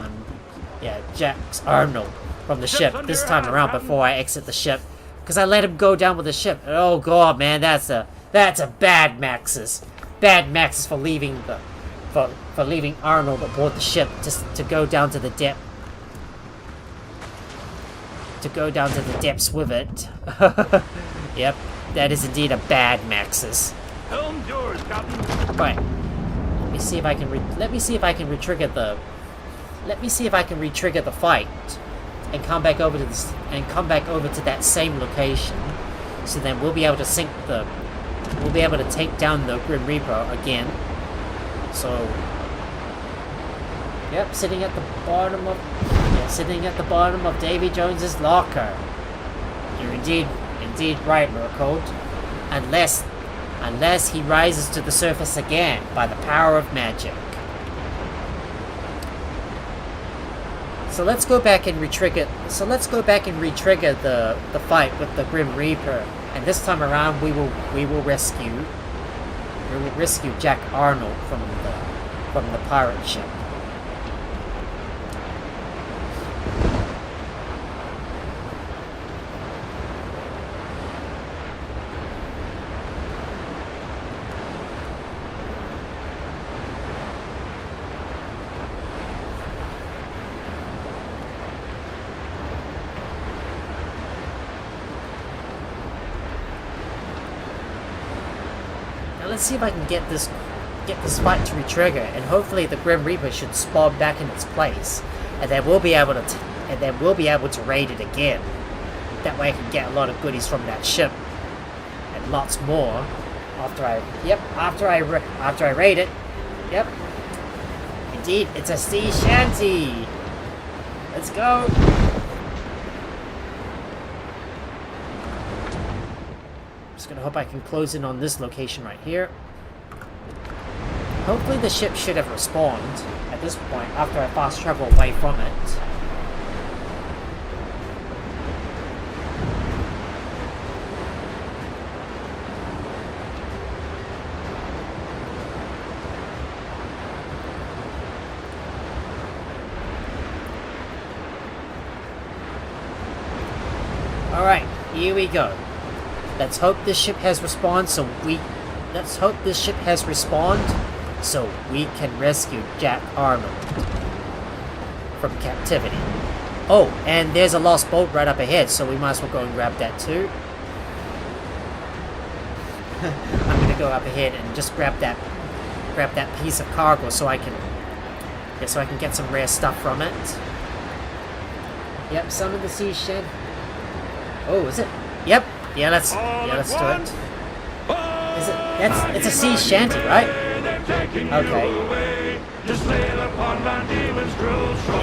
Speaker 1: Jack Arnold from the ship this time around before I exit the ship, because I let him go down with the ship. Oh god, man, that's a bad Maxis. Bad Maxis for leaving for leaving Arnold aboard the ship just to go down to the depth. To go down to the depths with it. Yep, that is indeed a bad Maxis.
Speaker 2: Helm's yours, Captain.
Speaker 1: Right. Let me see if I can re-trigger the fight and come back over to that same location. So then we'll be able to take down the Grim Reaper again. So, yep, sitting at the bottom of Davy Jones's locker. You're indeed right, Miracle. Unless he rises to the surface again by the power of magic. So let's go back and re-trigger the fight with the Grim Reaper. And this time around, we will rescue Jack Arnold from the pirate ship. Let's see if I can get this fight to re-trigger, and hopefully the Grim Reaper should spawn back in its place, and then we'll be able to raid it again. That way I can get a lot of goodies from that ship, and lots more after I raid it. Yep. Indeed, it's a sea shanty. Let's go. Just gonna hope I can close in on this location right here. Hopefully the ship should have respawned at this point after I fast travel away from it. Alright, here we go. Let's hope this ship has respawned so we can rescue Jack Arnold from captivity. Oh, and there's a lost boat right up ahead, so we might as well go and grab that too. I'm gonna go up ahead and just grab that piece of cargo so I can get some rare stuff from it. Yep, summon the sea shed. Oh, is it? Yep. Yeah, let's do it. It's a sea shanty, right? Okay.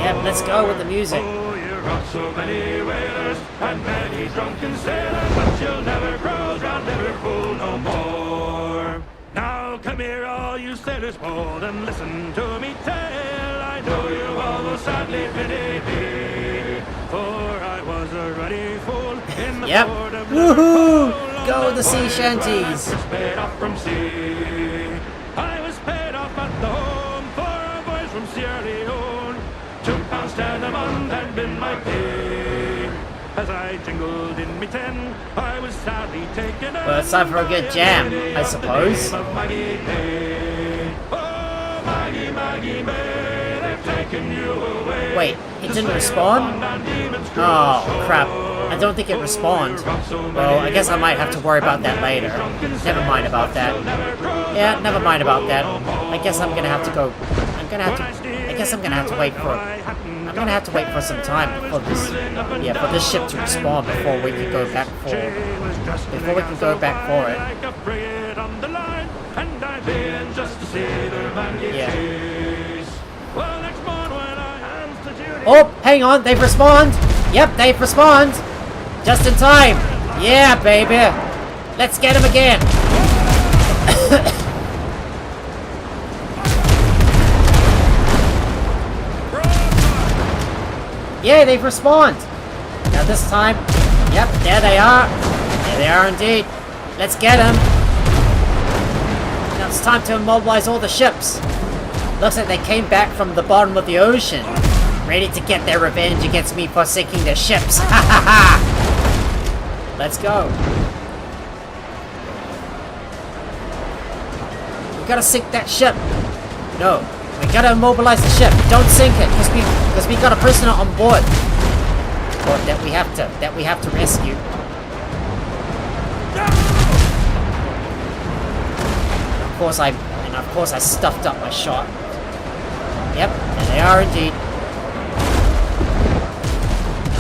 Speaker 1: Yep, let's go with the music.
Speaker 2: Oh, you rock so many whalers and many drunken sailors, but you'll never cruise round Liverpool no more. Now come here, all you sailors bold, and listen to me tell. I know you all will sadly pity me, for I was a ruddy fool in the port of
Speaker 1: Woohoo! Go the sea shanties!
Speaker 2: I was paid off from sea. I was paid off at the home for a voyage from Sierra Leone. £2 10 a month had been my pay. As I jingled in me 10, I was sadly taken.
Speaker 1: Well, it's time for a good jam, I suppose.
Speaker 2: Oh, Maggie, Maggie May, they've taken you away.
Speaker 1: Wait, it didn't respawn? Oh, crap. I don't think it respawned. Well, I guess I might have to worry about that later. Never mind about that. Yeah, never mind about that. I guess I'm gonna have to go. I guess I'm gonna have to wait for. I'm gonna have to wait for some time for this. Yeah, for this ship to respawn before we can go back for. Before we can go back for it. Yeah. Oh, hang on, they've respawned. Yep, they've respawned. Just in time. Yeah, baby. Let's get him again. Yeah, they've respawned. Now this time, yep, there they are. There they are indeed. Let's get them. Now it's time to immobilize all the ships. Looks like they came back from the bottom of the ocean, ready to get their revenge against me for sinking their ships. Ha ha ha! Let's go. We gotta sink that ship. No. We gotta immobilize the ship. Don't sink it, because we got a prisoner on board. Or that we have to rescue. And of course I stuffed up my shot. Yep, there they are indeed.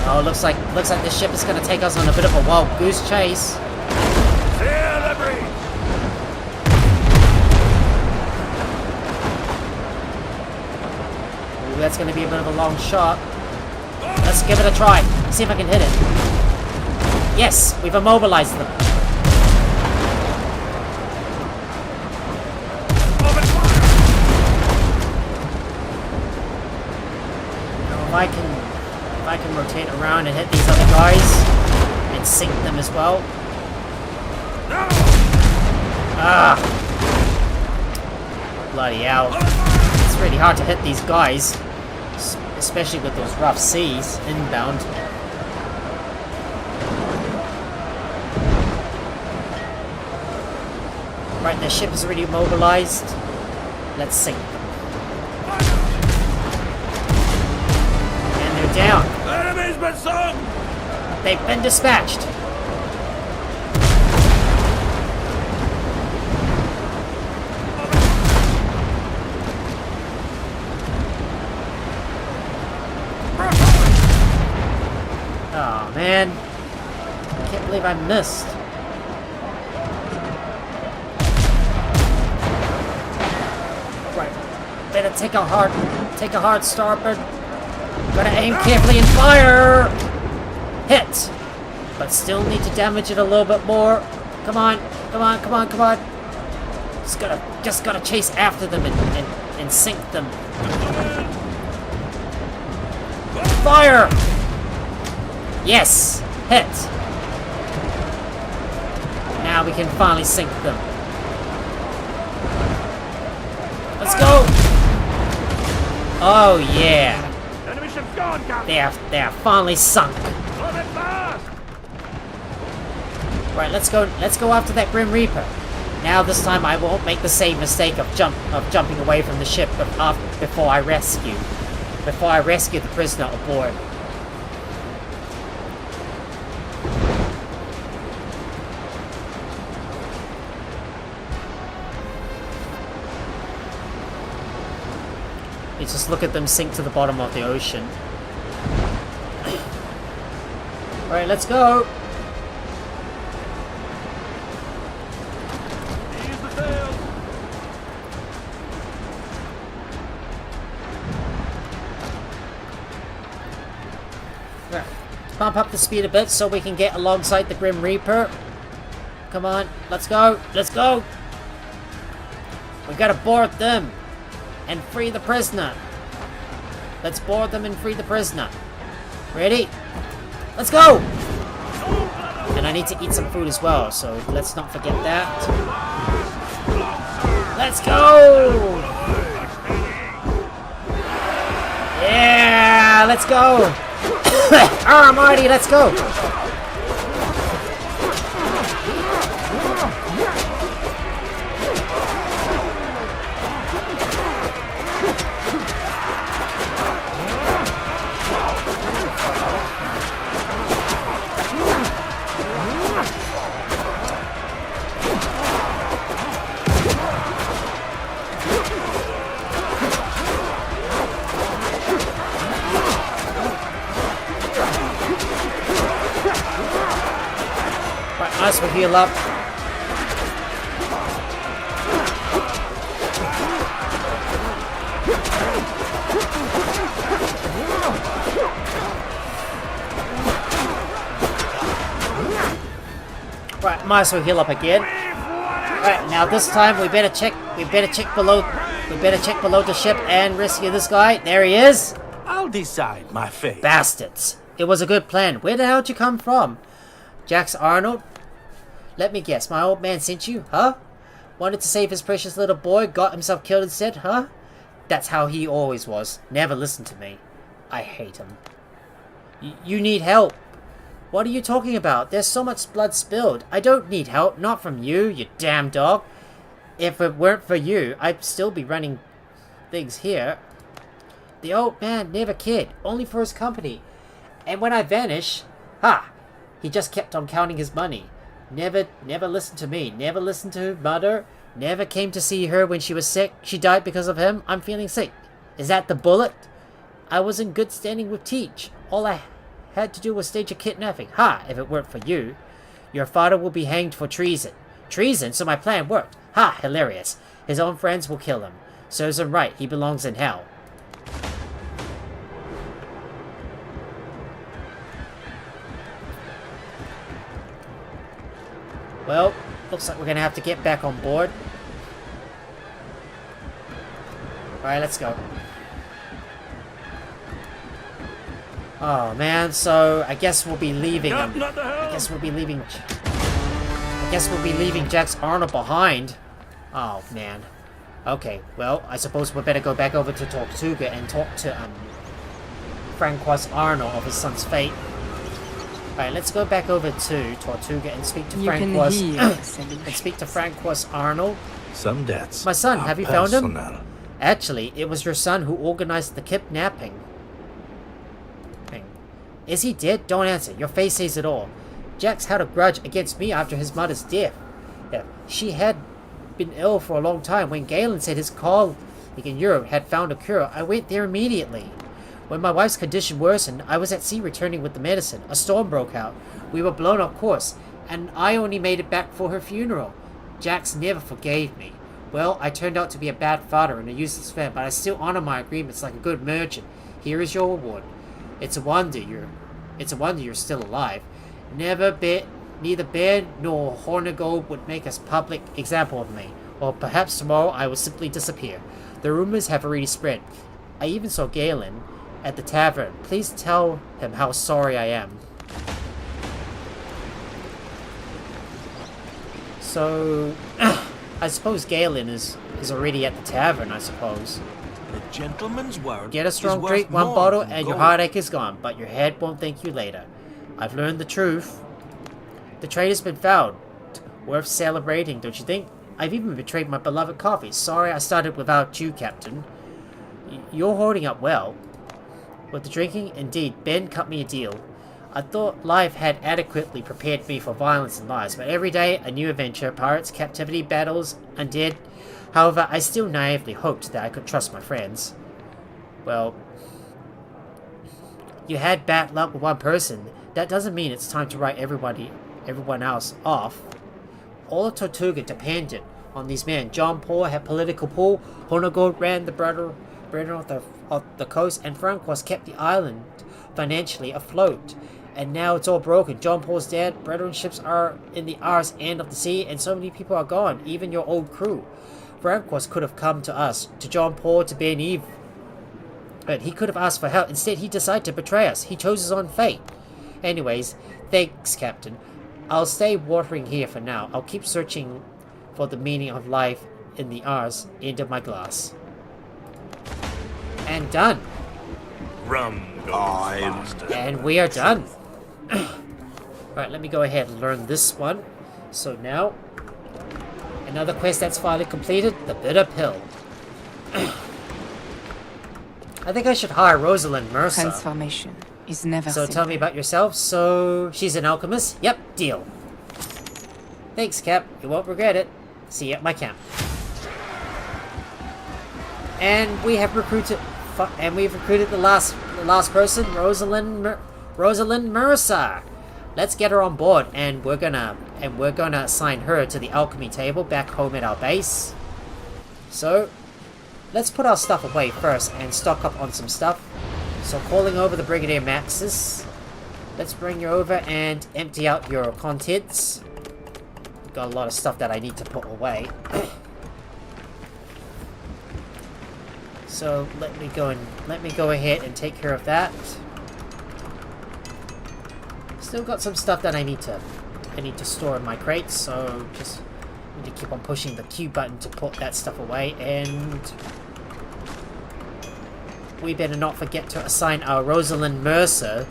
Speaker 1: Oh, looks like this ship is gonna take us on a bit of a wild goose chase. That's going to be a bit of a long shot. Let's give it a try. See if I can hit it. Yes, we've immobilized them. Now, if I can rotate around and hit these other guys and sink them as well. Ah! Bloody hell. It's really hard to hit these guys. Especially with those rough seas inbound. Right, their ship is already immobilized. Let's sink them. And they're down.
Speaker 2: Enemy's been sunk!
Speaker 1: They've been dispatched. Oh man, I can't believe I missed. Right, better take a hard starboard. Gotta aim carefully and fire. Hit, but still need to damage it a little bit more. Come on, come on, come on, come on. Just gotta chase after them and sink them. Fire. Yes! Hit! Now we can finally sink them. Let's go! Oh yeah!
Speaker 2: Enemy ship's gone, Captain!
Speaker 1: They are finally sunk.
Speaker 2: Move it fast!
Speaker 1: Right, let's go after that Grim Reaper. Now this time I won't make the same mistake of jumping away from the ship before I rescue the prisoner aboard. You just look at them sink to the bottom of the ocean. Alright, let's go!
Speaker 2: Ease the sails!
Speaker 1: Right. Pump up the speed a bit so we can get alongside the Grim Reaper. Come on, let's go! Let's go! We gotta board them! And free the prisoner. Let's board them and free the prisoner. Ready? Let's go! And I need to eat some food as well, so let's not forget that. Let's go! Yeah, let's go! Alrighty, let's go! Nice, we'll heal up. Right, might as well heal up again. Right, now this time we better check below the ship and rescue this guy. There he is.
Speaker 4: I'll decide my fate.
Speaker 1: Bastards. It was a good plan. Where the hell did you come from? Jax Arnold? Let me guess, my old man sent you, huh? Wanted to save his precious little boy, got himself killed instead, huh? That's how he always was. Never listened to me. I hate him. You need help. What are you talking about? There's so much blood spilled. I don't need help. Not from you, you damn dog. If it weren't for you, I'd still be running things here. The old man never cared. Only for his company. And when I vanished, he just kept on counting his money. Never listened to me. Never listened to her mother. Never came to see her when she was sick. She died because of him. I'm feeling sick. Is that the bullet? I was in good standing with Teach. All I had to do was stage a kidnapping. If it weren't for you. Your father will be hanged for treason. Treason? So my plan worked. Hilarious. His own friends will kill him. Serves him right. He belongs in hell. Well, looks like we're gonna have to get back on board. Alright, let's go. Oh man, so I guess we'll be leaving him. I guess we'll be leaving Jax Arnold behind. Oh man. Okay, well, I suppose we better go back over to Tortuga and talk to Francois Arnold of his son's fate. Alright, let's go back over to Tortuga and speak to Francois Arnold.
Speaker 4: Some debts.
Speaker 1: My son, have you found him?
Speaker 4: personal.
Speaker 1: Actually, it was your son who organized the kidnapping. Is he dead? Don't answer. Your face says it all. Jax had a grudge against me after his mother's death. She had been ill for a long time. When Galen said his colleague in Europe had found a cure, I went there immediately. When my wife's condition worsened, I was at sea returning with the medicine. A storm broke out. We were blown off course, and I only made it back for her funeral. Jax never forgave me. Well, I turned out to be a bad father and a useless friend, but I still honor my agreements like a good merchant. Here is your reward. It's a wonder you're still alive. Neither Bear nor Hornigold would make a public example of me. Or perhaps tomorrow I will simply disappear. The rumors have already spread. I even saw Galen at the tavern. Please tell him how sorry I am. So, I suppose Galen is already at the tavern, I suppose.
Speaker 4: The gentleman's word.
Speaker 1: Get a strong
Speaker 4: is
Speaker 1: drink,
Speaker 4: worth
Speaker 1: one
Speaker 4: more
Speaker 1: bottle,
Speaker 4: than
Speaker 1: and your
Speaker 4: gold.
Speaker 1: heartache is gone, but your head won't thank you later. I've learned the truth. The traitor's been found. Worth celebrating, don't you think? I've even betrayed my beloved coffee. Sorry I started without you, Captain. You're holding up well. With the drinking, indeed, Ben cut me a deal. I thought life had adequately prepared me for violence and lies, but every day a new adventure, pirates, captivity, battles, undead. However, I still naively hoped that I could trust my friends. Well, you had bad luck with one person. That doesn't mean it's time to write everyone else off. All of Tortuga depended on these men. John Paul had political pull. Hornigold ran the brother of the coast, and Francois kept the island financially afloat. And now it's all broken. John Paul's dead. Brethren ships are in the arse end of the sea, and so many people are gone. Even your old crew. Francois could have come to us, to John Paul, to Ben Eve. But he could have asked for help. Instead, he decided to betray us. He chose his own fate. Anyways, thanks, Captain. I'll stay watering here for now. I'll keep searching for the meaning of life in the arse end of my glass. And done.
Speaker 4: Rum goes faster.
Speaker 1: And we are done. Alright, let me go ahead and learn this one. So now, another quest that's finally completed, the bitter pill. I think I should hire Rosalind Mercer.
Speaker 5: Transformation is never
Speaker 1: So
Speaker 5: simple.
Speaker 1: tell me about yourself. So, she's an alchemist? Yep, deal. Thanks, Cap. You won't regret it. See you at my camp. And we have recruited the last person, Rosalind Mercer. let's get her on board, and we're gonna assign her to the alchemy table back home at our base. So let's put our stuff away first and stock up on some stuff. So calling over the Brigadier Maxis, let's bring you over and empty out your contents. Got a lot of stuff that I need to put away. So let me go ahead and take care of that. Still got some stuff that I need to store in my crates, so just need to keep on pushing the Q button to put that stuff away. And we better not forget to assign our Rosalind Mercer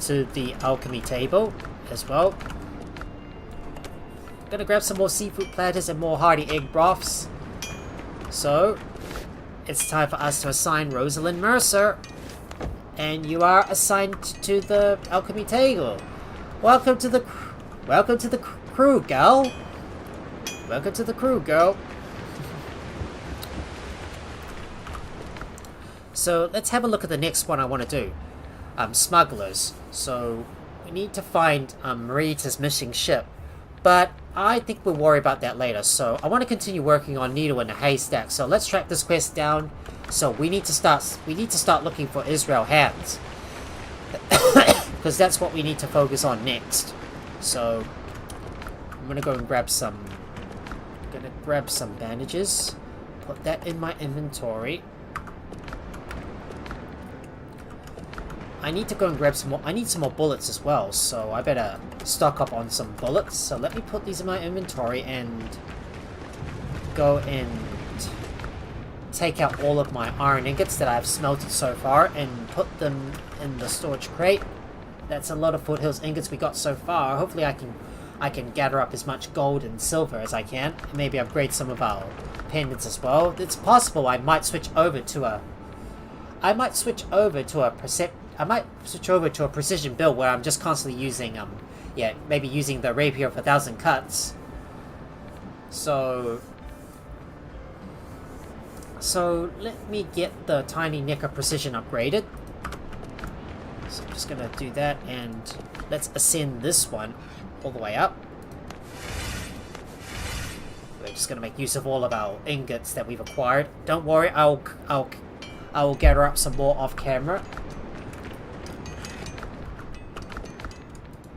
Speaker 1: to the alchemy table as well. Gonna grab some more seafood platters and more hearty egg broths. So it's time for us to assign Rosalind Mercer, and you are assigned to the alchemy table. Welcome to the crew, gal. Welcome to the crew, girl. So let's have a look at the next one I want to do. Smugglers. So we need to find Marita's missing ship, but I think we'll worry about that later. So I want to continue working on Needle in the Haystack. So let's track this quest down. So we need to start looking for Israel hands, because that's what we need to focus on next. So I'm gonna go and grab some. Bandages. Put that in my inventory. I need to go and grab some more. I need some more bullets as well, so I better stock up on some bullets. So let me put these in my inventory and go and take out all of my iron ingots that I've smelted so far and put them in the storage crate. That's a lot of Foothills ingots we got so far. Hopefully I can gather up as much gold and silver as I can. And maybe upgrade some of our pendants as well. It's possible I might switch over to a precision build where I'm just constantly using maybe using the rapier of 1,000 cuts. So let me get the tiny Nicker precision upgraded. So I'm just gonna do that, and let's ascend this one all the way up. We're just gonna make use of all of our ingots that we've acquired. Don't worry, I'll gather up some more off camera.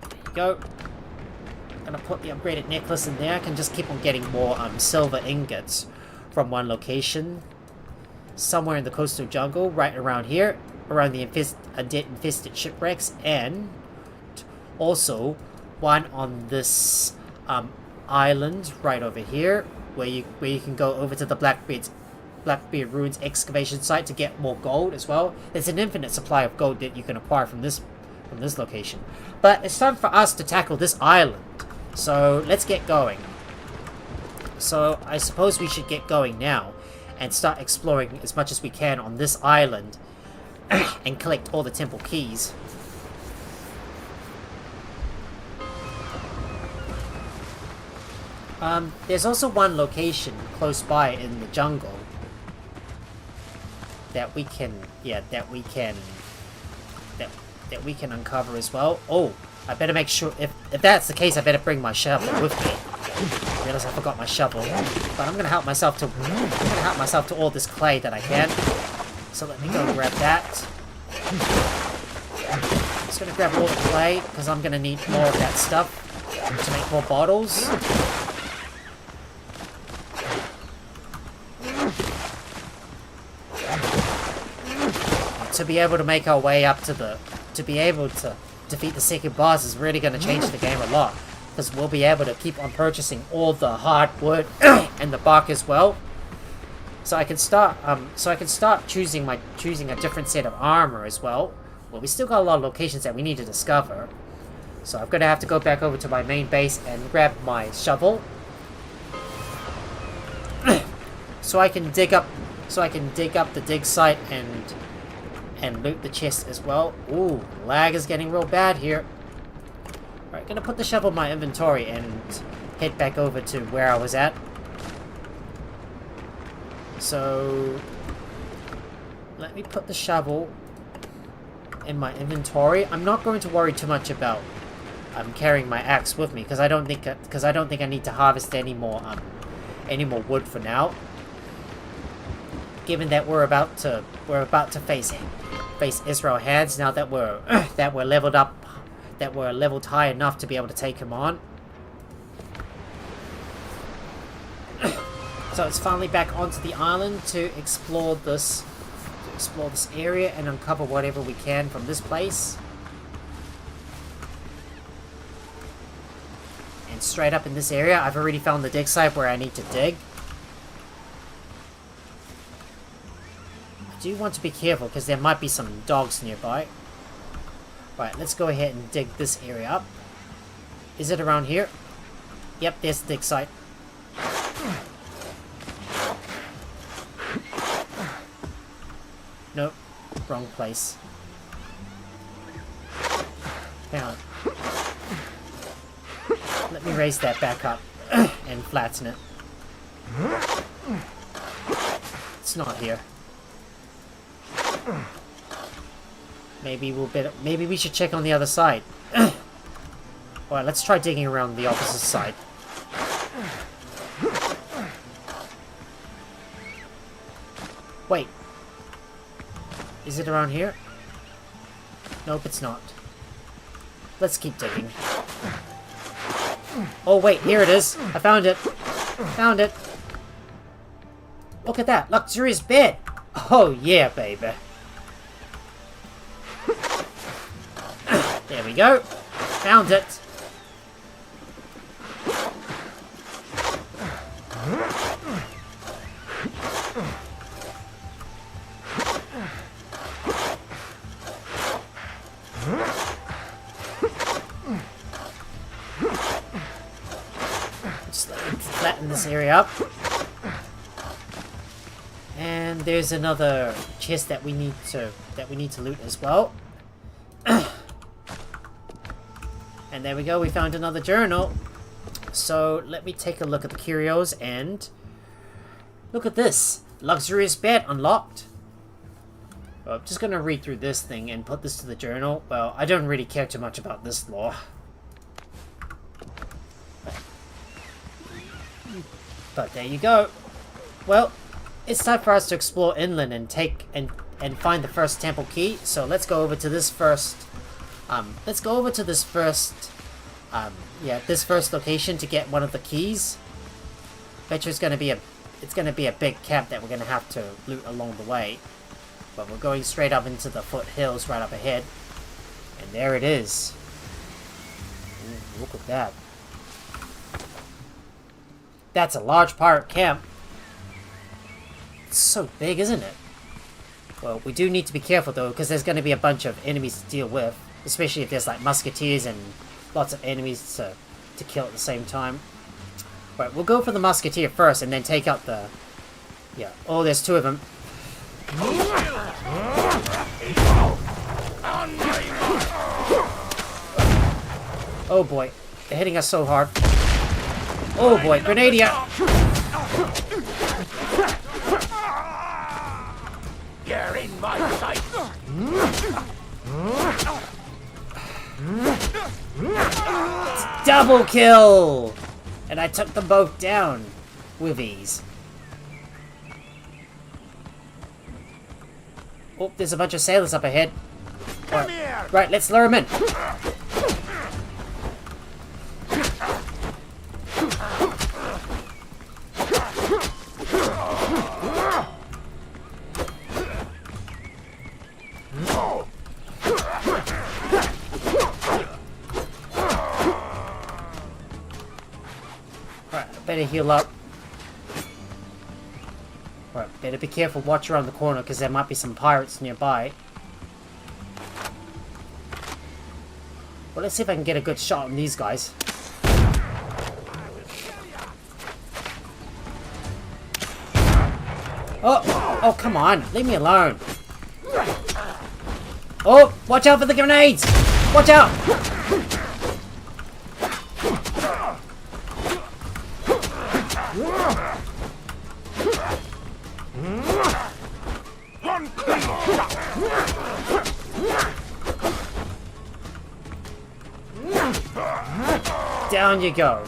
Speaker 1: There you go. I'm gonna put the upgraded necklace in there. I can just keep on getting more silver ingots from one location. Somewhere in the coastal jungle, right around here, around the undead-infested shipwrecks, and also one on this island right over here, where you can go over to the Blackbeard Ruins excavation site to get more gold as well. There's an infinite supply of gold that you can acquire from this location. But it's time for us to tackle this island. So let's get going. So I suppose we should get going now and start exploring as much as we can on this island and collect all the temple keys. There's also one location close by in the jungle that we can uncover as well. Oh, I better make sure, if that's the case, I better bring my shovel with me. I realize I forgot my shovel, but I'm gonna help myself to all this clay that I can. So let me go grab that. I'm just gonna grab all the clay because I'm gonna need more of that stuff to make more bottles. To be able to make our way up to be able to defeat the second boss is really going to change the game a lot, because we'll be able to keep on purchasing all the hardwood and the bark as well. So I can start choosing a different set of armor as well. Well, we still got a lot of locations that we need to discover. So I'm going to have to go back over to my main base and grab my shovel. so I can dig up the dig site and loot the chest as well. Ooh, lag is getting real bad here. Alright, gonna put the shovel in my inventory and head back over to where I was at. So let me put the shovel in my inventory. I'm not going to worry too much about I'm carrying my axe with me because I don't think I need to harvest any more wood for now. Given that we're about to face Israel hands now that we're leveled up, that we're leveled high enough to be able to take him on. So it's finally back onto the island to explore this area and uncover whatever we can from this place. And straight up in this area, I've already found the dig site where I need to dig. I do want to be careful because there might be some dogs nearby. Right, let's go ahead and dig this area up. Is it around here? Yep, there's the dig site. Nope, wrong place. Hang on. Let me raise that back up and flatten it. It's not here. Maybe we should check on the other side. Alright, let's try digging around the opposite side. Wait. Is it around here? Nope, it's not. Let's keep digging. Oh wait, here it is. I found it. Found it. Look at that. Luxurious bed. Oh yeah, baby. There we go. Found it. Just let me flatten this area up. And there's another chest that we need to loot as well. And there we go, we found another journal. So let me take a look at the curios and look at this. Luxurious bed unlocked. Well, I'm just gonna read through this thing and put this to the journal. Well, I don't really care too much about this lore. But there you go. Well, it's time for us to explore inland and find the first temple key. So let's go over to this first. Let's go over to this first. This first location to get one of the keys. Bet you it's gonna be a big camp that we're gonna have to loot along the way. But we're going straight up into the foothills right up ahead, and there it is. Ooh, look at that. That's a large pirate camp. It's so big, isn't it? Well, we do need to be careful though, because there's going to be a bunch of enemies to deal with, especially if there's like musketeers and lots of enemies to kill at the same time. Right, we'll go for the musketeer first, and then take out the. Yeah. Oh, there's two of them. Oh boy, they're hitting us so hard. Oh boy, Grenadier!
Speaker 4: You're in my sight.
Speaker 1: Double kill! And I took them both down with ease. Oh, there's a bunch of sailors up ahead. Right, let's lure them in. Right, better heal up. Right, better be careful, watch around the corner, because there might be some pirates nearby. Well, let's see if I can get a good shot on these guys. Oh, come on, leave me alone. Oh, watch out for the grenades! Watch out! Down you go.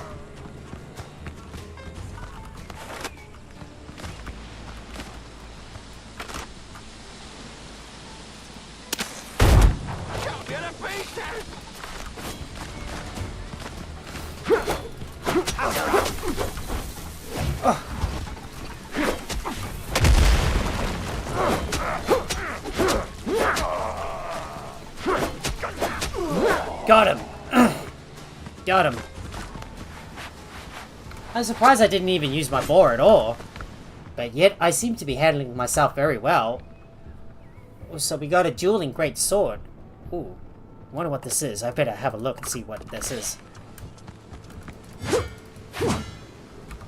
Speaker 1: Got him! Got him. I'm surprised I didn't even use my bow at all. But yet, I seem to be handling myself very well. So we got a dueling great sword. Ooh. I wonder what this is. I better have a look and see what this is.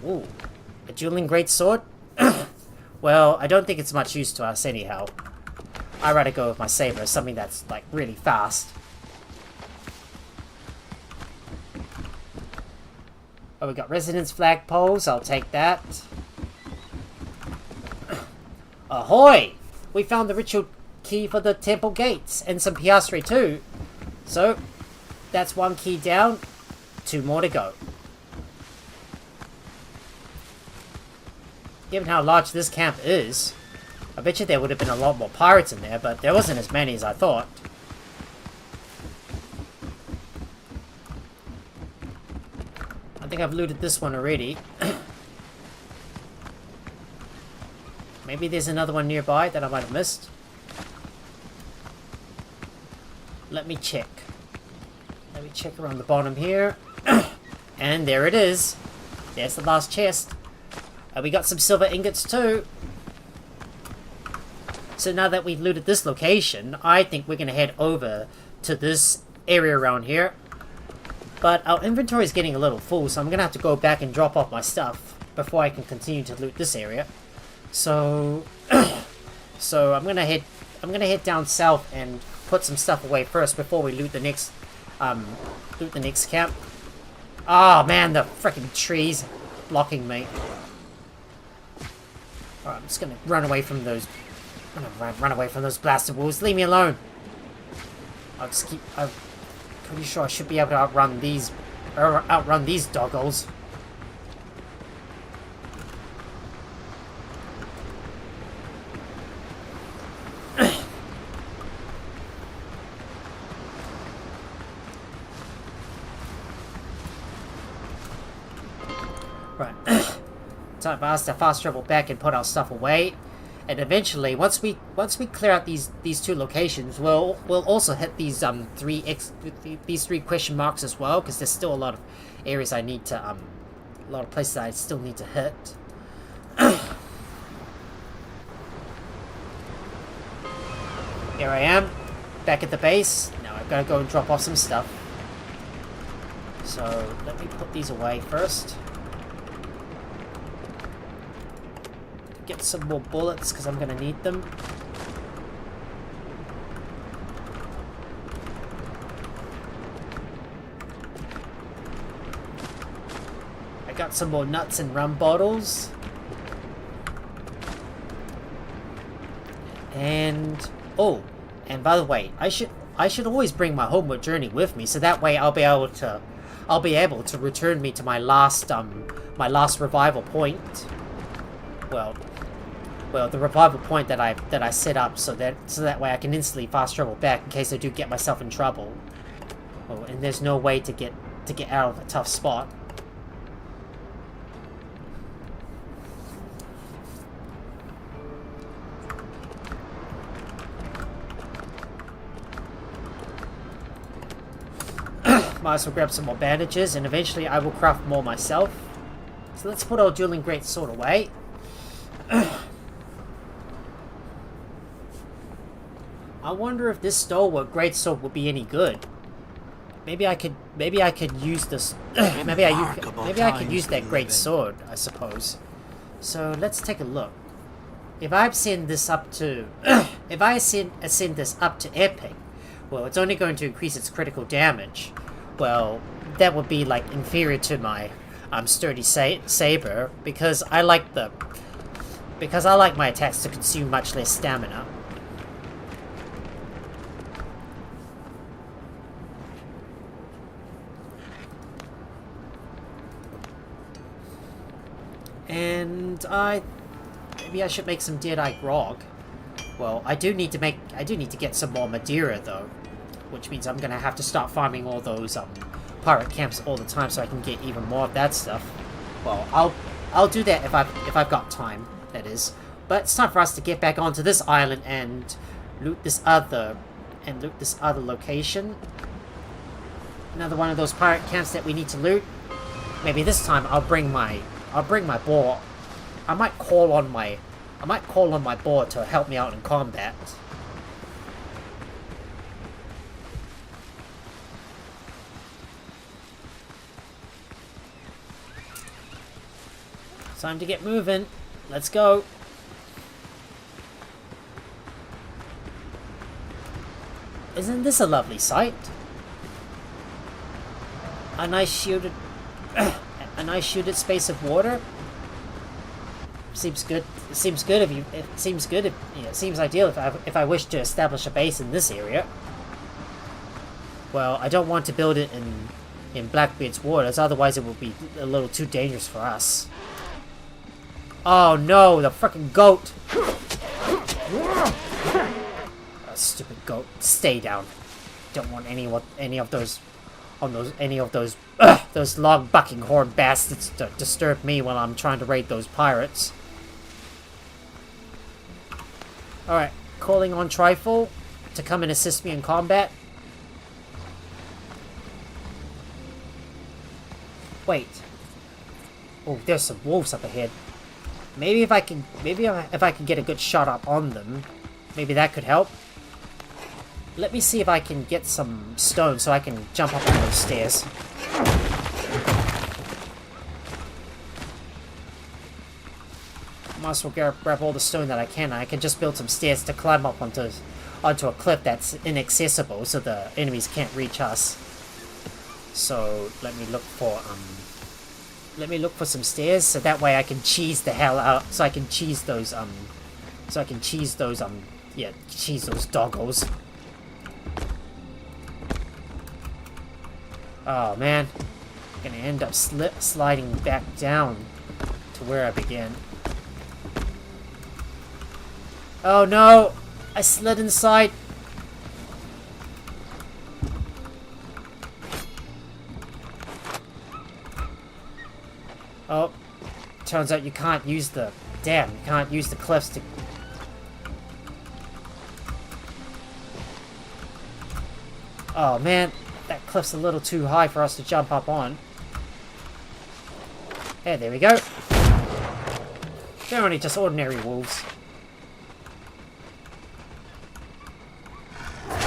Speaker 1: Ooh. A dueling great sword? Well, I don't think it's much use to us anyhow. I'd rather go with my saber, something that's, like, really fast. Oh, we got residence flagpoles. I'll take that. Ahoy! We found the ritual key for the temple gates. And some piastre too. So, that's one key down. 2 more to go. Given how large this camp is, I bet you there would have been a lot more pirates in there, but there wasn't as many as I thought. I think I've looted this one already. Maybe there's another one nearby that I might have missed. Let me check. Let me check around the bottom here. And there it is. There's the last chest. We got some silver ingots too. So now that we've looted this location, I think we're going to head over to this area around here. But our inventory is getting a little full, so I'm going to have to go back and drop off my stuff before I can continue to loot this area. So, I'm going to head down south and put some stuff away first before we loot the next camp. Oh man, the freaking trees blocking me. Alright, I'm just gonna run away from those. I'm gonna run away from those blasted wolves. Leave me alone. I'm pretty sure I should be able to outrun these doggos. Right. Time for us to fast travel back and put our stuff away. And eventually, once we clear out these 2 locations, we'll also hit these 3 question marks as well, because there's still a lot of areas I need to a lot of places I still need to hit. Here I am, back at the base. Now I've got to go and drop off some stuff. So let me put these away first. Get some more bullets because I'm going to need them. I got some more nuts and rum bottles. And oh, and by the way, I should always bring my homeward journey with me, so that way I'll be able to return me to my last revival point. Well, the revival point that I set up so that way I can instantly fast travel back in case I do get myself in trouble. Oh, and there's no way to get out of a tough spot. Might as well grab some more bandages, and eventually I will craft more myself. So let's put our dueling great sword away. I wonder if this stalwart greatsword would be any good. Maybe I could use this. maybe I could use that great sword, I suppose. So let's take a look. If I ascend this up to, ascend this up to epic, well, it's only going to increase its critical damage. Well, that would be like inferior to my sturdy saber because I like my attacks to consume much less stamina. And maybe I should make some dead-eye grog. Well, I do need to get some more Madeira though, which means I'm gonna have to start farming all those pirate camps all the time so I can get even more of that stuff. Well, I'll do that if I've got time, that is. But it's time for us to get back onto this island and loot this other location. Another one of those pirate camps that we need to loot. Maybe this time I'll bring my boar. I might call on my boar to help me out in combat. Time to get moving. Let's go. Isn't this a lovely sight? A nice shielded space of water. Seems good. It seems ideal if I wish to establish a base in this area. Well, I don't want to build it in Blackbeard's waters, otherwise it would be a little too dangerous for us. Oh no, the frickin' goat! A stupid goat, stay down. Don't want any of those log bucking horn bastards to disturb me while I'm trying to raid those pirates. Alright, calling on Trifle to come and assist me in combat. Wait. Oh, there's some wolves up ahead. Maybe if I can get a good shot up on them, maybe that could help. Let me see if I can get some stone so I can jump up on those stairs. Might as well grab all the stone that I can. I can just build some stairs to climb up onto a cliff that's inaccessible, so the enemies can't reach us. So let me look for some stairs, so that way I can cheese the hell out. So I can cheese those cheese those doggos. Oh man, I'm gonna end up sliding back down to where I began. Oh no! I slid inside. Oh, turns out you can't use the cliffs to. Oh man, that cliff's a little too high for us to jump up on. Hey, there we go. They're only just ordinary wolves.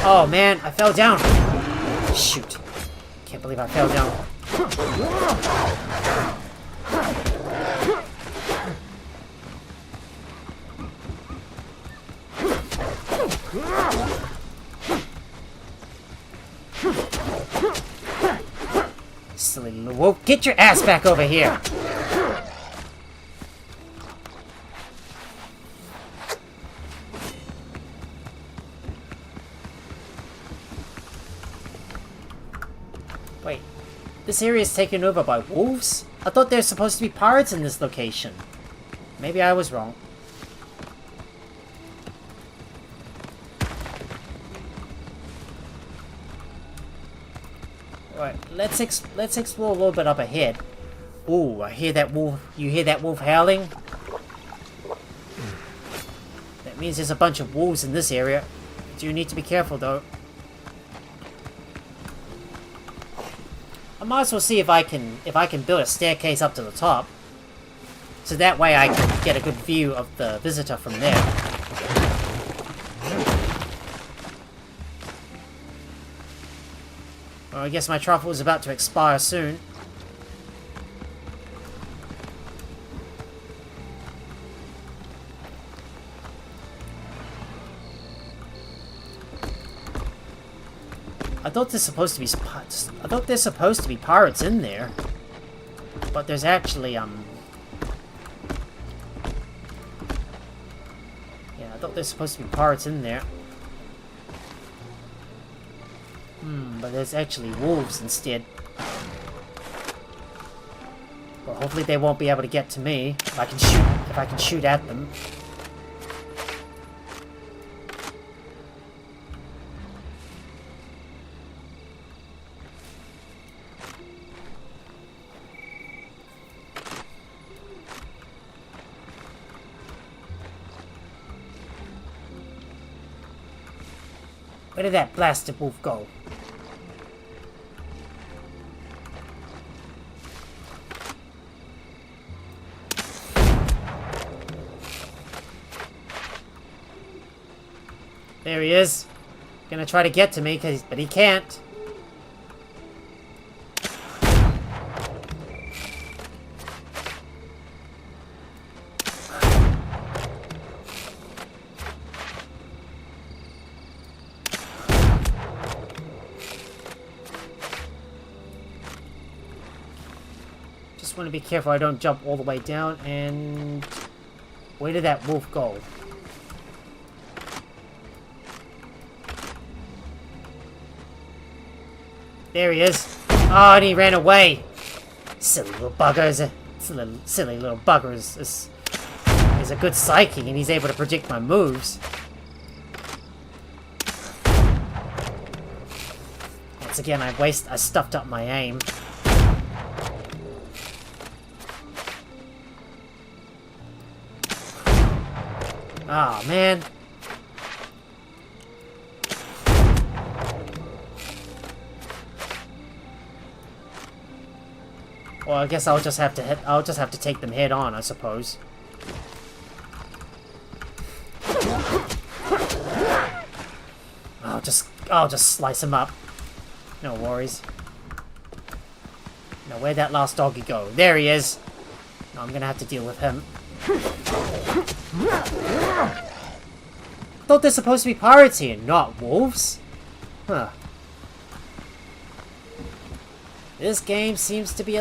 Speaker 1: Oh man, I fell down. Shoot. Can't believe I fell down. Silly little wolf, get your ass back over here! Wait, this area is taken over by wolves? I thought there's supposed to be pirates in this location. Maybe I was wrong. Alright, let's explore a little bit up ahead. Ooh, I hear that wolf. You hear that wolf howling? That means there's a bunch of wolves in this area. You do need to be careful though. I might as well see if I can build a staircase up to the top. So that way I can get a good view of the visitor from there. Well, I guess my truffle is about to expire soon. I thought there's supposed to be pirates in there, but there's actually yeah, I thought there's supposed to be pirates in there. But there's actually wolves instead. Well, Well, hopefully they won't be able to get to me if I can shoot at them. Where did that blasted wolf go? There he is. Gonna try to get to me, but he can't. Just want to be careful I don't jump all the way down. And where did that wolf go? There he is. Oh, and he ran away. Silly little bugger. Silly little bugger is a good psychic, and he's able to predict my moves. Once again, I stuffed up my aim. Oh man. Well, I guess I'll just have to take them head on, I suppose. I'll just slice him up. No worries. Now, where'd that last doggy go? There he is. Now I'm gonna have to deal with him. Thought they're supposed to be pirates here, not wolves. Huh. This game seems to be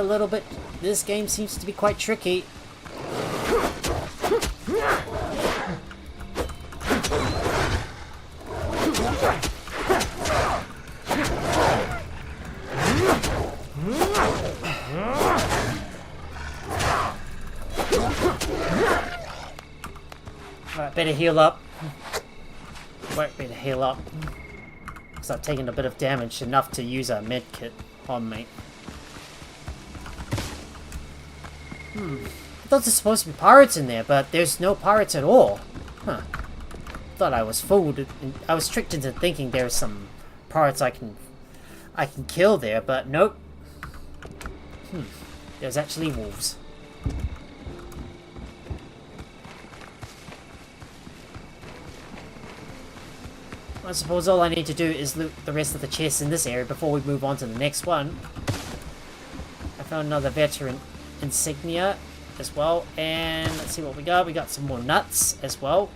Speaker 1: quite tricky. Alright, better heal up. Better heal up. Because I've taken a bit of damage, enough to use a med kit on me. I thought there's supposed to be pirates in there, but there's no pirates at all. Huh. Thought I was fooled. I was tricked into thinking there's some pirates I can kill there, but nope. There's actually wolves. I suppose all I need to do is loot the rest of the chests in this area before we move on to the next one. I found another veteran insignia as well, and let's see what we got. We got some more nuts as well.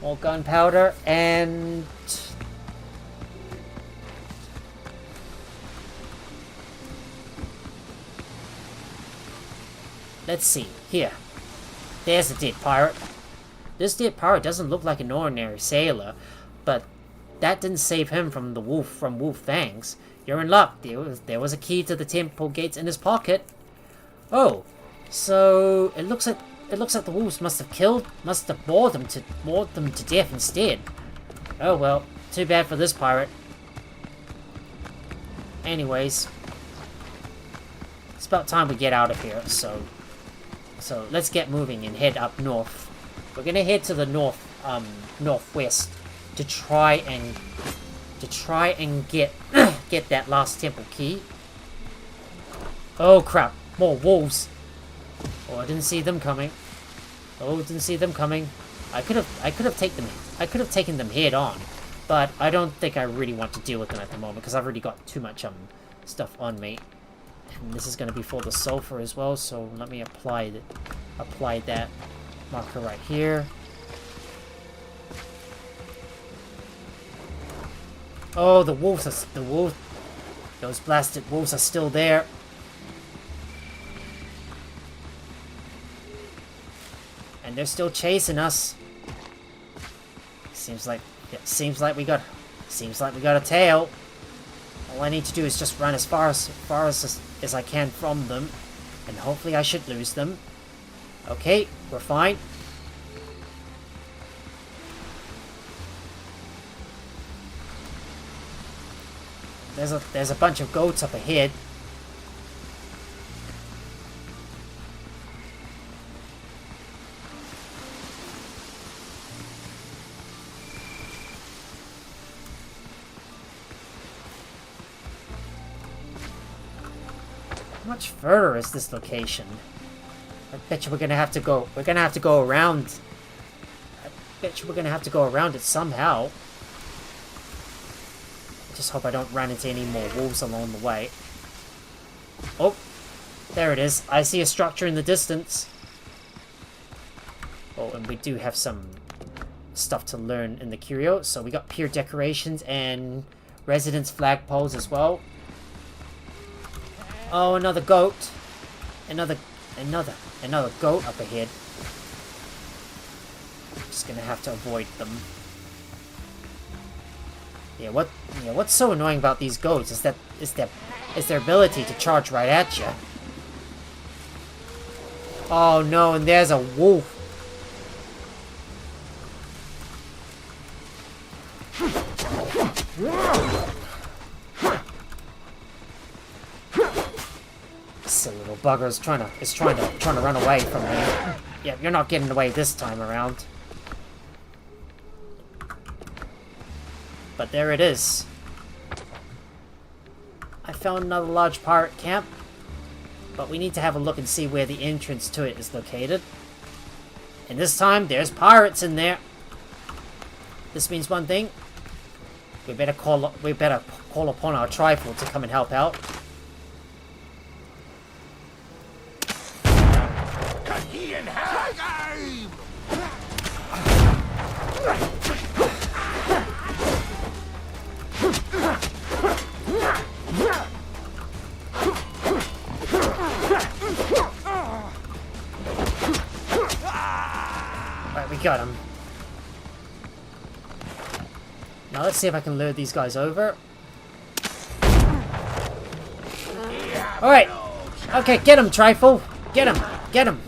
Speaker 1: More gunpowder, and let's see, here. There's a dead pirate. This dead pirate doesn't look like an ordinary sailor, but that didn't save him from Wolf Fangs. You're in luck. There was a key to the temple gates in his pocket. Oh, so it looks like the wolves must have bored them to death instead. Oh well, too bad for this pirate. Anyways, it's about time we get out of here. So let's get moving and head up north. We're gonna head to the northwest to try and get get that last temple key. Oh crap! More wolves. Oh, I didn't see them coming. I could have taken them head on, but I don't think I really want to deal with them at the moment because I've already got too much stuff on me. And this is gonna be for the sulfur as well. So let me apply that marker right here. Oh, those blasted wolves are still there. And they're still chasing us. Seems like we got a tail. All I need to do is just run as far as I can from them, and hopefully I should lose them. Okay, we're fine. There's a bunch of goats up ahead. How much further is this location? I bet you we're gonna have to go. We're gonna have to go around. I bet you we're gonna have to go around it somehow. I just hope I don't run into any more wolves along the way. Oh, there it is. I see a structure in the distance. Oh, and we do have some stuff to learn in the curio. So we got pier decorations and residence flagpoles as well. Oh, another goat. Another goat up ahead. Just gonna have to avoid them. Yeah, what's so annoying about these goats is their ability to charge right at you. Oh no, and there's a wolf. Silly little bugger is trying to run away from me. Yeah, you're not getting away this time around. But there it is. I found another large pirate camp, but we need to have a look and see where the entrance to it is located. And this time, there's pirates in there. This means one thing. We better call upon our trifle to come and help out. Right, we got him. Now let's see if I can lure these guys over. Alright. Okay, get him, Trifle. Get him. Get him.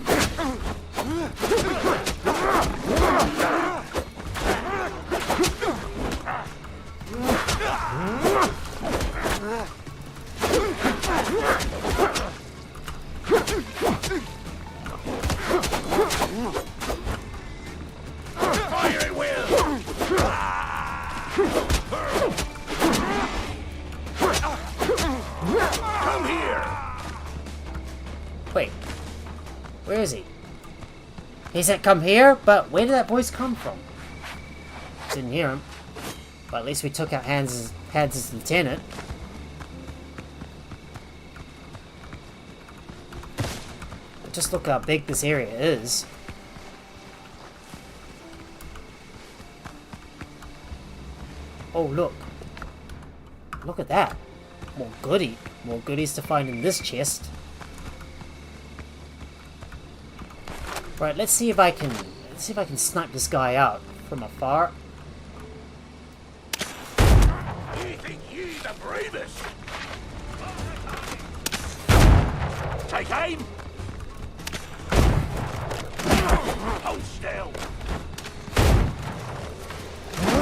Speaker 1: Wait, where is he? He said come here, but where did that voice come from? Didn't hear him. But at least we took out Hans' lieutenant. Just look how big this area is. Oh, look. Look at that. More goodies to find in this chest. Right, let's see if I can snipe this guy out from afar.
Speaker 4: You think you the bravest? Take aim. Hold still.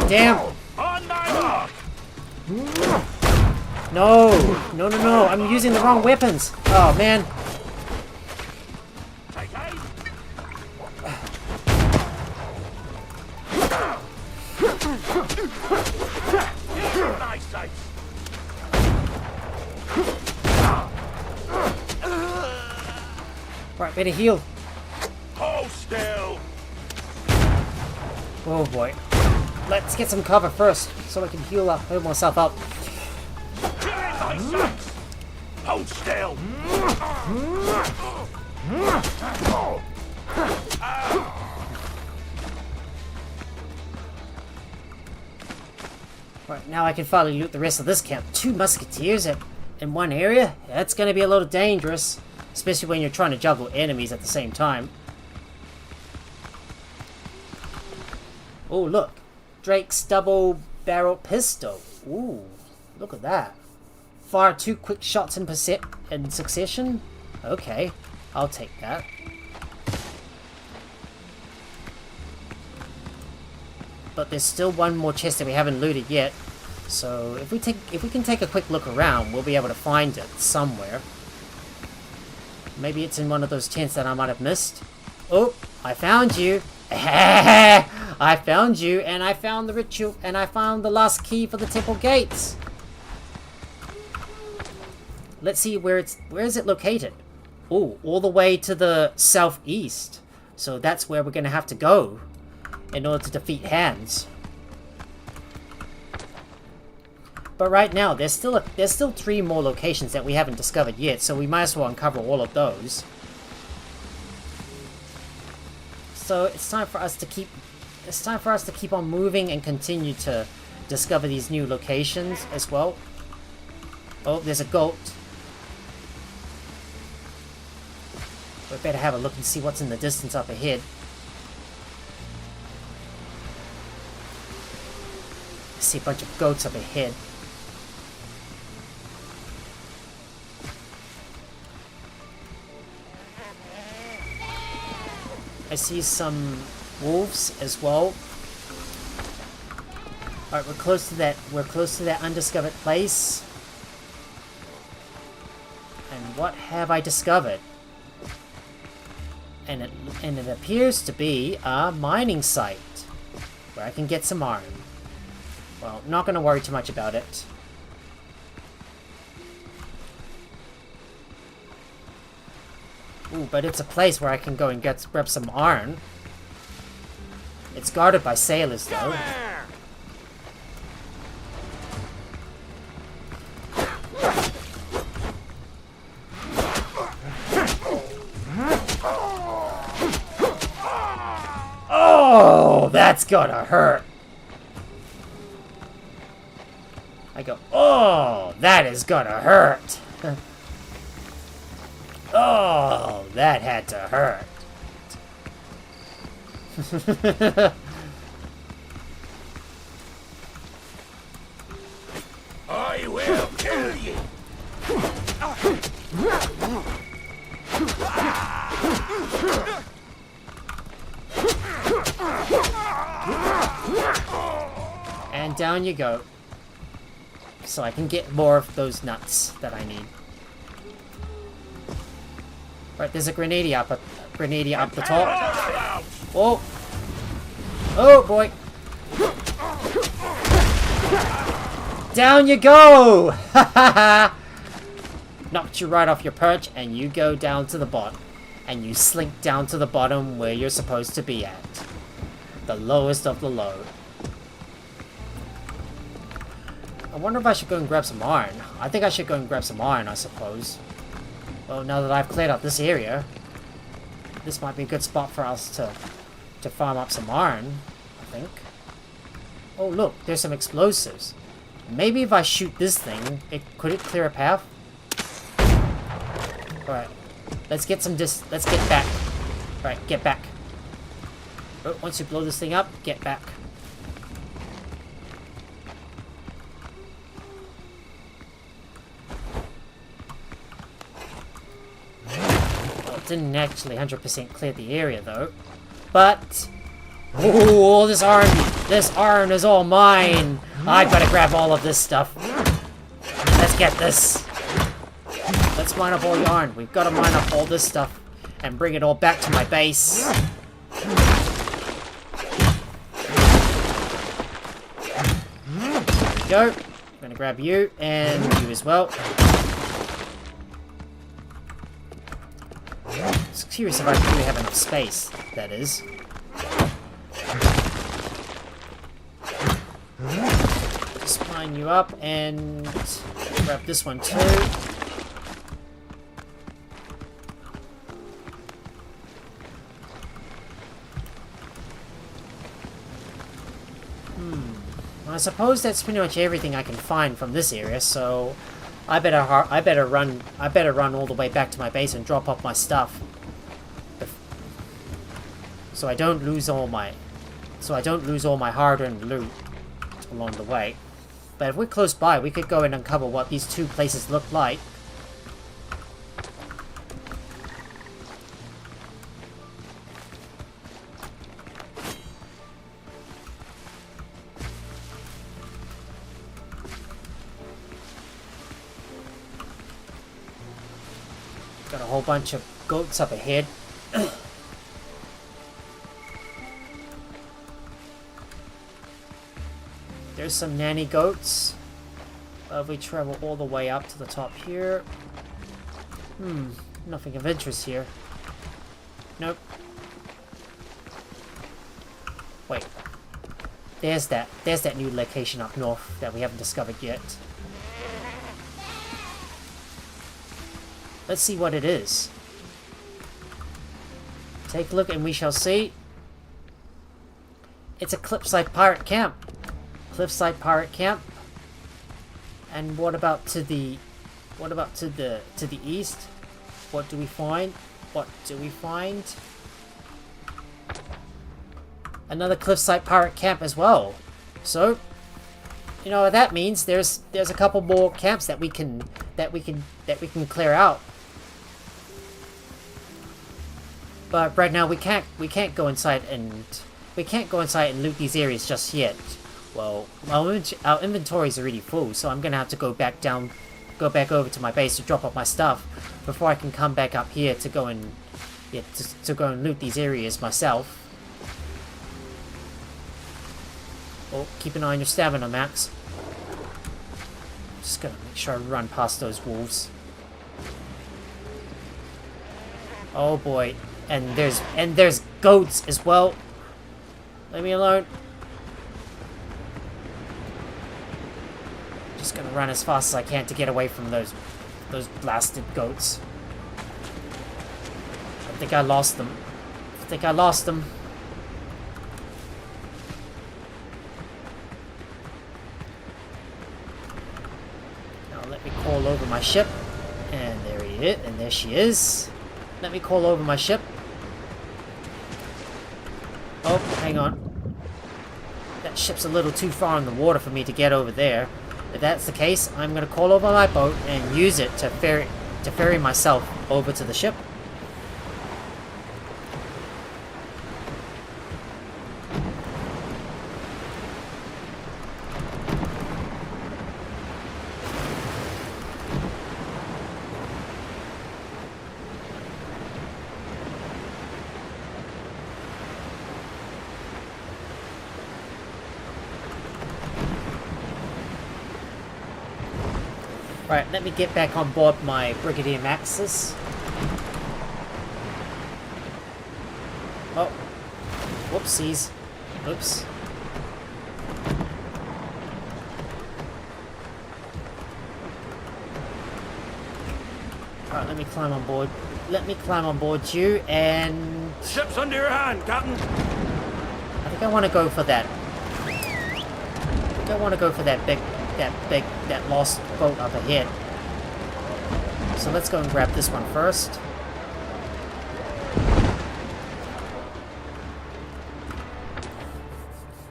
Speaker 1: Damn.
Speaker 4: On my mark.
Speaker 1: No. I'm using the wrong weapons. Oh, man.
Speaker 4: Take aim. Nice sight.
Speaker 1: Right, better heal.
Speaker 4: Hold still.
Speaker 1: Oh, boy. Let's get some cover first, so I can heal myself up.
Speaker 4: Nice sight. Hold still.
Speaker 1: Right, now I can finally loot the rest of this camp. 2 musketeers in one area? That's going to be a little dangerous. Especially when you're trying to juggle enemies at the same time. Oh, look. Drake's double-barrel pistol. Ooh, look at that. fire 2 quick shots in succession? Okay, I'll take that. But there's still one more chest that we haven't looted yet. So if we can take a quick look around, we'll be able to find it somewhere. Maybe it's in one of those tents that I might have missed. Oh, I found you. I found you, and I found the ritual, and I found the last key for the temple gates. Let's see where is it located? Oh, all the way to the southeast. So that's where we're gonna have to go in order to defeat Hands. But right now, there's still 3 more locations that we haven't discovered yet, so we might as well uncover all of those. So it's time for us to keep on moving and continue to discover these new locations as well. Oh, there's a goat. We better have a look and see what's in the distance up ahead. I see a bunch of goats up ahead. I see some wolves as well. Alright, we're close to that undiscovered place. And what have I discovered? And it appears to be a mining site where I can get some iron. Well, not gonna worry too much about it. Ooh, but it's a place where I can go and grab some iron. It's guarded by sailors, though. Oh, that's gonna hurt. I go, oh, that is gonna hurt. Oh, that had to hurt.
Speaker 2: I will kill you.
Speaker 1: And down you go. So I can get more of those nuts that I need. Right, there's a grenade up the top. Oh! Oh boy! Down you go! Knocked you right off your perch, and you go down to the bottom. And you slink down to the bottom where you're supposed to be at. The lowest of the low. I wonder if I should go and grab some iron. I think I should go and grab some iron, I suppose. Well, now that I've cleared up this area, this might be a good spot for us to farm up some iron, I think. Oh look, there's some explosives. Maybe if I shoot this thing, could it clear a path? Alright, let's get back. Alright, get back. Oh, once you blow this thing up, get back. Didn't actually 100% clear the area though, but oh, this iron is all mine. I've got to grab all of this stuff. Let's get this. Let's mine up all the iron. We've got to mine up all this stuff and bring it all back to my base. There we go. I'm gonna grab you and you as well. Curious if I really have enough space, that is. Just line you up and grab this one too. I suppose that's pretty much everything I can find from this area, so I better run all the way back to my base and drop off my stuff. So I don't lose all my hard-earned loot along the way. But if we're close by, we could go and uncover what these two places look like. Got a whole bunch of goats up ahead. There's some nanny goats. If we travel all the way up to the top here. Nothing of interest here. Nope. Wait. There's that new location up north that we haven't discovered yet. Let's see what it is. Take a look and we shall see. It's a cliffside pirate camp. Cliffside pirate camp. And what about to the east? What do we find? What do we find? Another cliffside pirate camp as well. So, you know what that means? There's a couple more camps that we can clear out. But right now we can't go inside and loot these areas just yet. Well, our inventory is already full, so I'm gonna have to go back over to my base to drop off my stuff before I can come back up here to go and loot these areas myself. Oh, keep an eye on your stamina, Max. Just gonna make sure I run past those wolves. Oh boy, and there's goats as well. Leave me alone. Just gonna run as fast as I can to get away from those blasted goats. I think I lost them. Now let me call over my ship. And there she is. Let me call over my ship. Oh, hang on. That ship's a little too far in the water for me to get over there. If that's the case, I'm going to call over my boat and use it to ferry myself over to the ship. Right, let me get back on board my Brigadier Maxis. Oh. Whoopsies. Oops. Alright, let me climb on board. Let me climb on board you, and...
Speaker 2: Ship's under your hand, Captain.
Speaker 1: I think I want to go for that. That lost boat up ahead. So let's go and grab this one first.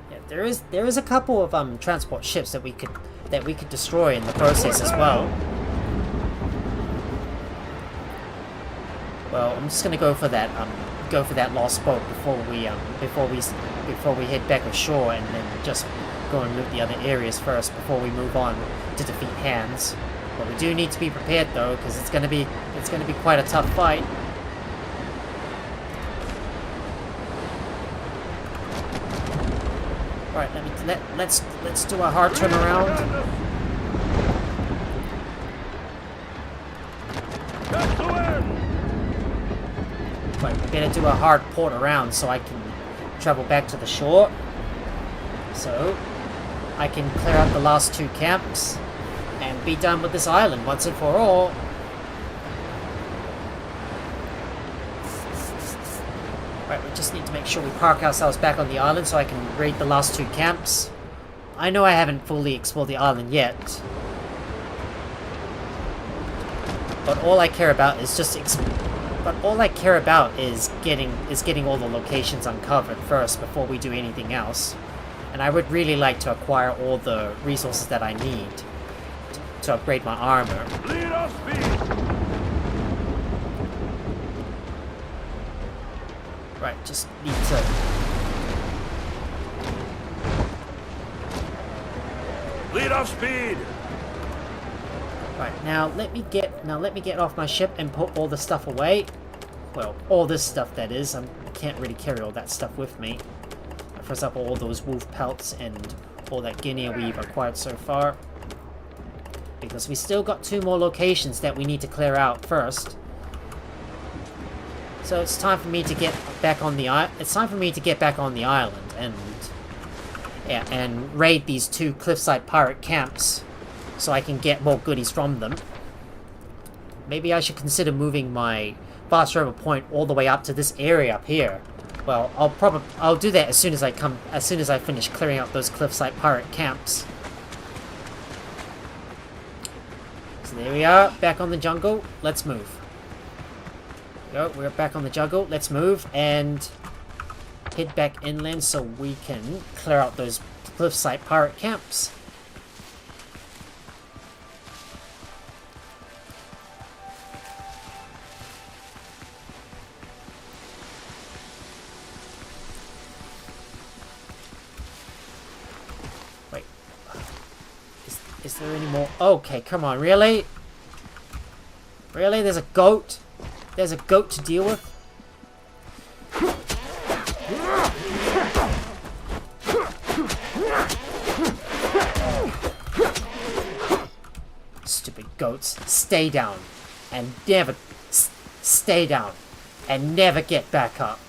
Speaker 1: Yeah, there is a couple of transport ships that we could destroy in the process as well. Well, I'm just gonna go for that lost boat before we head back ashore, and then just go and loot the other areas first before we move on to defeat Hands. But we do need to be prepared though, because it's gonna be quite a tough fight. Right, let's do a hard turn around. Right, we better do a hard port around so I can travel back to the shore. So I can clear out the last two camps and be done with this island once and for all. Right, we just need to make sure we park ourselves back on the island so I can raid the last two camps. I know I haven't fully explored the island yet, but all I care about is getting all the locations uncovered first before we do anything else. And I would really like to acquire all the resources that I need to upgrade my armor.
Speaker 2: Lead off speed.
Speaker 1: Right, just need to...
Speaker 2: Lead off speed.
Speaker 1: Right, now let me get off my ship and put all the stuff away. Well, all this stuff that is. I can't really carry all that stuff with me. For example, all those wolf pelts and all that guinea we've acquired so far. Because we still got 2 more locations that we need to clear out first. So it's time for me to get back on the island and yeah, and raid these 2 cliffside pirate camps so I can get more goodies from them. Maybe I should consider moving my fast travel point all the way up to this area up here. Well, I'll do that as soon as I finish clearing out those cliffside pirate camps. So there we are, back on the jungle. Let's move. We're back on the jungle. Let's move and head back inland so we can clear out those cliffside pirate camps. Wait. Is there any more? Okay, come on, really? Really? There's a goat? There's a goat to deal with? Stupid goats. Stay down. And never... Stay down. And never get back up.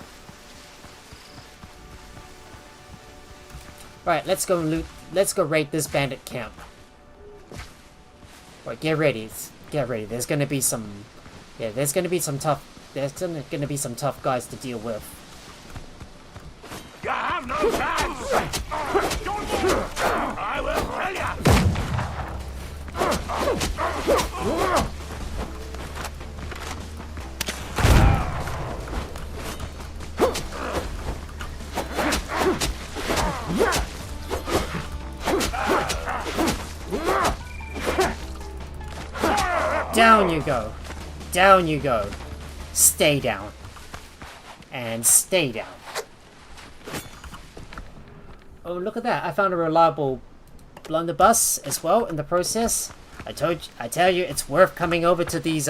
Speaker 1: Right, let's go loot... Let's go raid this bandit camp. Right, get ready. Get ready. There's gonna be some... Yeah, there's gonna be some tough guys to deal with.
Speaker 2: You have no chance! Don't move! I will kill you!
Speaker 1: Down you go! Down you go! Stay down. And stay down. Oh, look at that. I found a reliable blunderbuss as well in the process. I tell you, it's worth coming over to these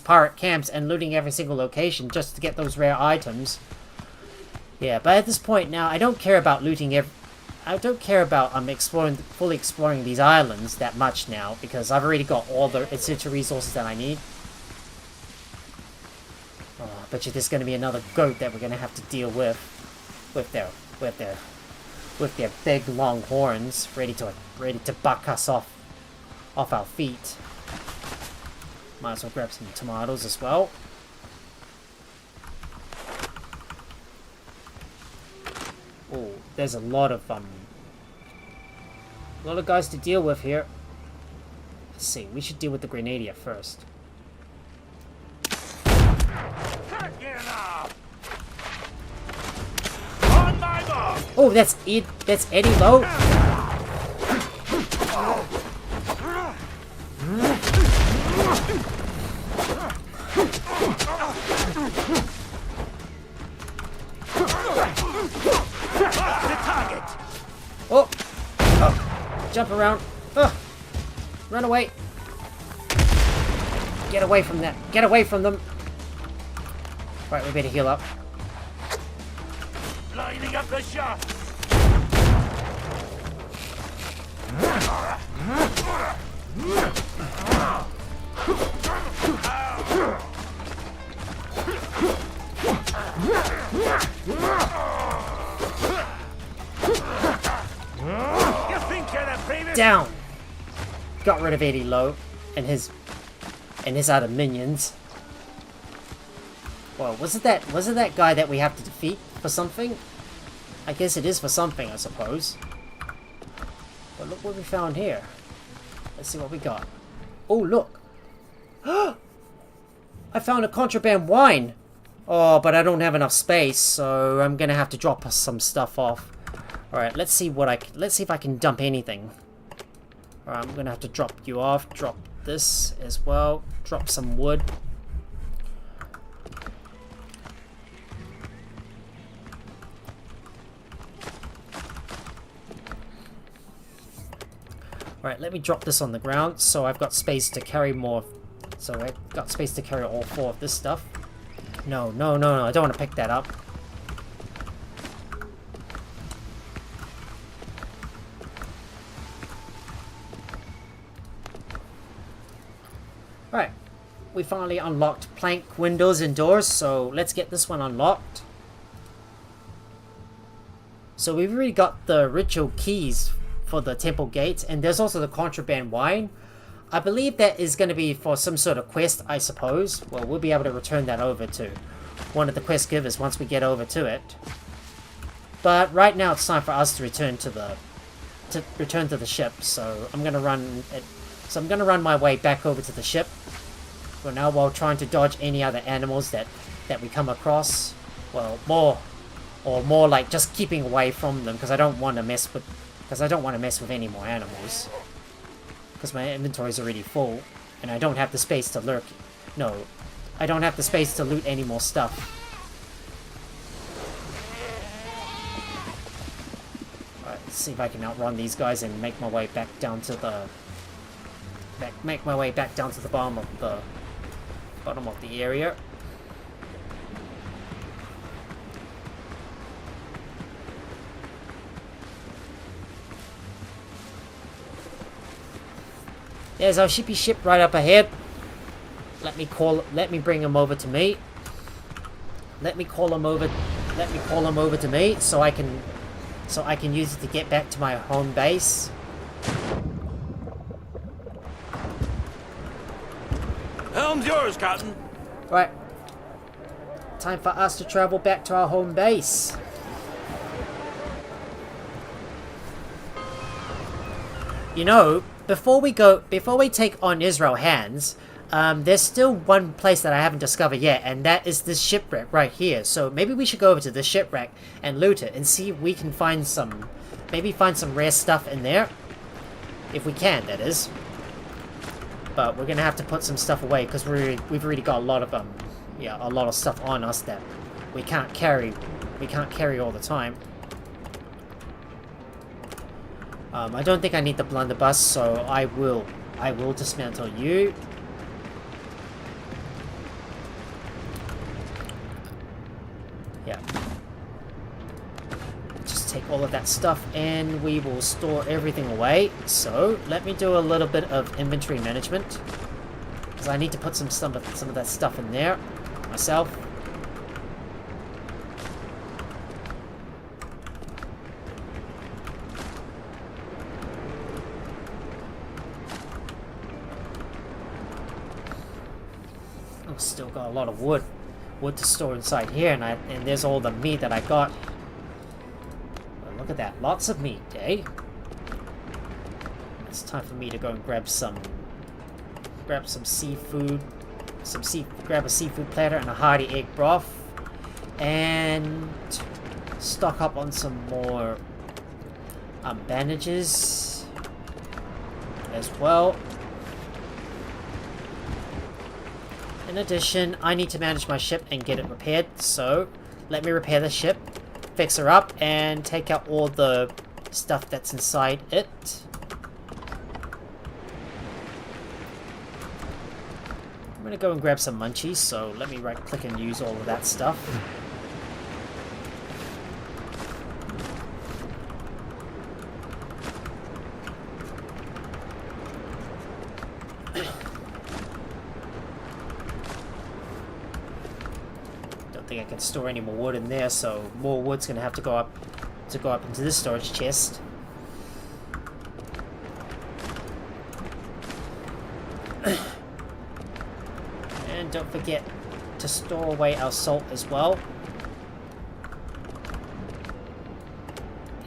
Speaker 1: pirate camps and looting every single location just to get those rare items. Yeah, but at this point now, I don't care about looting I don't care about fully exploring these islands that much now because I've already got all the essential resources that I need. Oh, I bet you there's going to be another goat that we're going to have to deal with their big long horns, ready to buck us off our feet. Might as well grab some tomatoes as well. Oh, there's a lot of guys to deal with here. Let's see, we should deal with the Grenadier first. Oh, that's Eddie Lowe. Oh! Jump around. Run away. Get away from that. Get away from them. Right, we better heal up.
Speaker 2: Lining up the shot.
Speaker 1: Down. Got rid of Eddie Lowe and his other minions. Well, was it that guy that we have to defeat for something? I guess it is for something, I suppose. But look what we found here. Let's see what we got. Oh, look. I found a contraband wine. Oh, but I don't have enough space, so I'm gonna have to drop some stuff off. Alright, let's see if I can dump anything. Alright, I'm gonna have to drop you off. Drop this as well. Drop some wood. Alright, let me drop this on the ground so I've got space to carry more. So I've got space to carry all 4 of this stuff. No, no, no, no, I don't want to pick that up. Alright, we finally unlocked plank windows and doors, so let's get this one unlocked. So we've already got the ritual keys for the temple gates, and there's also the contraband wine. I believe that is going to be for some sort of quest, I suppose. Well, we'll be able to return that over to one of the quest givers once we get over to it. But right now it's time for us to return to the ship. So I'm going to run my way back over to the ship for now, while trying to dodge any other animals that we come across. Well, more like just keeping away from them, because I don't want to mess with any more animals. Because my inventory is already full, and I don't have the space to lurk. No, I don't have the space to loot any more stuff. Alright, let's see if I can outrun these guys and make my way back down to the bottom of the area. There's our shippy ship right up ahead. Let me bring him over to me. Let me call him over to me so I can use it to get back to my home base.
Speaker 4: Helm's yours, Captain.
Speaker 1: Right. Time for us to travel back to our home base. You know, before we take on Israel hands, there's still one place that I haven't discovered yet, and that is this shipwreck right here. So maybe we should go over to this shipwreck and loot it and see if we can find some rare stuff in there. If we can, that is. But we're gonna have to put some stuff away because we've already got a lot of stuff on us that we can't carry all the time. I don't think I need the blunderbuss, so I will dismantle you. Yeah. Just take all of that stuff and we will store everything away. So let me do a little bit of inventory management, because I need to put some of that stuff in there myself. I've still got a lot of wood to store inside here, and there's all the meat that I got. Well, look at that, lots of meat, eh? It's time for me to go and grab some seafood, grab a seafood platter and a hearty egg broth, and stock up on some more bandages as well. In addition, I need to manage my ship and get it repaired, so let me repair the ship, fix her up, and take out all the stuff that's inside it. I'm gonna go and grab some munchies, so let me right click and use all of that stuff. I can store any more wood in there, so more wood's gonna have to go up into this storage chest. And don't forget to store away our salt as well.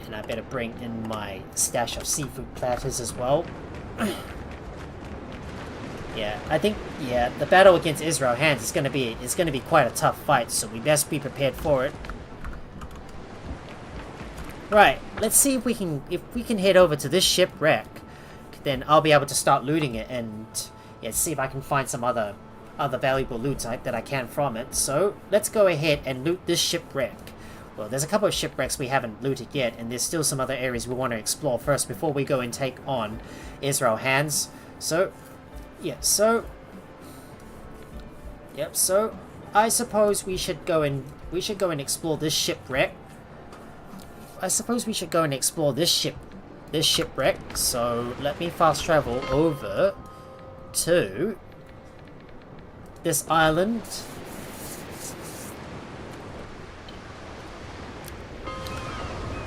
Speaker 1: And I better bring in my stash of seafood platters as well. Yeah, I think the battle against Israel hands is gonna be quite a tough fight, so we best be prepared for it. Right, let's see if we can head over to this shipwreck. Then I'll be able to start looting it and yeah, see if I can find some other valuable loot that I can from it. So let's go ahead and loot this shipwreck. Well, there's a couple of shipwrecks we haven't looted yet, and there's still some other areas we want to explore first before we go and take on Israel Hands. So yeah, so I suppose we should go and explore this shipwreck. This shipwreck. So let me fast travel over to this island.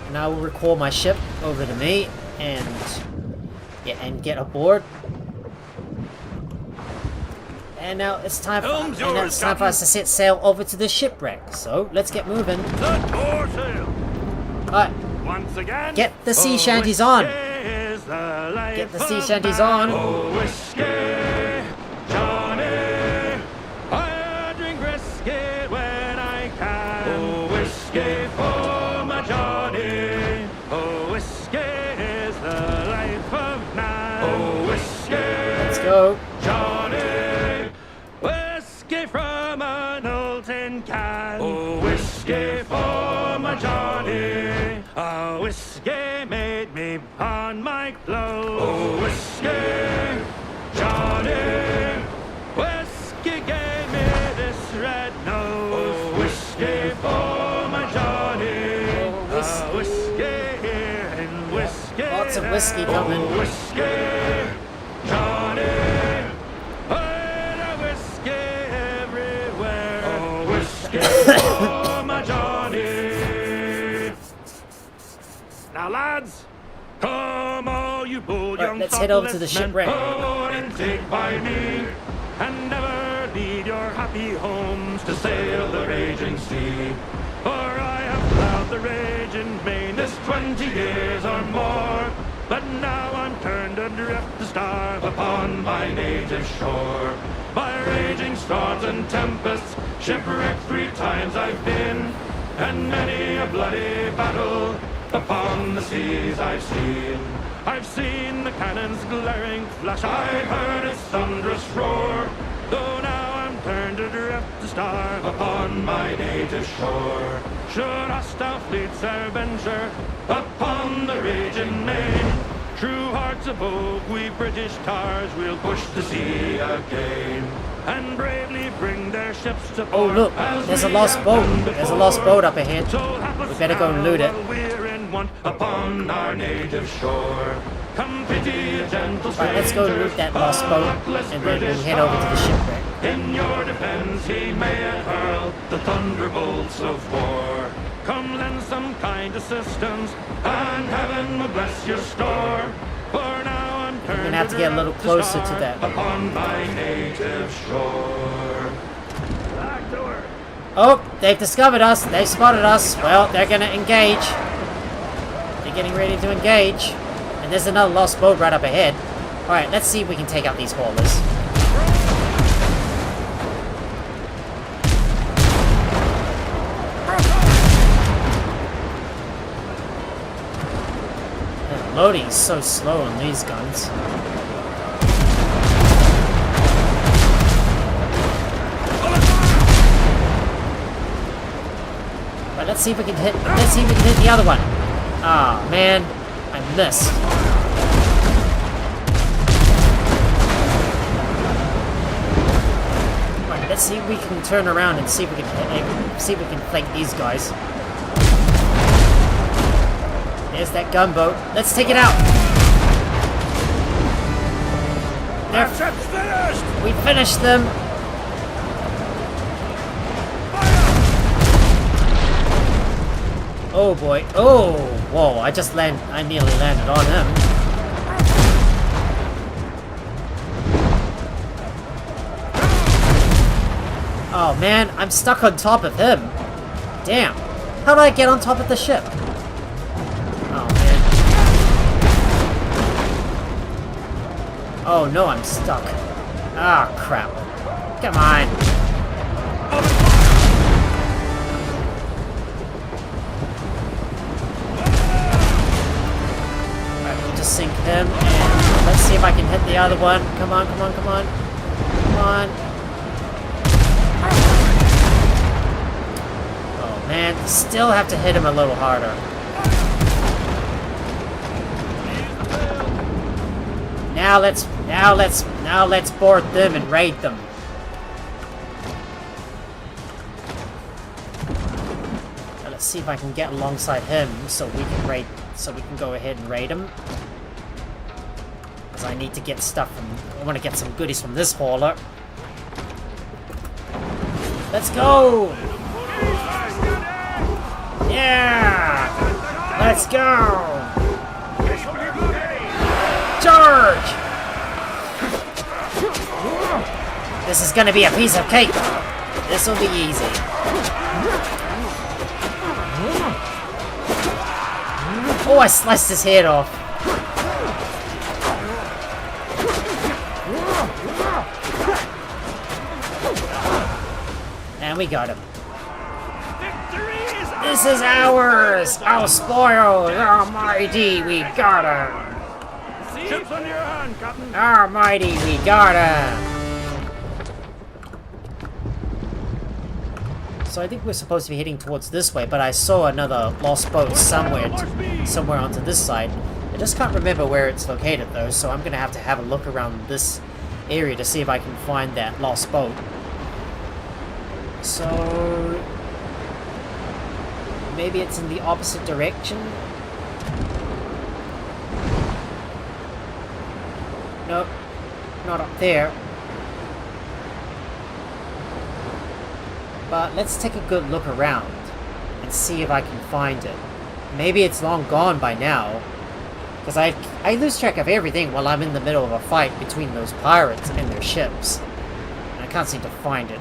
Speaker 1: And I will recall my ship over to me and yeah, and get aboard. And now it's time for us to set sail over to this shipwreck. So let's get moving.
Speaker 2: Set more sail.
Speaker 1: Alright.
Speaker 2: Once again,
Speaker 1: Get the sea shanties on.
Speaker 2: Get
Speaker 1: the sea shanties on.
Speaker 2: Oh, whiskey, Johnny. I drink whiskey when I can. Oh, whiskey for my Johnny. Oh, whiskey is the life of man. Oh, whiskey.
Speaker 1: Let's go.
Speaker 2: Johnny. Whiskey from an old tin can. Oh, whiskey for my Johnny. Oh, whiskey made me pawn my clothes. Oh, whiskey, Johnny. Whiskey gave me this red nose. Oh, whiskey for my Johnny. Oh, whiskey here and whiskey
Speaker 1: Lots of whiskey
Speaker 2: there.
Speaker 1: coming.
Speaker 2: Oh, whiskey, Johnny. Oh, whiskey everywhere. Oh, whiskey for my Johnny. Now, lads, come all you bold young
Speaker 1: let's head over to the
Speaker 2: thoughtless men,
Speaker 1: shipwreck.
Speaker 2: come and take by me, and never lead your happy homes to sail the raging sea. For I have plowed the raging main this 20 years or more, but now I'm turned adrift to starve upon my native shore. By raging storms and tempests, shipwrecked 3 times I've been, and many a bloody battle upon the seas I've seen. I've seen the cannon's glaring flash, I've heard its thunderous roar, though now I'm turned adrift to starve upon my native shore. Should hostile fleets e'er venture upon the raging main, true hearts of oak, we British tars, we'll push the sea again, and bravely bring their ships to port.
Speaker 1: Oh look, there's a lost boat. There's a lost boat up ahead. We better go and loot it.
Speaker 2: We're in want upon our native shore. Come pity a gentle
Speaker 1: Right, let's go loot that lost boat, and then we'll head over to the shipwreck.
Speaker 2: In your defense he may hurl the thunderbolts of war. Come lend some kind assistance, and heaven will bless your store. For now I'm turned
Speaker 1: gonna have to get a little closer to that.
Speaker 2: upon my native shore. Back to work.
Speaker 1: Oh, they've discovered us. They've spotted us. Well, they're gonna engage. They're getting ready to engage. And there's another lost boat right up ahead. Alright, let's see if we can take out these haulers. The loading is so slow on these guns. But let's see if we can hit the other one. Ah, man, I missed. Right, let's see if we can turn around and see if we can flank these guys. There's that gunboat. Let's take it out.
Speaker 2: Our ship's finished!
Speaker 1: We finished them. Oh boy. Oh, whoa, I nearly landed on him. Oh man, I'm stuck on top of him. Damn. How do I get on top of the ship? Oh man. Oh no, I'm stuck. Ah, crap. Come on. sink him, and let's see if I can hit the other one. Come on, come on, come on. Come on. Oh man, still have to hit him a little harder. Now let's board them and raid them. Now let's see if I can get alongside him so we can go ahead and raid him. Because I need to get stuff from, I want to get some goodies from this hauler. Let's go! Yeah! Let's go! Charge! This is gonna be a piece of cake. This will be easy. Oh, I sliced his head off. And we got him. This is ours! Our spoils! Almighty, we got him!
Speaker 2: Chips on your hand, Captain.
Speaker 1: Almighty, we got him! So I think we're supposed to be heading towards this way, but I saw another lost boat somewhere onto this side. I just can't remember where it's located though, so I'm gonna have to have a look around this area to see if I can find that lost boat. So maybe it's in the opposite direction? Nope, not up there. But let's take a good look around and see if I can find it. Maybe it's long gone by now, because I lose track of everything while I'm in the middle of a fight between those pirates and their ships. And I can't seem to find it.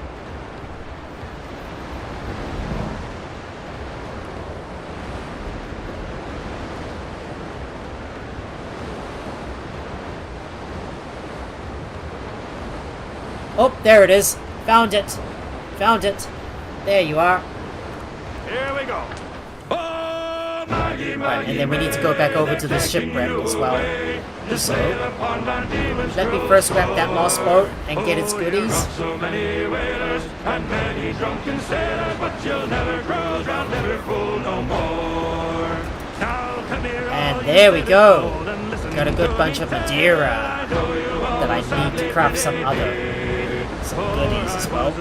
Speaker 1: Oh, there it is. Found it. Found it. There you are.
Speaker 2: Here we go. Oh, Maggie,
Speaker 1: Right, and then we need to go back over to the shipwreck as well. So, let me first grab that lost boat and get its goodies.
Speaker 2: So many whalers and many drunken sailors, but you'll never cruise round Liverpool no more. Now come here,
Speaker 1: And there we go. Got a good bunch of Madeira that I need to craft some goodies as well.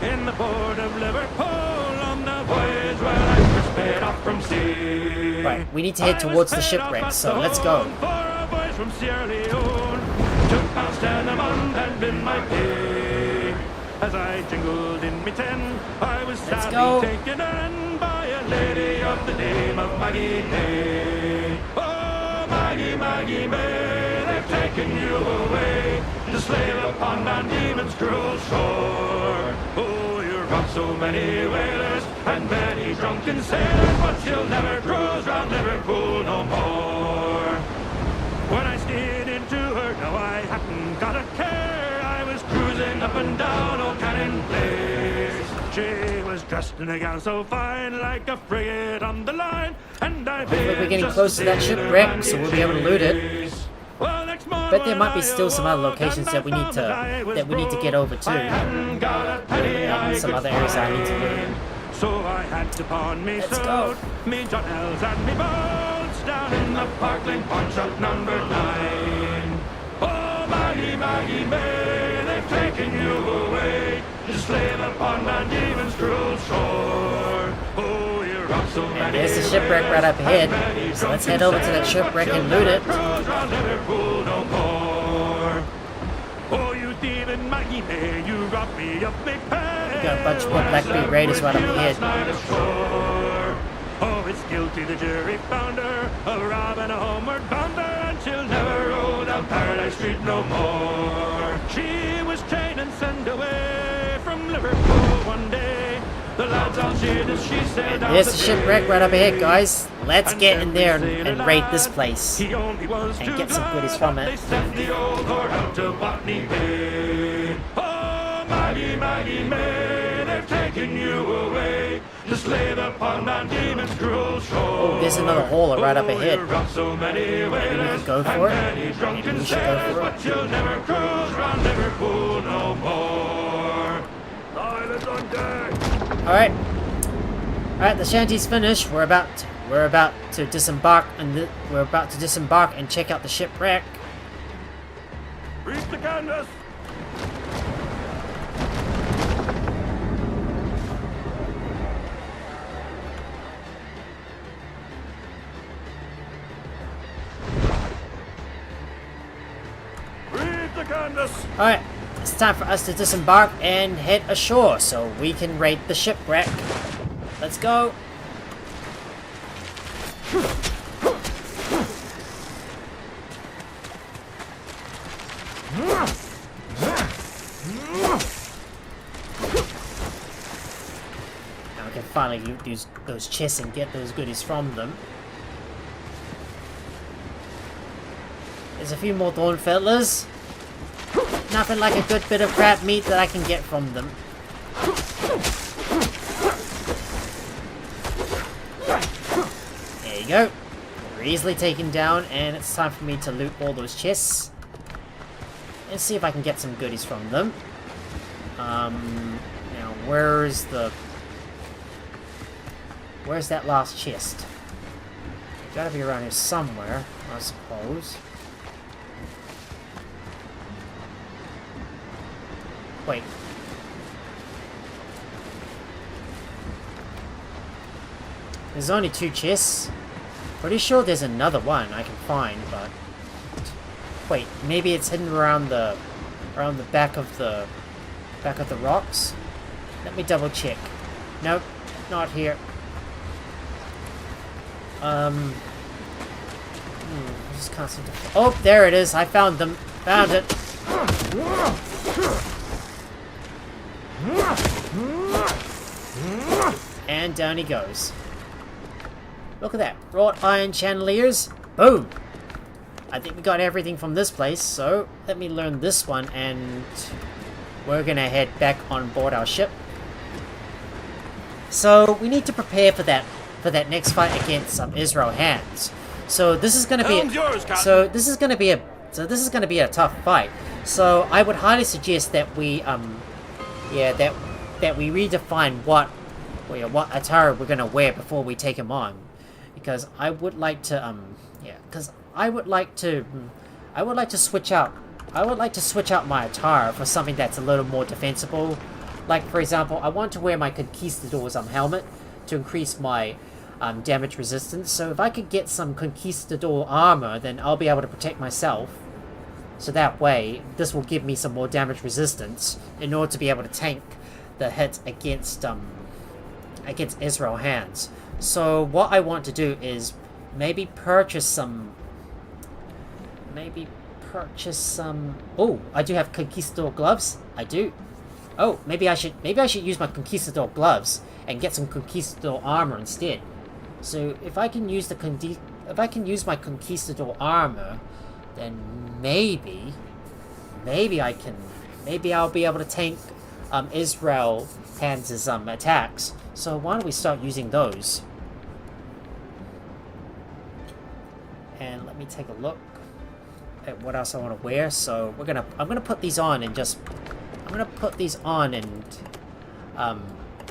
Speaker 2: In the port of Liverpool on the voyage when I first made off from sea.
Speaker 1: Right, we need to head towards the shipwreck, so let's go.
Speaker 2: For a voyage from Sierra Leone, £2.10 a month had been my pay. As I jingled in me 10, I was sadly
Speaker 1: go.
Speaker 2: taken in by a lady of the name of Maggie May. Oh, Maggie, Maggie May, they've taken you away to slave upon Van Diemen's cruel shore. Oh, you robbed so many whalers and many drunken sailors, but you'll never cruise round Liverpool no more. When I steered into her, no, I hadn't got a care. I was cruising up and down Old Cannon Place. She was dressed in a gown so fine, like a frigate on the line, and I
Speaker 1: Hopefully we're getting close to that shipwreck, so we'll be able to loot it. But there might be still some other locations that we need to get over to, and some other areas I need to loot.
Speaker 2: So I had to pawn me
Speaker 1: Let's go.
Speaker 2: me Johnells and me boats down in the Parkland pawn shop number 9. Oh, Maggie, Maggie May, they've taken you away to slave upon Van Diemen's cruel shore. Oh, you're robbed so many.
Speaker 1: And there's the shipwreck right up ahead, so let's head over to that shipwreck and loot it.
Speaker 2: Liverpool no more. Oh, you thieving Maggie May, you robbed me of me pay.
Speaker 1: Got a bunch more Blackbeard Raiders right up ahead.
Speaker 2: Oh, it's guilty the jury found her of robbing a homeward bounder, and she'll never roll down Paradise Street no more. She was chained and sent away from Liverpool one day. The lads all cheered as she sailed down.
Speaker 1: There's the shipwreck right up ahead, guys. Let's get in there and raid this place
Speaker 2: He only was
Speaker 1: and get some goodies from
Speaker 2: They
Speaker 1: it.
Speaker 2: sent the old whore out to Botany Bay. Oh, Maggie, Maggie May, they've taken you away to slay the pond on demon's cruel shore.
Speaker 1: Oh, there's another hauler right up
Speaker 2: Oh,
Speaker 1: ahead.
Speaker 2: you robbed so many whalers
Speaker 1: go for it.
Speaker 2: and many drunken
Speaker 1: Maybe we should go
Speaker 2: sailors,
Speaker 1: for it.
Speaker 2: but you'll never cruise round Liverpool no more. Silence on deck.
Speaker 1: Alright. Alright, the shanty's finished. We're about to disembark and check out the shipwreck.
Speaker 2: Reef the canvas. Reef the canvas.
Speaker 1: Alright, it's time for us to disembark and head ashore so we can raid the shipwreck. Let's go. Now we can finally use those chests and get those goodies from them. There's a few more thorn feathers. Nothing like a good bit of crab meat that I can get from them. There you go. We're easily taken down, and it's time for me to loot all those chests. And see if I can get some goodies from them. Now where's that last chest? It's gotta be around here somewhere, I suppose. Wait. There's only 2 chests. Pretty sure there's another one I can find, but wait, maybe it's hidden around the back of the rocks. Let me double check. Nope, not here. Just can't seem to. Oh, there it is. I found them. Found it. And down he goes. Look at that. Wrought iron chandeliers. Boom! I think we got everything from this place, so let me learn this one and we're gonna head back on board our ship. So we need to prepare for that next fight against Israel Hands. So this is gonna be this is gonna be a tough fight. So I would highly suggest that we that we redefine what attire we're gonna wear before we take him on, because I would like to switch out my attire for something that's a little more defensible. Like, for example, I want to wear my Conquistador's helmet to increase my damage resistance. So if I could get some Conquistador armor, then I'll be able to protect myself. So that way, this will give me some more damage resistance in order to be able to tank the hit against Israel Hands. So what I want to do is maybe purchase some. Oh, I do have Conquistador gloves. I do. Oh, maybe I should use my Conquistador gloves and get some Conquistador armor instead. So if I can use my Conquistador armor, then maybe I'll be able to tank Israel Hands' attacks. So why don't we start using those? And let me take a look at what else I want to wear. So I'm gonna put these on and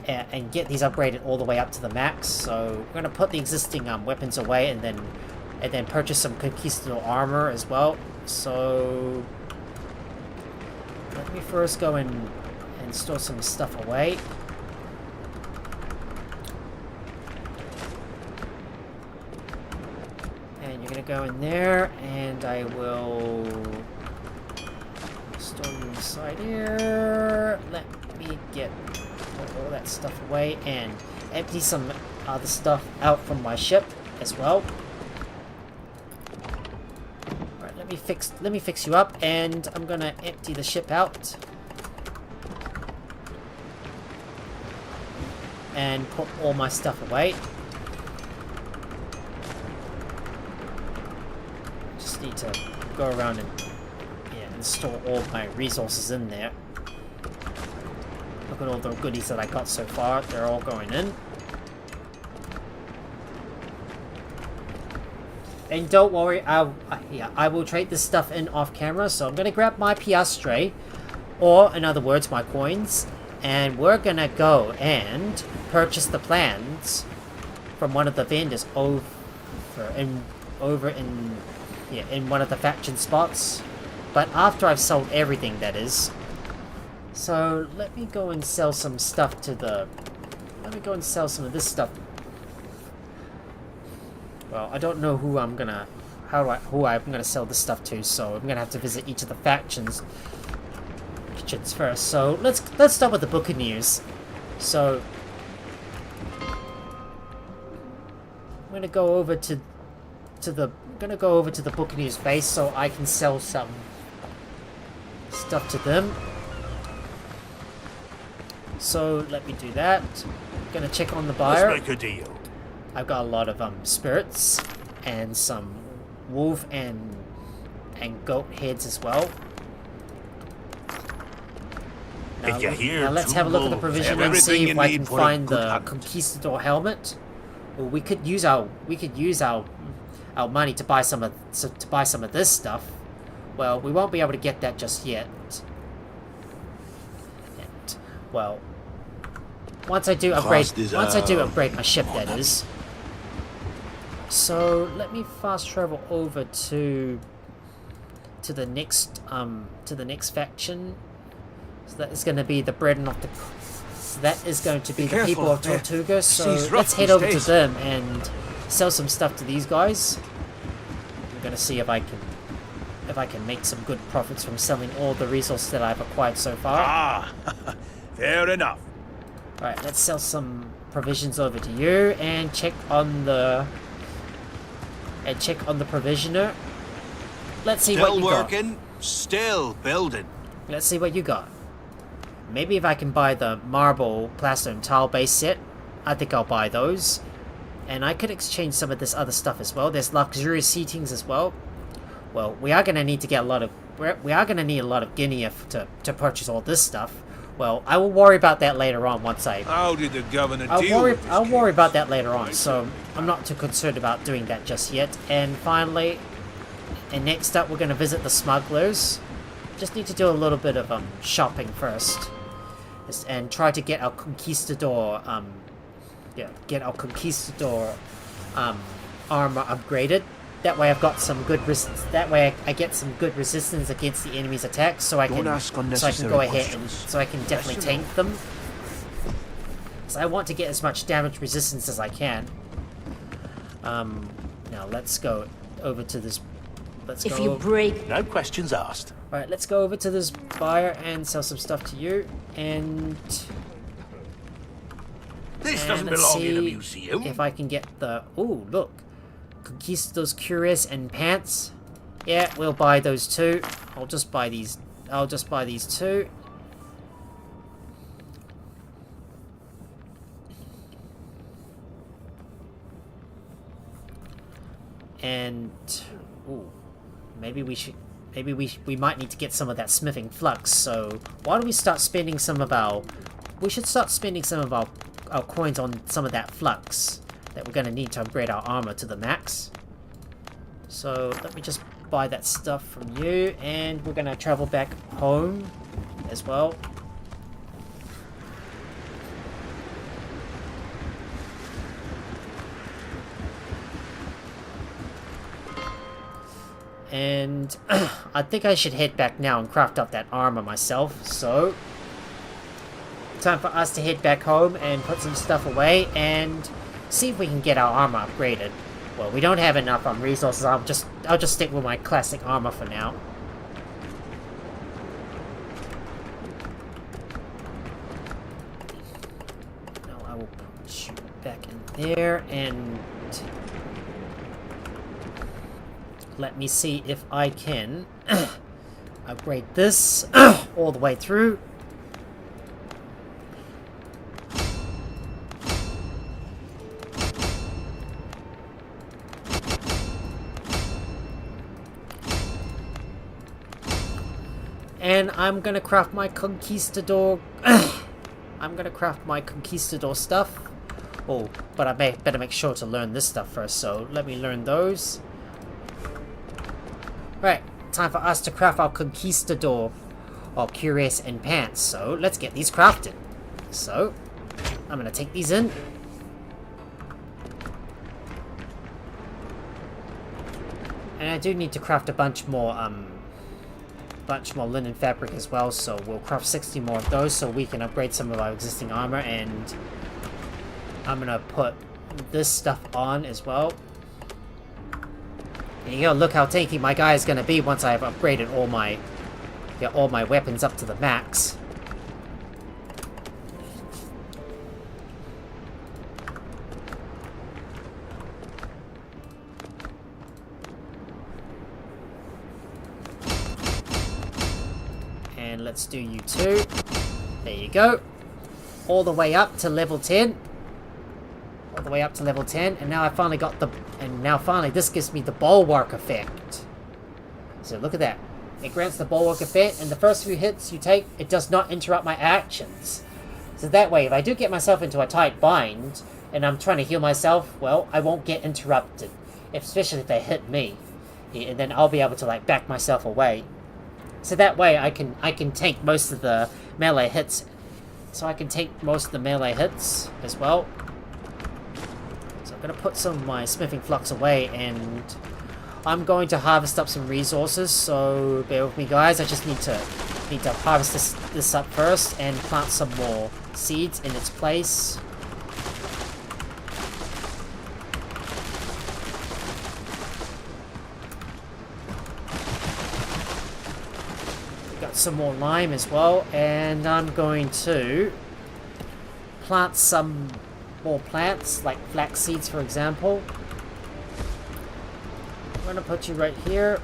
Speaker 1: and get these upgraded all the way up to the max. So we're gonna put the existing weapons away and then purchase some Conquistador armor as well. So let me first go and store some stuff away. And you're gonna go in there, and I will store you inside here. Let me get all that stuff away and empty some other stuff out from my ship as well. Alright, let me fix you up, and I'm gonna empty the ship out and put all my stuff away. Just need to go around and store all my resources in there. Look at all the goodies that I got so far. They're all going in. And don't worry, I will trade this stuff in off camera. So I'm gonna grab my piastre, or in other words, my coins, and we're gonna go and purchase the plans from one of the vendors over in one of the faction spots. But after I've sold everything, that is. So let me go and sell some stuff to the. Let me go and sell some of this stuff. Well, I don't know who I'm gonna sell this stuff to, so I'm gonna have to visit each of the factions kitchens first. So let's start with the Buccaneers. So I'm gonna go over to the Buccaneers base so I can sell some stuff to them. So let me do that. I'm gonna check on the buyer.
Speaker 4: Let's make a deal.
Speaker 1: I've got a lot of spirits and some wolf and goat heads as well.
Speaker 4: If you're here,
Speaker 1: now let's have a look at the provision and see if I can find the conquistador helmet. Well, we could use our money to buy some of this stuff. Well, we won't be able to get that just yet. And, well, once I do upgrade my ship, that is. So let me fast travel over to the next faction. So that is going to be the bread and of the. So that is going to be the people of Tortuga. So let's head over to them and sell some stuff to these guys. I'm going to see if I can make some good profits from selling all the resources that I've acquired so far.
Speaker 4: Ah, fair enough.
Speaker 1: All right, let's sell some provisions over to you and check on the provisioner. Let's see what you got.
Speaker 6: Still working, still building.
Speaker 1: Let's see what you got. Maybe if I can buy the marble, plaster, and tile base set, I think I'll buy those. And I could exchange some of this other stuff as well. There's luxurious seatings as well. Well, we are gonna need to get a lot of guinea to purchase all this stuff. Well, I will worry about that later on once I.
Speaker 6: How did the governor deal with this
Speaker 1: I'll
Speaker 6: case?
Speaker 1: worry about that later on. So I'm not too concerned about doing that just yet. And finally, next up, we're gonna visit the smugglers. Just need to do a little bit of shopping first, and try to get our conquistador armor upgraded. That way I've got some good that way I get some good resistance against the enemy's attacks, so I can go ahead and so I can definitely tank them. So I want to get as much damage resistance as I can. Now let's go over to this.
Speaker 3: If you break,
Speaker 4: No questions asked.
Speaker 1: Alright, let's go over to this buyer and sell some stuff to you, and
Speaker 4: This
Speaker 1: and
Speaker 4: doesn't
Speaker 1: let's
Speaker 4: belong in a
Speaker 1: see
Speaker 4: museum.
Speaker 1: if I can get the... Ooh, look. Conquistador's cuirass and pants. Yeah, we'll buy those too. I'll just buy these two. And... Ooh. Maybe we might need to get some of that smithing flux, so why don't we start spending some of our... We should start spending some of our coins on some of that flux that we're going to need to upgrade our armor to the max. So let me just buy that stuff from you, and we're going to travel back home as well. And I think I should head back now and craft up that armor myself. So, time for us to head back home and put some stuff away and see if we can get our armor upgraded. Well, we don't have enough resources. I'll just stick with my classic armor for now. Now I will put you back in there and let me see if I can upgrade this all the way through. And I'm gonna craft my conquistador. I'm gonna craft my conquistador stuff. Oh, but I better make sure to learn this stuff first. So let me learn those. Right, time for us to craft our conquistador, or cuirass and pants. So let's get these crafted. So I'm gonna take these in. And I do need to craft a bunch more linen fabric as well, so we'll craft 60 more of those so we can upgrade some of our existing armor. And I'm gonna put this stuff on as well. There you go, look how tanky my guy is gonna be once I have upgraded all my weapons up to the max. And let's do you too. There you go. All the way up to level 10. All the way up to level 10. And now I finally got the... And now finally this gives me the bulwark effect. So look at that. It grants the bulwark effect, and the first few hits you take, it does not interrupt my actions. So that way, if I do get myself into a tight bind, and I'm trying to heal myself, well, I won't get interrupted. Especially if they hit me. And then I'll be able to, like, back myself away. So that way, I can take most of the melee hits. So I can take most of the melee hits as well. So I'm going to put some of my smithing flux away, and I'm going to harvest up some resources, so bear with me guys. I just need to harvest this up first and plant some more seeds in its place. Got some more lime as well, and I'm going to plant some more plants, like flax seeds for example. I'm gonna put you right here.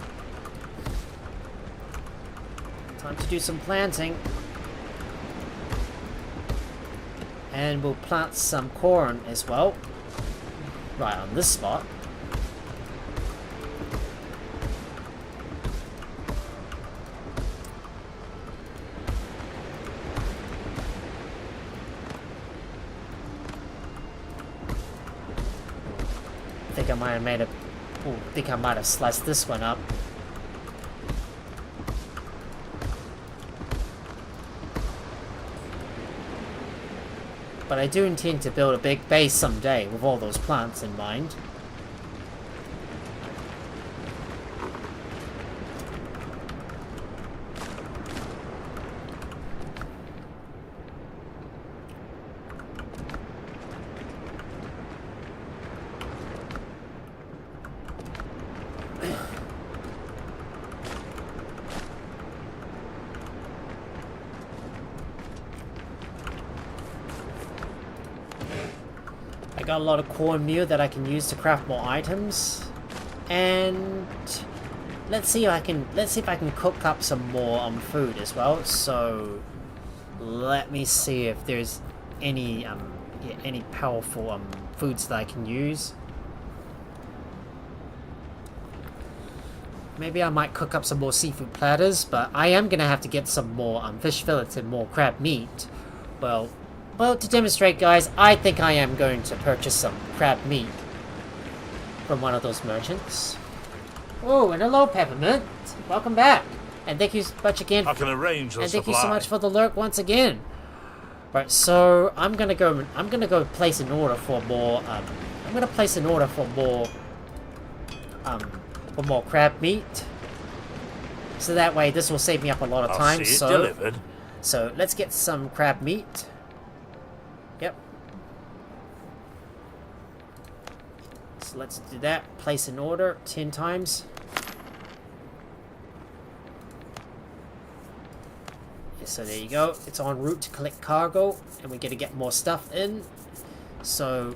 Speaker 1: Time to do some planting. And we'll plant some corn as well. Right on this spot. I think I might have made a... I think I might have sliced this one up. But I do intend to build a big base someday with all those plants in mind. I got a lot of cornmeal that I can use to craft more items, and let's see if I can cook up some more food as well. So let me see if there's any powerful foods that I can use. Maybe I might cook up some more seafood platters, but I am gonna have to get some more fish fillets and more crab meat. Well, to demonstrate, guys, I think I am going to purchase some crab meat from one of those merchants. Oh, and hello, Peppermint. Welcome back, and thank you so much again.
Speaker 4: I can arrange the
Speaker 1: and thank
Speaker 4: supply.
Speaker 1: you so much for the lurk once again. Right, so I'm gonna go place an order for more. I'm gonna place an order for more crab meat. So that way, this will save me up a lot of time.
Speaker 4: I'll see it delivered.
Speaker 1: So let's get some crab meat. Yep. So let's do that. Place an order 10 times. Yeah, so there you go. It's en route to collect cargo, and we get to get more stuff in. So,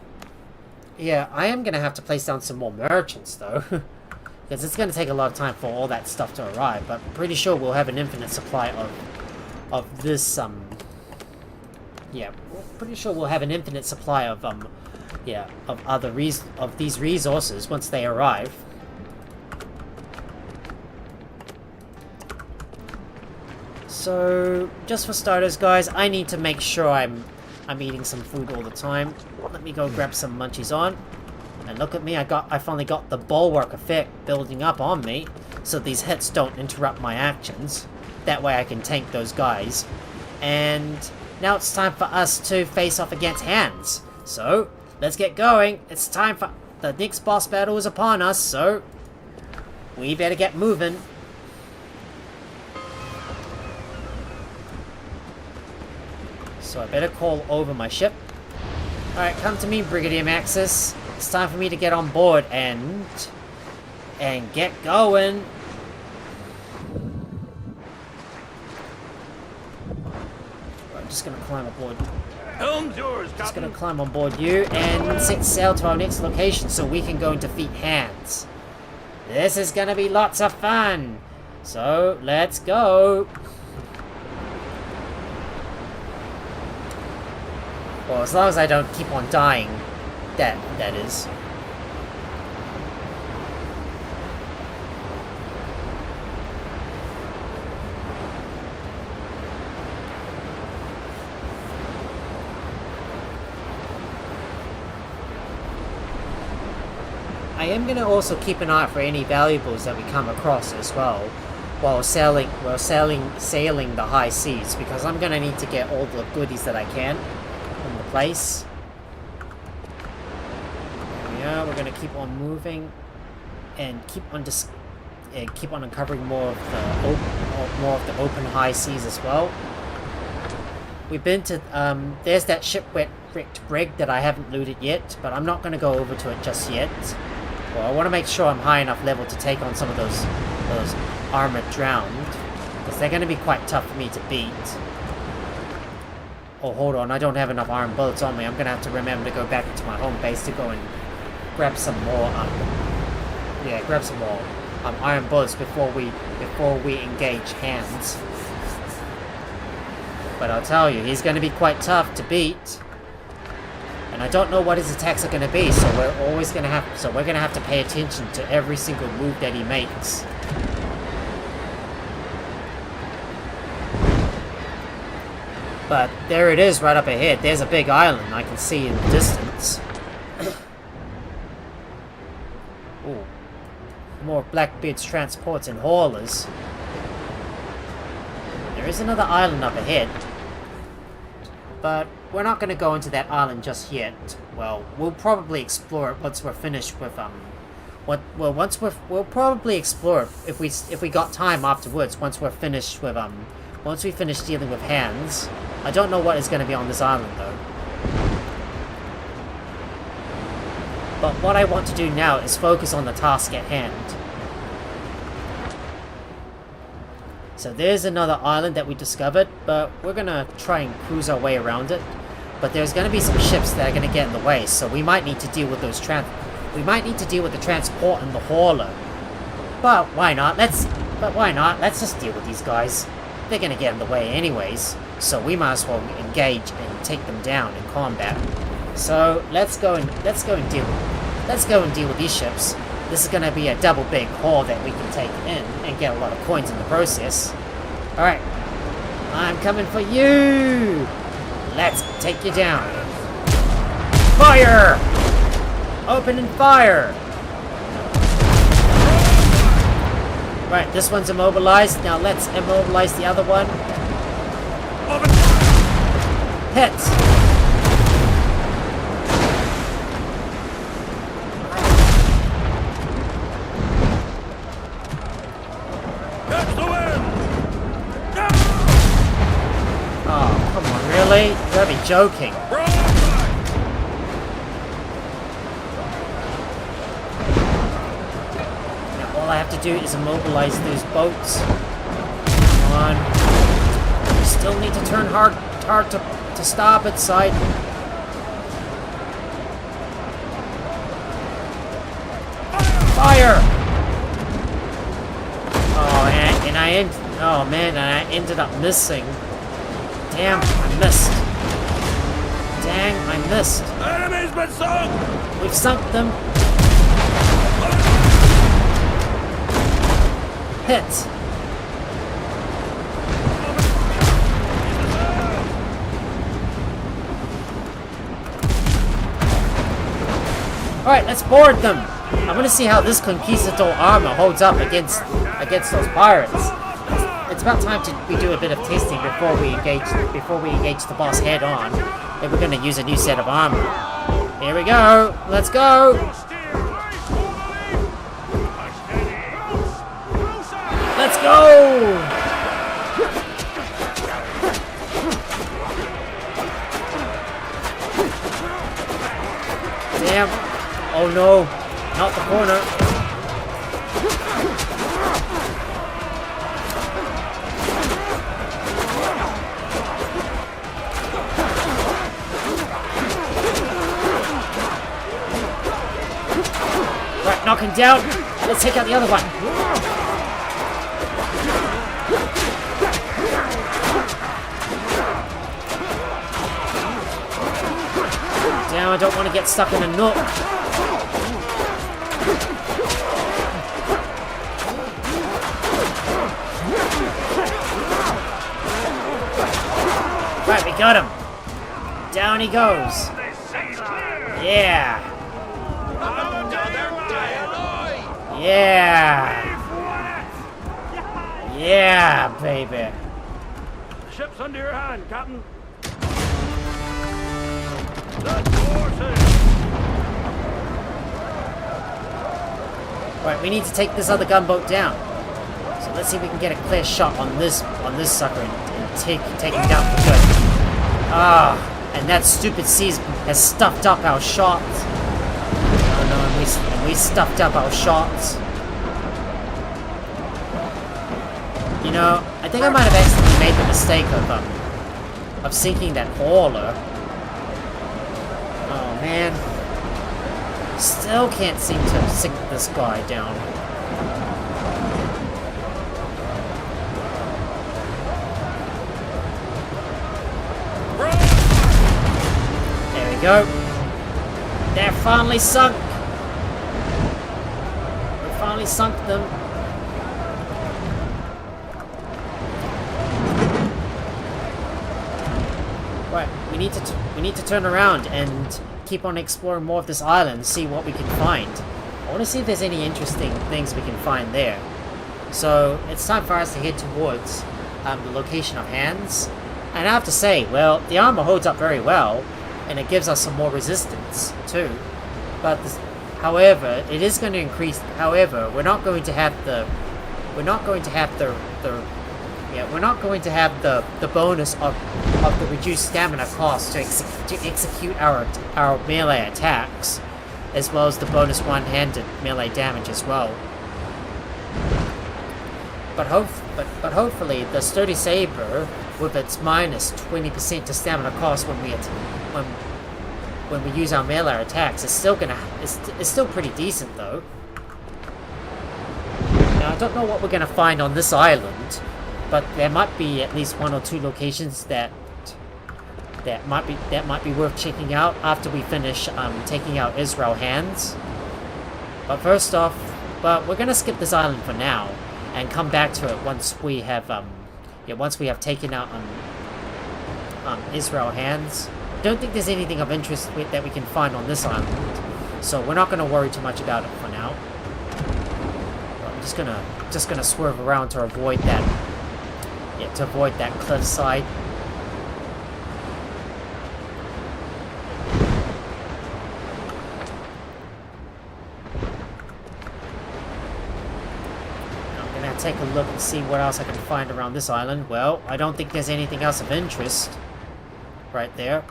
Speaker 1: yeah, I am going to have to place down some more merchants, though. Because it's going to take a lot of time for all that stuff to arrive. But I'm pretty sure we'll have an infinite supply of this, yeah, we're pretty sure we'll have an infinite supply of these resources once they arrive. So, just for starters, guys, I need to make sure I'm eating some food all the time. Let me go grab some munchies on. And look at me, I finally got the bulwark effect building up on me. so these hits don't interrupt my actions. That way I can tank those guys. And now it's time for us to face off against hands. So, let's get going. It's time for... The next boss battle is upon us, so... we better get moving. So I better call over my ship. Alright, come to me, Brigadier Maxis. It's time for me to get on board and get going. I'm just gonna climb aboard.
Speaker 2: Helm's yours,
Speaker 1: Just
Speaker 2: Captain.
Speaker 1: gonna climb on board you and set sail to our next location so we can go and defeat hands. This is gonna be lots of fun. So let's go. Well, as long as I don't keep on dying, that is. I am going to also keep an eye out for any valuables that we come across as well while sailing the high seas, because I'm going to need to get all the goodies that I can from the place. There we are. We're going to keep on moving and keep on uncovering more of the open high seas as well. We've been to there's that shipwrecked brig that I haven't looted yet, but I'm not going to go over to it just yet. Well, I want to make sure I'm high enough level to take on some of those armored drowned, because they're going to be quite tough for me to beat. Oh, hold on, I don't have enough iron bullets on me. I'm going to have to remember to go back to my home base to go and grab some more iron bullets before we engage hands. But I'll tell you, he's going to be quite tough to beat. And I don't know what his attacks are going to be, so we're going to have to pay attention to every single move that he makes. But there it is right up ahead. There's a big island I can see in the distance. Ooh. More Blackbeard's transports and haulers. There is another island up ahead. But we're not going to go into that island just yet. Well, we'll probably explore it once we're finished with we'll probably explore it if we got time afterwards. Once we finish dealing with hands. I don't know what is going to be on this island though. But what I want to do now is focus on the task at hand. So there's another island that we discovered, but we're gonna try and cruise our way around it. But there's gonna be some ships that are gonna get in the way, so we might need to deal with those we might need to deal with the transport and the hauler. But why not? Let's just deal with these guys. They're gonna get in the way anyways, so we might as well engage and take them down in combat. So let's go and deal with these ships. This is going to be a double big haul that we can take in and get a lot of coins in the process. Alright. I'm coming for you! Let's take you down. Fire! Open and fire! Right, this one's immobilized. Now let's immobilize the other one. Hit! Really? You gotta be joking. Now all I have to do is immobilize those boats. Come on. We still need to turn hard to starboard side. Fire! Oh man, I ended up missing. Damn, I missed. Dang, I missed.
Speaker 2: Enemy's been sunk!
Speaker 1: We've sunk them. Hit. Alright, let's board them. I want to see how this Conquistador armor holds up against against those pirates. It's about time we do a bit of testing before we engage the boss head on. Then we're gonna use a new set of armor. Here we go. Let's go. Let's go. Damn. Oh no. Not the corner. Right, knock him down. Let's take out the other one. Damn, I don't want to get stuck in a nook. Right, we got him. Down he goes. Yeah. Yeah. Yeah, baby.
Speaker 2: The ship's under your hand, Captain. The horses.
Speaker 1: Right, we need to take this other gunboat down. So let's see if we can get a clear shot on this sucker and take him down for good. Ah, and that stupid sea has stuffed up our shots. Oh no, and we stuffed up our shots. You know, I think I might have accidentally made the mistake of sinking that hauler. Oh man. Still can't seem to sink this guy down. There we go. They're finally sunk. We finally sunk them. Right, we need to turn around and keep on exploring more of this island, see what we can find. I want to see if there's any interesting things we can find there. So it's time for us to head towards the location of Hands. And I have to say, well, the armor holds up very well, and it gives us some more resistance too. But however, it is going to increase. However, we're not going to have the bonus of the reduced stamina cost to execute our melee attacks, as well as the bonus one-handed melee damage as well. But hopefully the sturdy saber, with its minus 20% to stamina cost when we use our melee attacks, is still pretty decent though. Now I don't know what we're gonna find on this island, but there might be at least one or two locations that might be worth checking out after we finish taking out Israel Hands. But first off, we're gonna skip this island for now and come back to it once we have taken out Israel Hands. I don't think there's anything of interest that we can find on this island, so we're not gonna worry too much about it for now. I'm just gonna swerve around to avoid that. Yeah, to avoid that cliffside. I'm gonna take a look and see what else I can find around this island. Well, I don't think there's anything else of interest right there.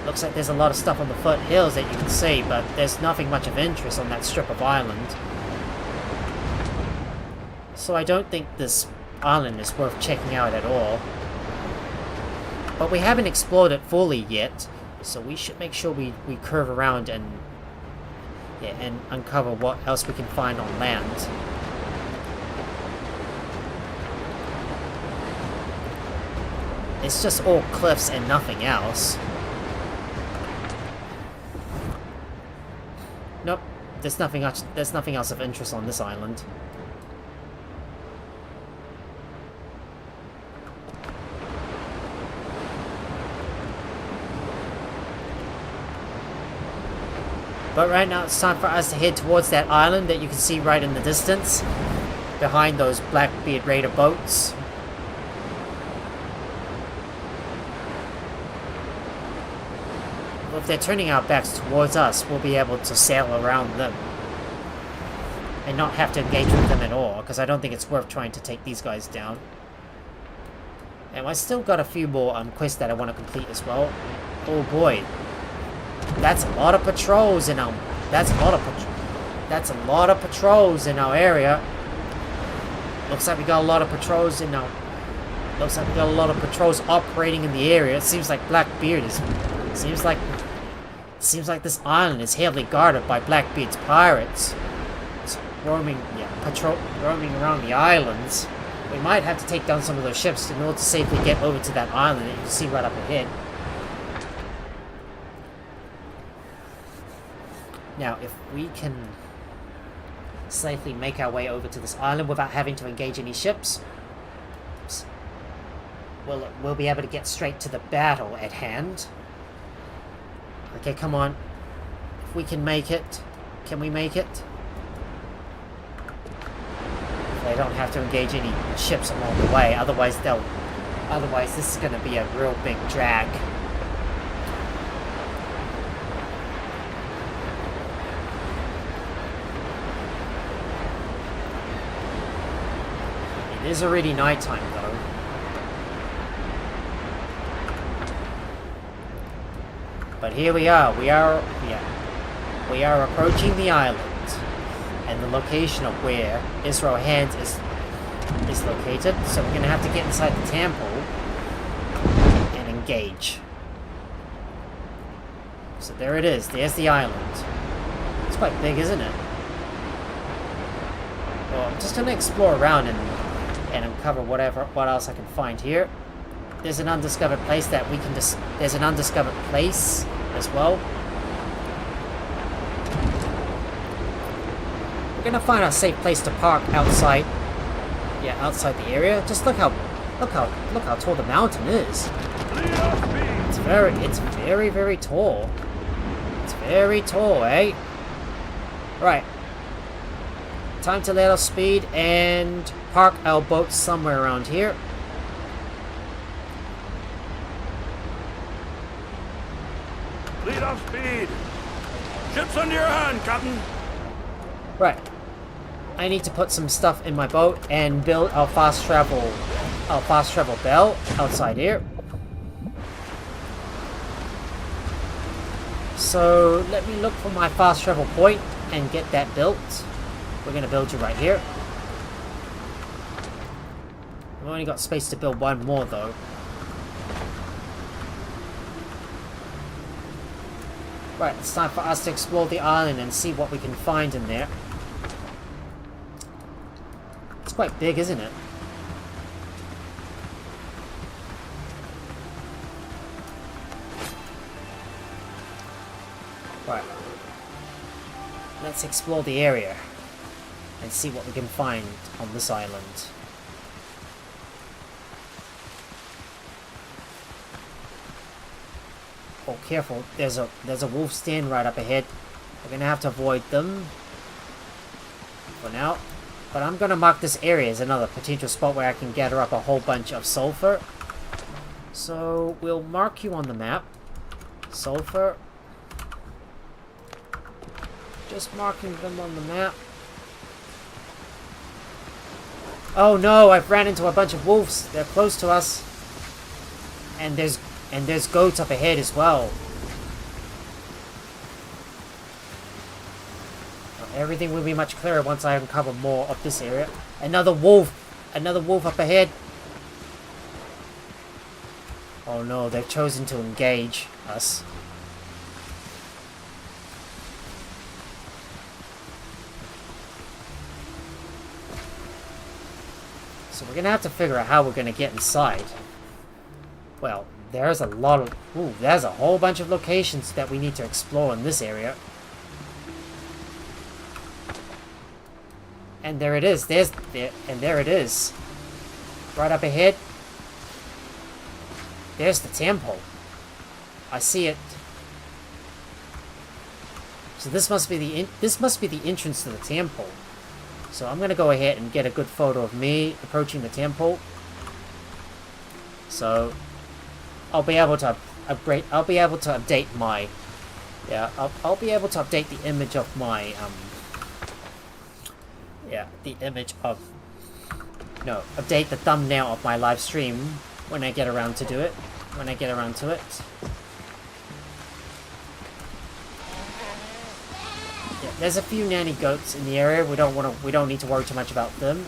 Speaker 1: Looks like there's a lot of stuff on the foothills that you can see, but there's nothing much of interest on that strip of island. So I don't think this island is worth checking out at all. But we haven't explored it fully yet, so we should make sure we curve around and uncover what else we can find on land. It's just all cliffs and nothing else. Nope, there's nothing else of interest on this island. But right now it's time for us to head towards that island that you can see right in the distance. behind those Blackbeard Raider boats. Well, if they're turning our backs towards us, we'll be able to sail around them. And not have to engage with them at all, because I don't think it's worth trying to take these guys down. And I still got a few more quests that I want to complete as well. Oh boy. That's a lot of patrols in our... That's a lot of patrols in our area. Looks like we got a lot of patrols in our... Looks like we got a lot of patrols operating in the area. It seems like Blackbeard is... Seems like this island is heavily guarded by Blackbeard's pirates. It's roaming around the islands. We might have to take down some of those ships in order to safely get over to that island that you can see right up ahead. Now, if we can safely make our way over to this island without having to engage any ships, we'll be able to get straight to the battle at hand. Okay, come on. If we can make it, can we make it? They don't have to engage any ships along the way, otherwise this is going to be a real big drag. It is already nighttime though. But here we are. We are approaching the island. And the location of where Israel Hands is located. So we're going to have to get inside the temple and engage. So there it is. There's the island. It's quite big, isn't it? Well, I'm just going to explore around and uncover what else I can find here. There's an undiscovered place that we can there's an undiscovered place as well. We're gonna find a safe place to park outside. Yeah, outside the area. Just look how tall the mountain is. It's very tall. It's very tall, eh? Right. Time to let off speed and park our boat somewhere around here.
Speaker 2: Lead off speed. Ships under your hand, Captain.
Speaker 1: Right. I need to put some stuff in my boat and build our fast travel bell outside here. So let me look for my fast travel point and get that built. We're gonna build you right here. We've only got space to build one more though. Right, it's time for us to explore the island and see what we can find in there. It's quite big, isn't it? Right. Let's explore the area and see what we can find on this island. Oh, careful. There's a wolf's den right up ahead. We're gonna have to avoid them for now. But I'm gonna mark this area as another potential spot where I can gather up a whole bunch of sulfur. So we'll mark you on the map. Sulfur. Just marking them on the map. Oh no, I've ran into a bunch of wolves. They're close to us. And there's goats up ahead as well. Everything will be much clearer once I uncover more of this area. Another wolf up ahead. Oh no, they've chosen to engage us. So we're gonna have to figure out how we're gonna get inside. Well, there's a lot of... Ooh, there's a whole bunch of locations that we need to explore in this area. And there it is. There it is. Right up ahead. There's the temple. I see it. So this must be the entrance to the temple. So I'm gonna go ahead and get a good photo of me approaching the temple. So I'll be able to upgrade. I'll be able to update my. Yeah, I'll be able to update the image of my Yeah, the image of. No, update the thumbnail of my live stream when I get around to do it. When I get around to it. Yeah, there's a few nanny goats in the area. We don't need to worry too much about them.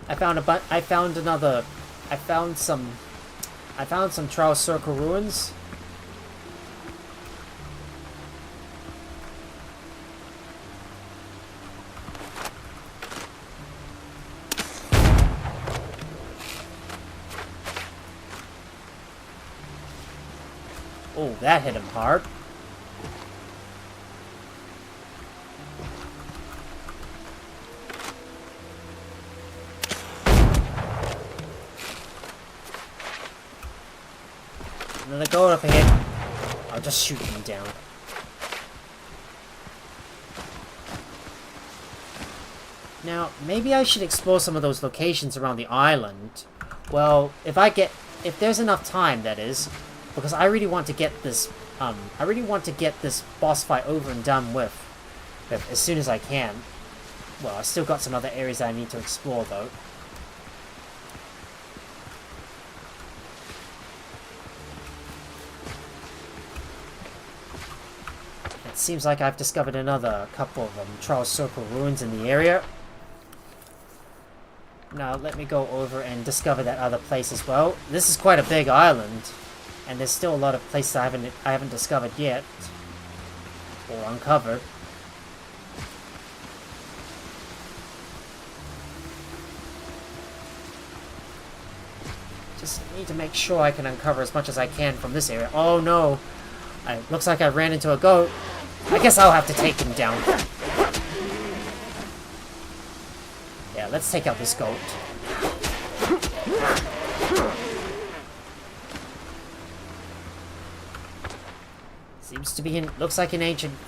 Speaker 1: I found some Trial Circle ruins. Oh, that hit him hard. Another goat up ahead. I'll just shoot him down. Now, maybe I should explore some of those locations around the island. Well, if there's enough time, that is, because I really want to get this boss fight over and done with as soon as I can. Well, I still got some other areas that I need to explore, though. It seems like I've discovered another couple of Trial Circle ruins in the area. Now, let me go over and discover that other place as well. This is quite a big island, and there's still a lot of places I haven't discovered yet, or uncovered. Just need to make sure I can uncover as much as I can from this area. Oh no! Looks like I ran into a goat. I guess I'll have to take him down. Yeah, let's take out this goat. Looks like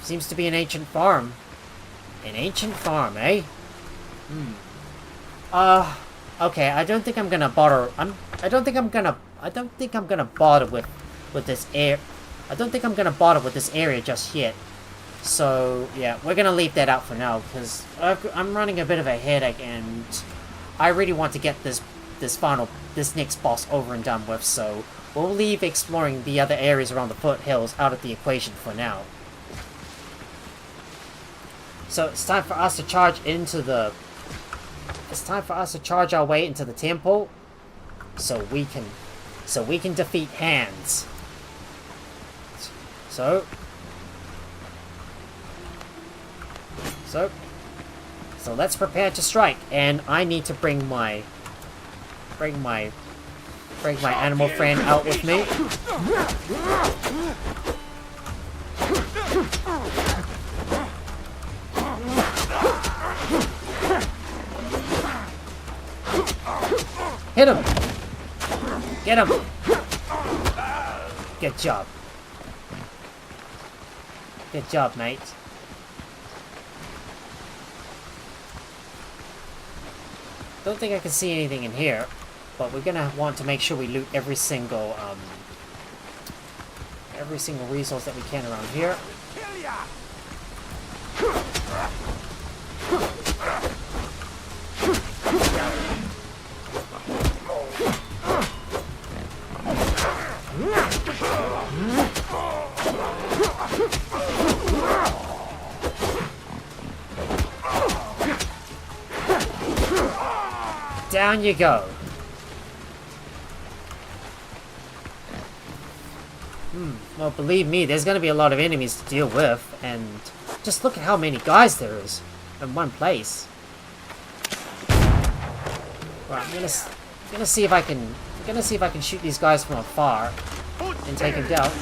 Speaker 1: seems to be an ancient farm. An ancient farm, eh? Okay, I don't think I'm gonna bother. I don't think I'm gonna bother with this area just yet. So yeah, we're gonna leave that out for now because I'm running a bit of a headache and I really want to get this next boss over and done with. So we'll leave exploring the other areas around the foothills out of the equation for now. So it's time for us to charge our way into the temple, so we can defeat Hands. So let's prepare to strike, and I need to bring my animal friend out with me. Hit him! Get him! Good job. Good job, mate. Don't think I can see anything in here, but we're gonna want to make sure we loot every single resource that we can around here. Down you go. Well, believe me, there's going to be a lot of enemies to deal with, and just look at how many guys there is in one place. Right, I'm gonna see if I can shoot these guys from afar and take them down.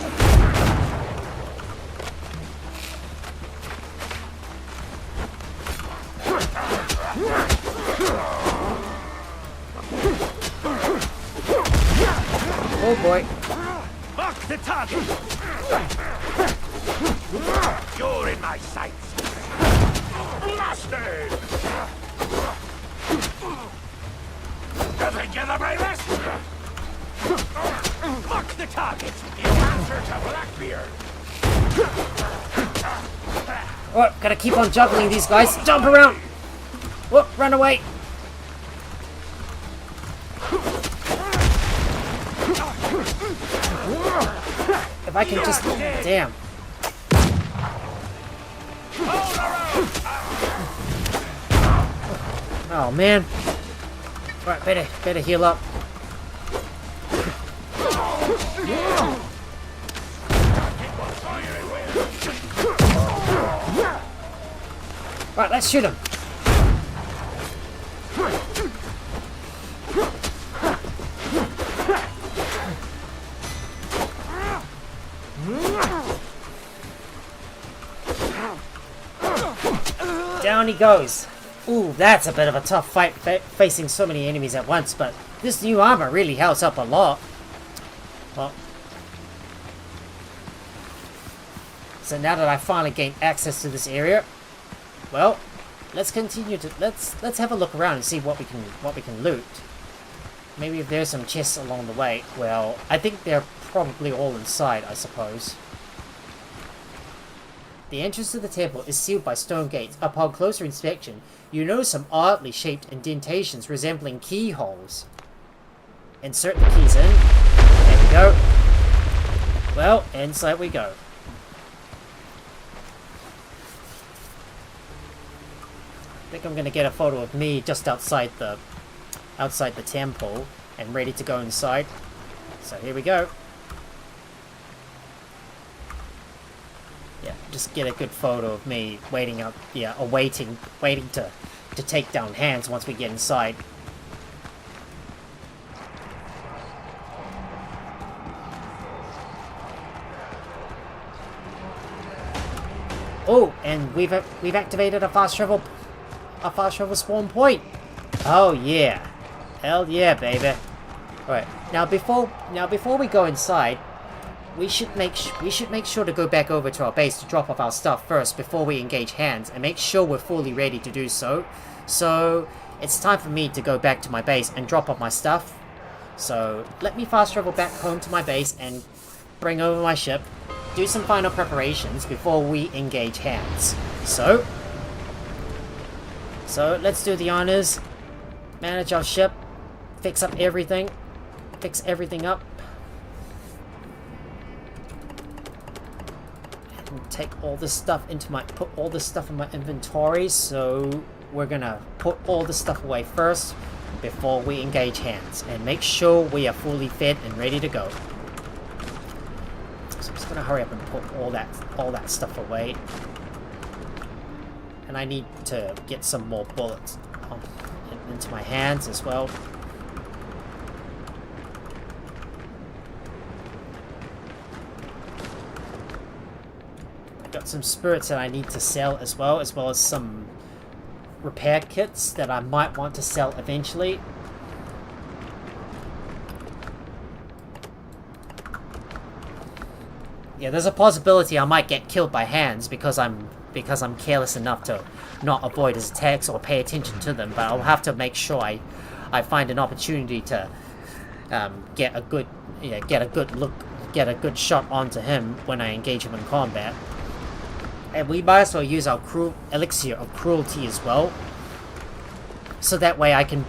Speaker 1: Oh boy.
Speaker 2: Mark the target! You're in my sights! Blasted! Nothing together, bravest! Mark the target! You answer to Blackbeard!
Speaker 1: Oh, gotta keep on juggling these guys. Jump around! Whoop, run away! If I can just... Damn. Oh, man. Alright, better heal up. Right, let's shoot him. Down he goes. Ooh, that's a bit of a tough fight facing so many enemies at once, but this new armor really helps up a lot. Well, so now that I finally gained access to this area, well, let's continue to let's have a look around and see what we can loot. Maybe if there's some chests along the way. Well, I think they're probably all inside, I suppose. The entrance to the temple is sealed by stone gates. Upon closer inspection, you notice some oddly shaped indentations resembling keyholes. Insert the keys in. There we go. Well, inside we go. I think I'm gonna get a photo of me just outside the temple and ready to go inside. So here we go. Yeah, just get a good photo of me waiting up, waiting to take down hands once we get inside. Oh, and we've activated a fast travel spawn point. Oh yeah, hell yeah, baby. All right, now before we go inside, we should make sure to go back over to our base to drop off our stuff first before we engage hands, and make sure we're fully ready to do so. So it's time for me to go back to my base and drop off my stuff. So let me fast travel back home to my base and bring over my ship, do some final preparations before we engage hands. So let's do the honors, manage our ship, fix everything up. Take all this stuff put all this stuff in my inventory. So we're gonna put all the stuff away first before we engage hands and make sure we are fully fed and ready to go. So I'm just gonna hurry up and put all that stuff away. And I need to get some more bullets into my hands as well. Got some spirits that I need to sell as well as some repair kits that I might want to sell eventually. Yeah, there's a possibility I might get killed by hands because I'm careless enough to not avoid his attacks or pay attention to them, but I'll have to make sure I find an opportunity to get a good shot onto him when I engage him in combat. And we might as well use our elixir of cruelty as well, so that way I can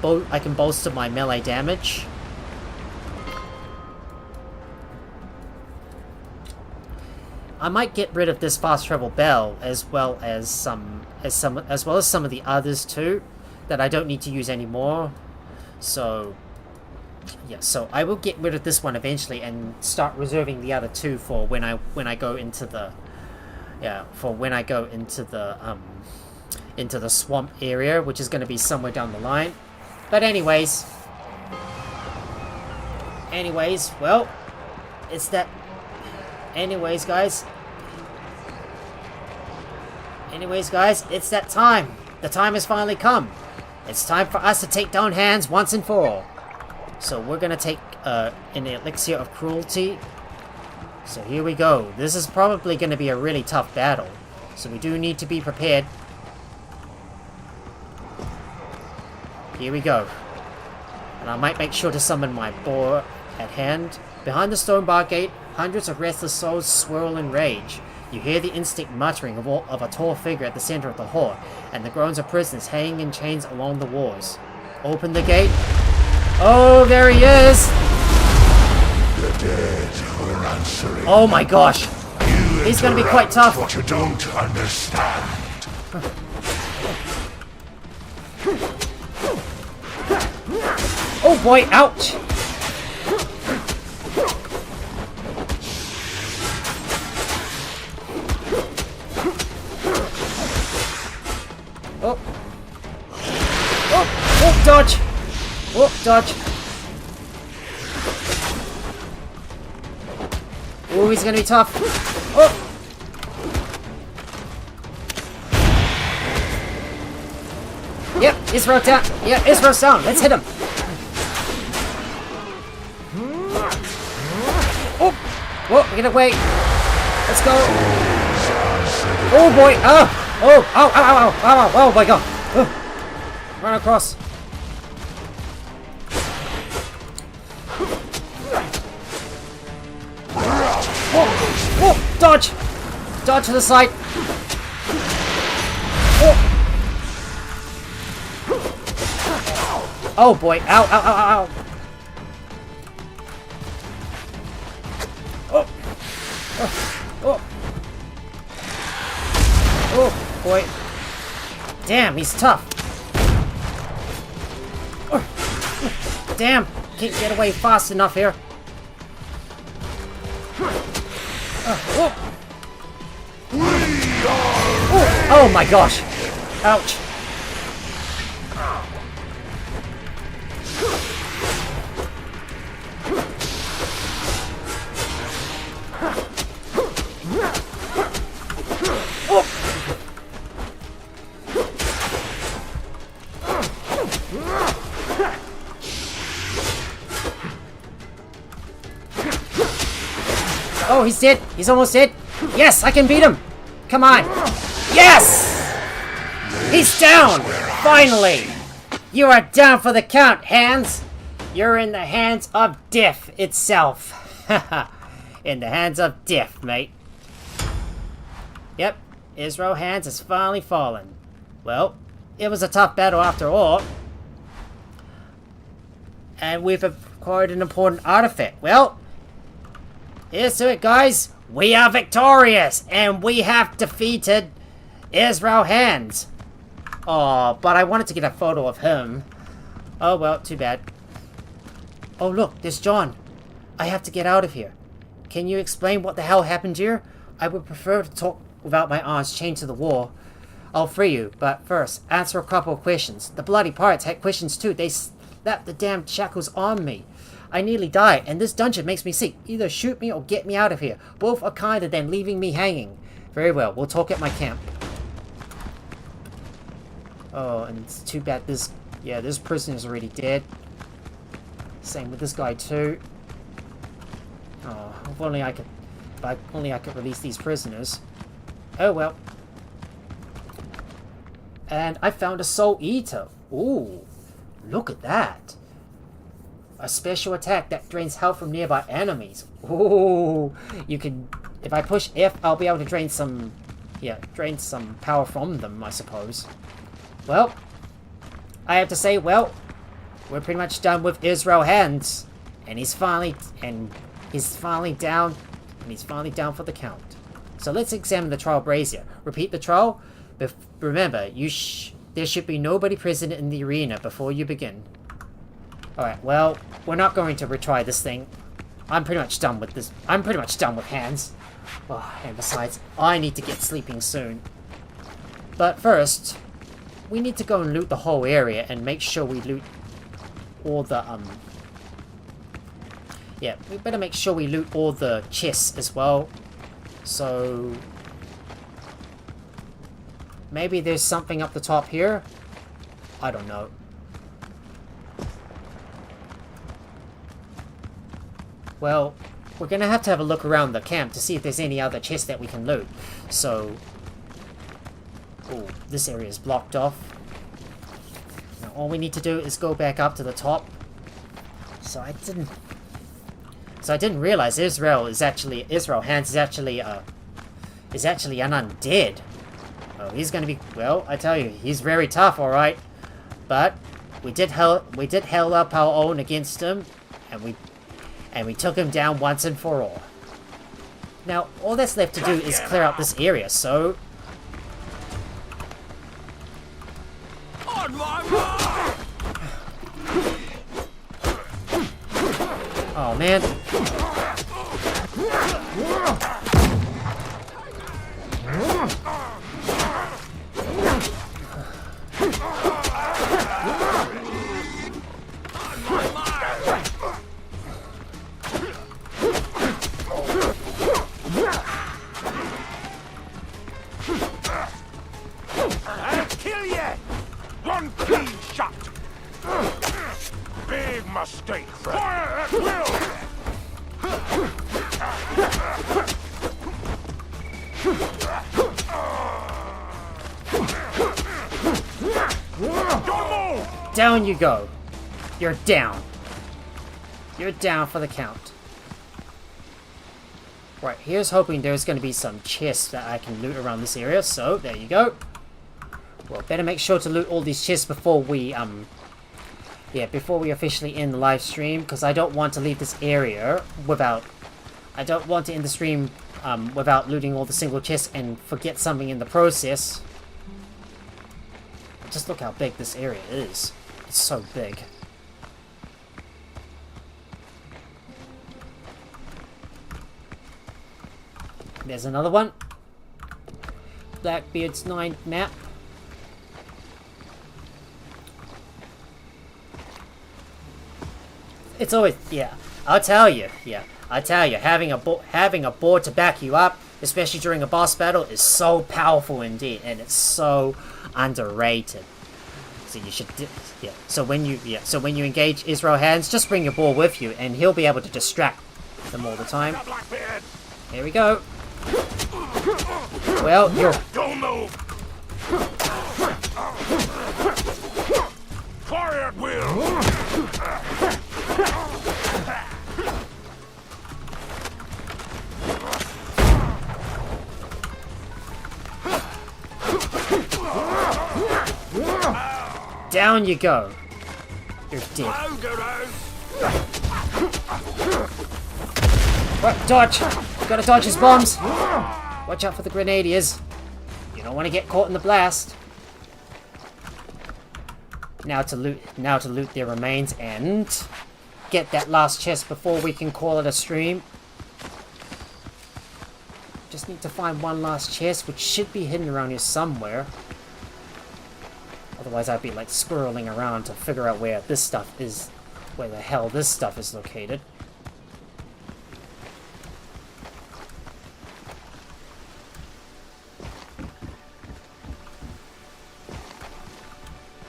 Speaker 1: bolster my melee damage. I might get rid of this fast travel bell as well as some of the others too that I don't need to use anymore. So yeah, so I will get rid of this one eventually and start reserving the other two for when I go into the into the swamp area, which is going to be somewhere down the line. But anyways, well, it's that. Anyways, guys, it's that time. The time has finally come. It's time for us to take down hands once and for all. So we're gonna take an elixir of cruelty. So here we go. This is probably going to be a really tough battle, so we do need to be prepared. Here we go. And I might make sure to summon my boar at hand. Behind the stone bar gate, hundreds of restless souls swirl in rage. You hear the instinct muttering of a tall figure at the center of the hall, and the groans of prisoners hanging in chains along the walls. Open the gate. Oh, there he is!
Speaker 7: The dead are answering.
Speaker 1: Oh my gosh! He's gonna be quite tough.
Speaker 7: What you don't understand.
Speaker 1: Oh boy, ouch! Oh. Oh, oh, dodge! Oh, dodge. Oh, he's gonna be tough. Oh! Yep, Israel down. Yeah, Israel's down. Let's hit him. Oh! Whoa, get away. Let's go. Oh boy. Oh! Oh! Ow! Ow! Ow! Ow! Ow! Oh my god. Oh. Run across. Oh! Oh! Dodge! Dodge to the side. Oh! Oh boy! Ow! Ow! Ow! Ow! Oh! Oh! Oh boy! Damn, he's tough. Oh. Damn! Can't get away fast enough here. Oh. Oh. Oh my gosh! Ouch! Oh, he's dead. He's almost dead. Yes, I can beat him. Come on. Yes! He's down. Finally. You are down for the count, Hands. You're in the hands of death itself. In the hands of death, mate. Yep, Israel Hands has finally fallen. Well, it was a tough battle after all. And we've acquired an important artifact. Well, here's to it, guys. We are victorious, and we have defeated Israel Hands. Oh, but I wanted to get a photo of him. Oh, well, too bad. Oh, look, there's John. I have to get out of here. Can you explain what the hell happened here? I would prefer to talk without my arms chained to the wall. I'll free you, but first, answer a couple of questions. The bloody pirates had questions too. They slapped the damn shackles on me. I nearly died, and this dungeon makes me sick. Either shoot me or get me out of here. Both are kinder than leaving me hanging. Very well, we'll talk at my camp. Oh, and it's too bad this prisoner's already dead. Same with this guy too. Oh, if only I could release these prisoners. Oh well. And I found a Soul Eater. Ooh, look at that. A special attack that drains health from nearby enemies. Ooh, you can, if I push F, I'll be able to drain some power from them, I suppose. Well, I have to say, well, we're pretty much done with Israel Hands, and he's finally down for the count. So let's examine the trial brazier. Repeat the trial. Remember, there should be nobody present in the arena before you begin. Alright, well, we're not going to retry this thing. I'm pretty much done with this. I'm pretty much done with Hands. Oh, and besides, I need to get sleeping soon. But first, we need to go and loot the whole area and make sure we loot all the, yeah, we better make sure we loot all the chests as well. So, maybe there's something up the top here? I don't know. Well, we're gonna have to have a look around the camp to see if there's any other chests that we can loot. So, oh, this area is blocked off. Now all we need to do is go back up to the top. So I didn't realize Israel Hands is actually an undead. Oh, he's gonna be, well, I tell you, he's very tough, alright. But we did held up our own against him, and we took him down once and for all. Now, all that's left to do is clear out this area, so...
Speaker 6: On my mark!
Speaker 1: Oh, man.
Speaker 6: I'll kill you! One clean shot! Big mistake, fire at will! Don't move!
Speaker 1: Down you go. You're down. You're down for the count. Right, here's hoping there's going to be some chests that I can loot around this area, so there you go. Well, better make sure to loot all these chests before we, before we officially end the live stream, because I don't want to leave this area without... I don't want to end the stream without looting all the single chests and forget something in the process. Just look how big this area is. It's so big. There's another one. Blackbeard's 9 map. It's always, I'll tell you, having a board to back you up, especially during a boss battle, is so powerful indeed, and it's so underrated. So you should, So when you engage Israel Hands, just bring your board with you, and he'll be able to distract them all the time. Here we go. Well, you're...
Speaker 6: Don't move! Fire at will!
Speaker 1: Down you go. You're dead. What? Dodge! Gotta dodge his bombs! Watch out for the grenadiers. You don't want to get caught in the blast. Now to loot their remains and get that last chest before we can call it a stream. Just need to find one last chest, which should be hidden around here somewhere. Otherwise I'd be like squirreling around to figure out where this stuff is, where the hell this stuff is located.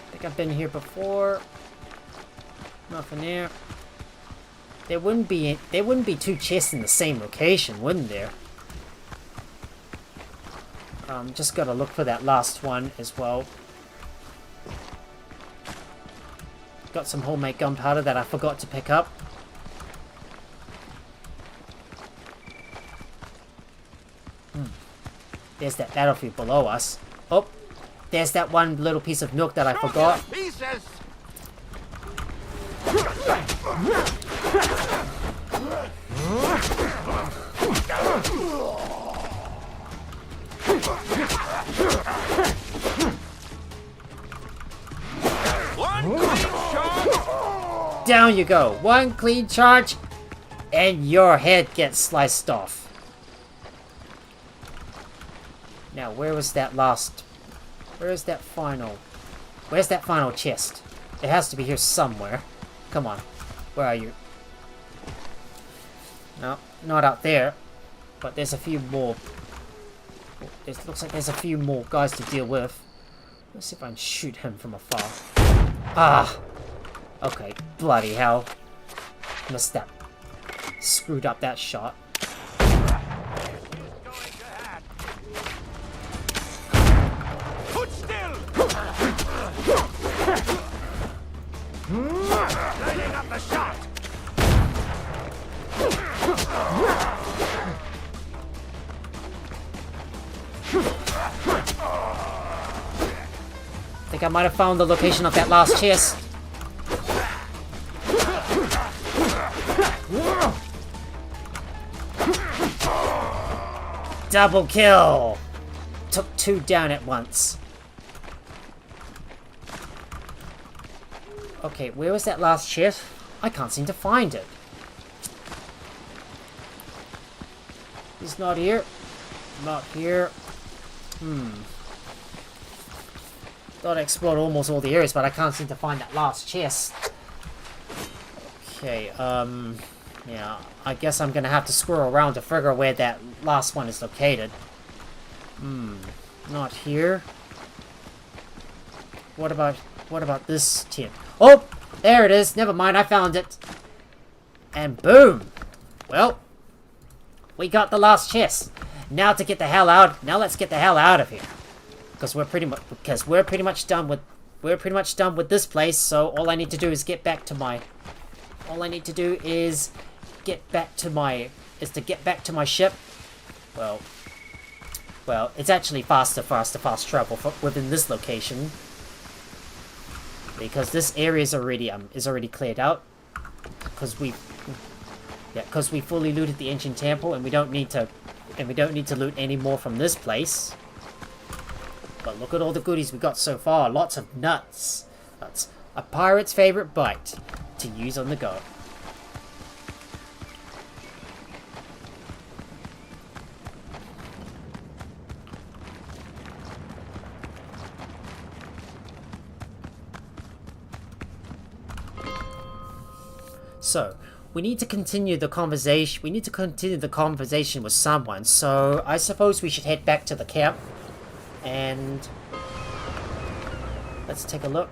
Speaker 1: I think I've been here before. Nothing there. There wouldn't be two chests in the same location, wouldn't there? Just gotta look for that last one as well. Got some homemade gunpowder that I forgot to pick up. There's that battlefield below us. Oh, there's that one little piece of milk that I forgot. Down you go. One clean charge, and your head gets sliced off. Now, where's that final chest? It has to be here somewhere. Come on. Where are you? No, not out there. But there's a few more. It looks like there's a few more guys to deal with. Let's see if I can shoot him from afar. Ah! Okay, bloody hell. Missed that. Screwed up that shot.
Speaker 6: Lining up the shot!
Speaker 1: I think I might have found the location of that last chest. Double kill! Took 2 down at once. Okay, where was that last chest? I can't seem to find it. He's not here. Not here. Thought I explored almost all the areas, but I can't seem to find that last chest. Okay, yeah, I guess I'm gonna have to squirrel around to figure out where that last one is located. Not here. What about this tent? Oh, there it is. Never mind, I found it. And boom. Well, we got the last chest. Now to get the hell out. Now let's get the hell out of here. Because we're pretty much done with this place. So all I need to do is get back to my ship. Well, it's actually fast travel within this location. Because this area is already cleared out. Because we fully looted the ancient temple, and we don't need to loot any more from this place. But look at all the goodies we got so far. Lots of nuts. That's a pirate's favorite bite to use on the go. So, we need to continue the conversation. We need to continue the conversation with someone. So, I suppose we should head back to the camp. And let's take a look.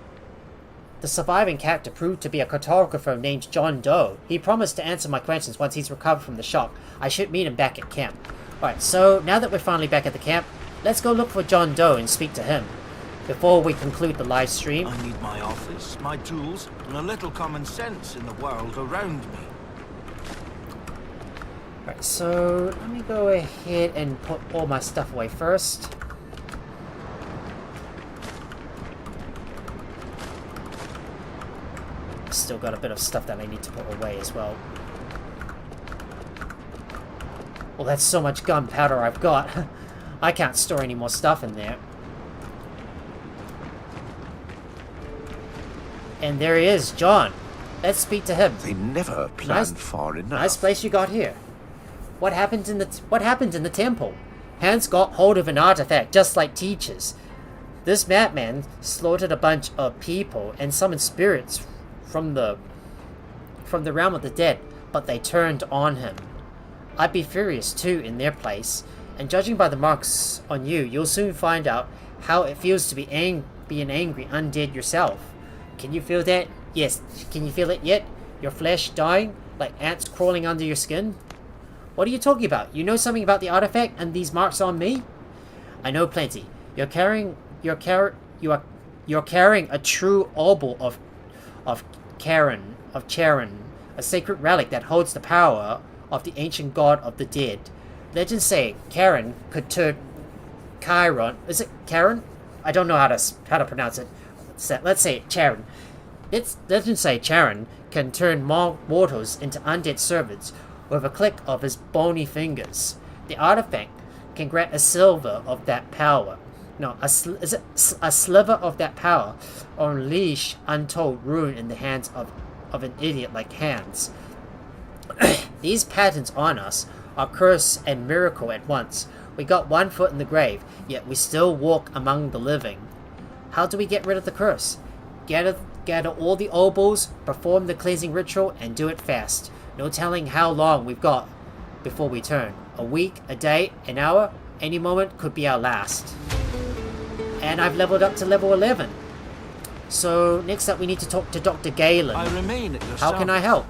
Speaker 1: The surviving character proved to be a cartographer named John Doe. He promised to answer my questions once he's recovered from the shock. I should meet him back at camp. Alright, so now that we're finally back at the camp, let's go look for John Doe and speak to him. Before we conclude the live stream.
Speaker 4: I need my office, my tools, and a little common sense in the world around me.
Speaker 1: Right, so let me go ahead and put all my stuff away first. Still got a bit of stuff that I need to put away as well. Well, that's so much gunpowder I've got. I can't store any more stuff in there. And there he is, John. Let's speak to him.
Speaker 8: They never plan far enough.
Speaker 1: Nice place you got here. What happened in the temple? Hans got hold of an artifact just like teachers. This madman slaughtered a bunch of people and summoned spirits from the realm of the dead, but they turned on him. I'd be furious too in their place, and judging by the marks on you, you'll soon find out how it feels to be an angry undead yourself. Can you feel that? Yes. Can you feel it yet? Your flesh dying, like ants crawling under your skin? What are you talking about? You know something about the artifact and these marks on me? I know plenty. You're carrying a true obol of Charon, a sacred relic that holds the power of the ancient god of the dead. Legends say Charon could turn Chiron. Is it Charon? I don't know how to pronounce it. Let's say Charon. Legends say Charon can turn mortals into undead servants with a click of his bony fingers. The artifact can grant a sliver of that power. No, a sliver of that power, or unleash untold ruin in the hands of an idiot like Hans. These patterns on us are curse and miracle at once. We got 1 foot in the grave, yet we still walk among the living. How do we get rid of the curse? Gather all the obols, perform the cleansing ritual, and do it fast. No telling how long we've got before we turn. A week, a day, an hour, any moment could be our last. And I've leveled up to level 11. So next up we need to talk to Dr. Galen.
Speaker 4: I remain at your
Speaker 1: How can I help?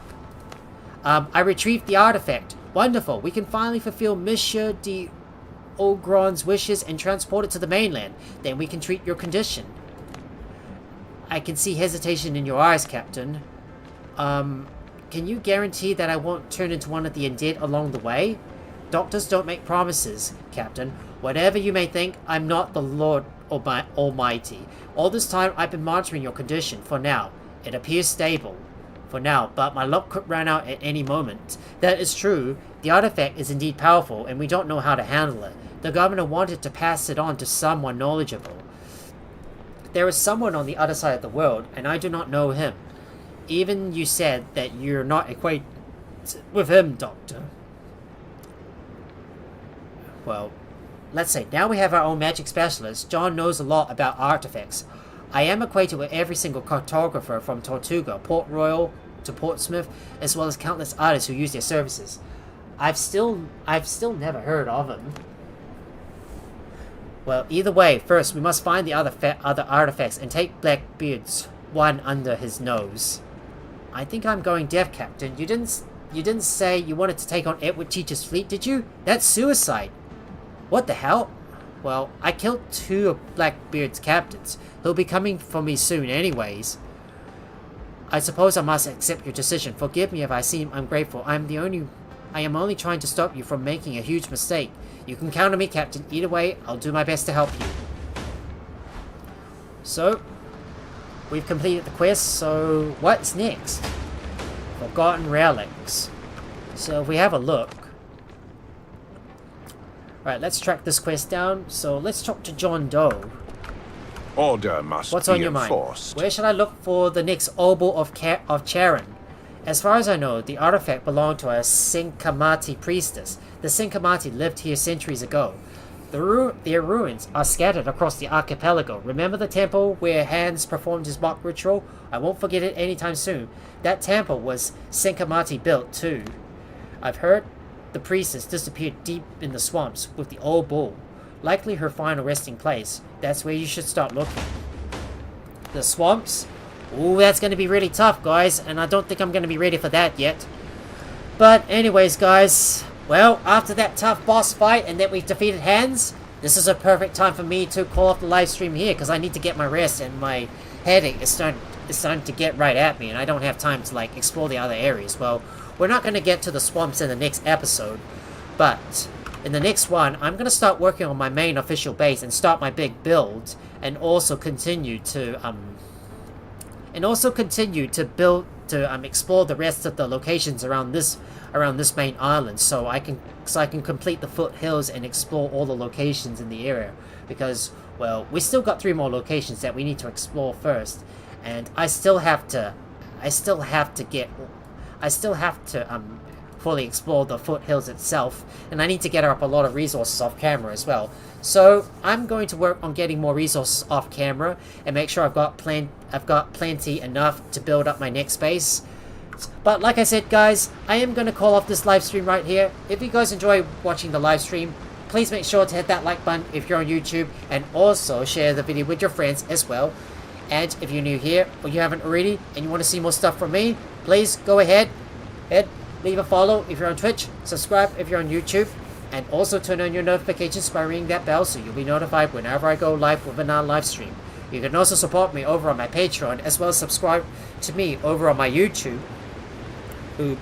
Speaker 1: I retrieved the artifact. Wonderful. We can finally fulfill Monsieur de Ogron's wishes and transport it to the mainland. Then we can treat your condition. I can see hesitation in your eyes, Captain. Can you guarantee that I won't turn into one of the undead along the way? Doctors don't make promises, Captain. Whatever you may think, I'm not the Lord Almighty. All this time, I've been monitoring your condition. For now, it appears stable. For now, but my luck could run out at any moment. That is true. The artifact is indeed powerful, and we don't know how to handle it. The governor wanted to pass it on to someone knowledgeable. There is someone on the other side of the world, and I do not know him. Even you said that you're not acquainted with him, Doctor. Well, let's say, now we have our own magic specialist. John knows a lot about artifacts. I am acquainted with every single cartographer from Tortuga, Port Royal to Portsmouth, as well as countless artists who use their services. I've still never heard of him. Well, either way, first we must find the other artifacts and take Blackbeard's one under his nose. I think I'm going deaf, Captain. You didn't say you wanted to take on Edward Teacher's fleet, did you? That's suicide. What the hell? Well, I killed 2 of Blackbeard's captains. He'll be coming for me soon anyways. I suppose I must accept your decision. Forgive me if I seem ungrateful. I am only trying to stop you from making a huge mistake. You can count on me, Captain. Either way, I'll do my best to help you. So, we've completed the quest, so what's next? Forgotten relics. So if we have a look. Right, let's track this quest down. So let's talk to John Doe.
Speaker 8: Order must
Speaker 1: What's
Speaker 8: be
Speaker 1: on your mind?
Speaker 8: enforced.
Speaker 1: Where should I look for the next Obol of Charon? As far as I know, the artifact belonged to a Sinkamati priestess. The Sinkamati lived here centuries ago. Their ruins are scattered across the archipelago. Remember the temple where Hans performed his mock ritual? I won't forget it anytime soon. That temple was Sinkamati built too. I've heard the priestess disappeared deep in the swamps with the old bull. Likely her final resting place. That's where you should start looking. The swamps? Ooh, that's going to be really tough, guys, and I don't think I'm going to be ready for that yet. But anyways, guys, well, after that tough boss fight and that we've defeated Hans, this is a perfect time for me to call off the live stream here, because I need to get my rest, and my headache is starting to get right at me, and I don't have time to, like, explore the other areas. Well, we're not going to get to the swamps in the next episode, but in the next one, I'm going to start working on my main official base and start my big build, and also continue to explore the rest of the locations around this main island, so I can complete the foothills and explore all the locations in the area, because, well, we still got 3 more locations that we need to explore first, and I still have to fully explore the foothills itself, and I need to gather up a lot of resources off camera as well. So I'm going to work on getting more resources off camera and make sure I've got plenty enough to build up my next base. But like I said, guys, I am going to call off this live stream right here. If you guys enjoy watching the live stream, please make sure to hit that like button if you're on YouTube, and also share the video with your friends as well. And if you're new here or you haven't already and you want to see more stuff from me, please go ahead and leave a follow if you're on Twitch, subscribe if you're on YouTube, and also turn on your notifications by ringing that bell so you'll be notified whenever I go live with another live stream. You can also support me over on my Patreon, as well as subscribe to me over on my YouTube.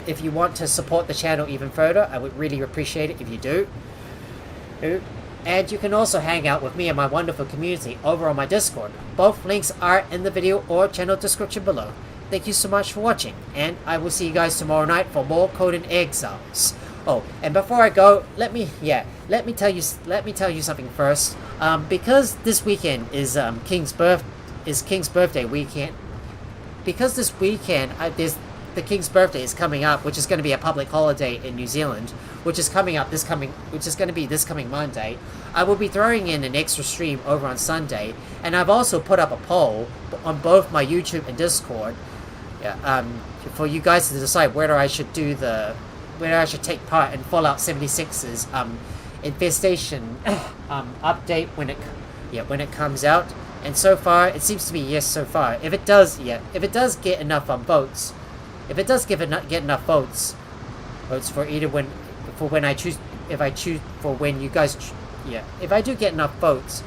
Speaker 1: If you want to support the channel even further, I would really appreciate it if you do. And you can also hang out with me and my wonderful community over on my Discord. Both links are in the video or channel description below. Thank you so much for watching, and I will see you guys tomorrow night for more Conan Exiles. Oh, and before I go, let me tell you something first. Because this weekend is King's birthday weekend. Because this weekend the King's birthday is coming up, which is going to be a public holiday in New Zealand, which is going to be this coming Monday. I will be throwing in an extra stream over on Sunday, and I've also put up a poll on both my YouTube and Discord, for you guys to decide whether I should take part in Fallout 76's infestation update when it comes out. And so far, it seems to be yes so far. If it does get enough votes. If it does get enough votes for either when if I do get enough votes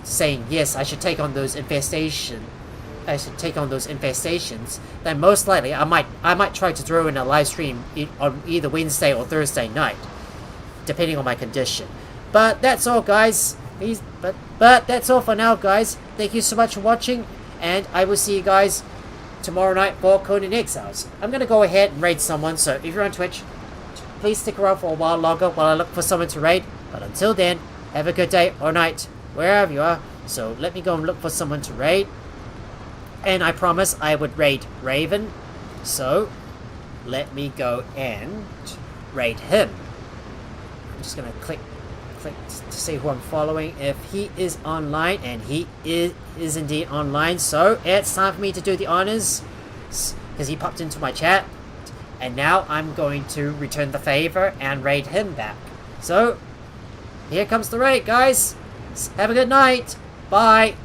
Speaker 1: saying yes, I should take on those infestation take on those infestations, then most likely I might try to throw in a live stream on either Wednesday or Thursday night, depending on my condition. But that's all, guys. But that's all for now, guys. Thank you so much for watching, and I will see you guys tomorrow night for Conan Exiles. I'm gonna go ahead and raid someone, so if you're on Twitch, please stick around for a while longer while I look for someone to raid. But until then, have a good day or night, wherever you are. So let me go and look for someone to raid. And I promise I would raid Raven. So let me go and raid him. I'm just gonna click to see who I'm following, if he is online, and he is indeed online. So it's time for me to do the honors, because he popped into my chat. And now I'm going to return the favor and raid him back. So, here comes the raid, guys. Have a good night. Bye.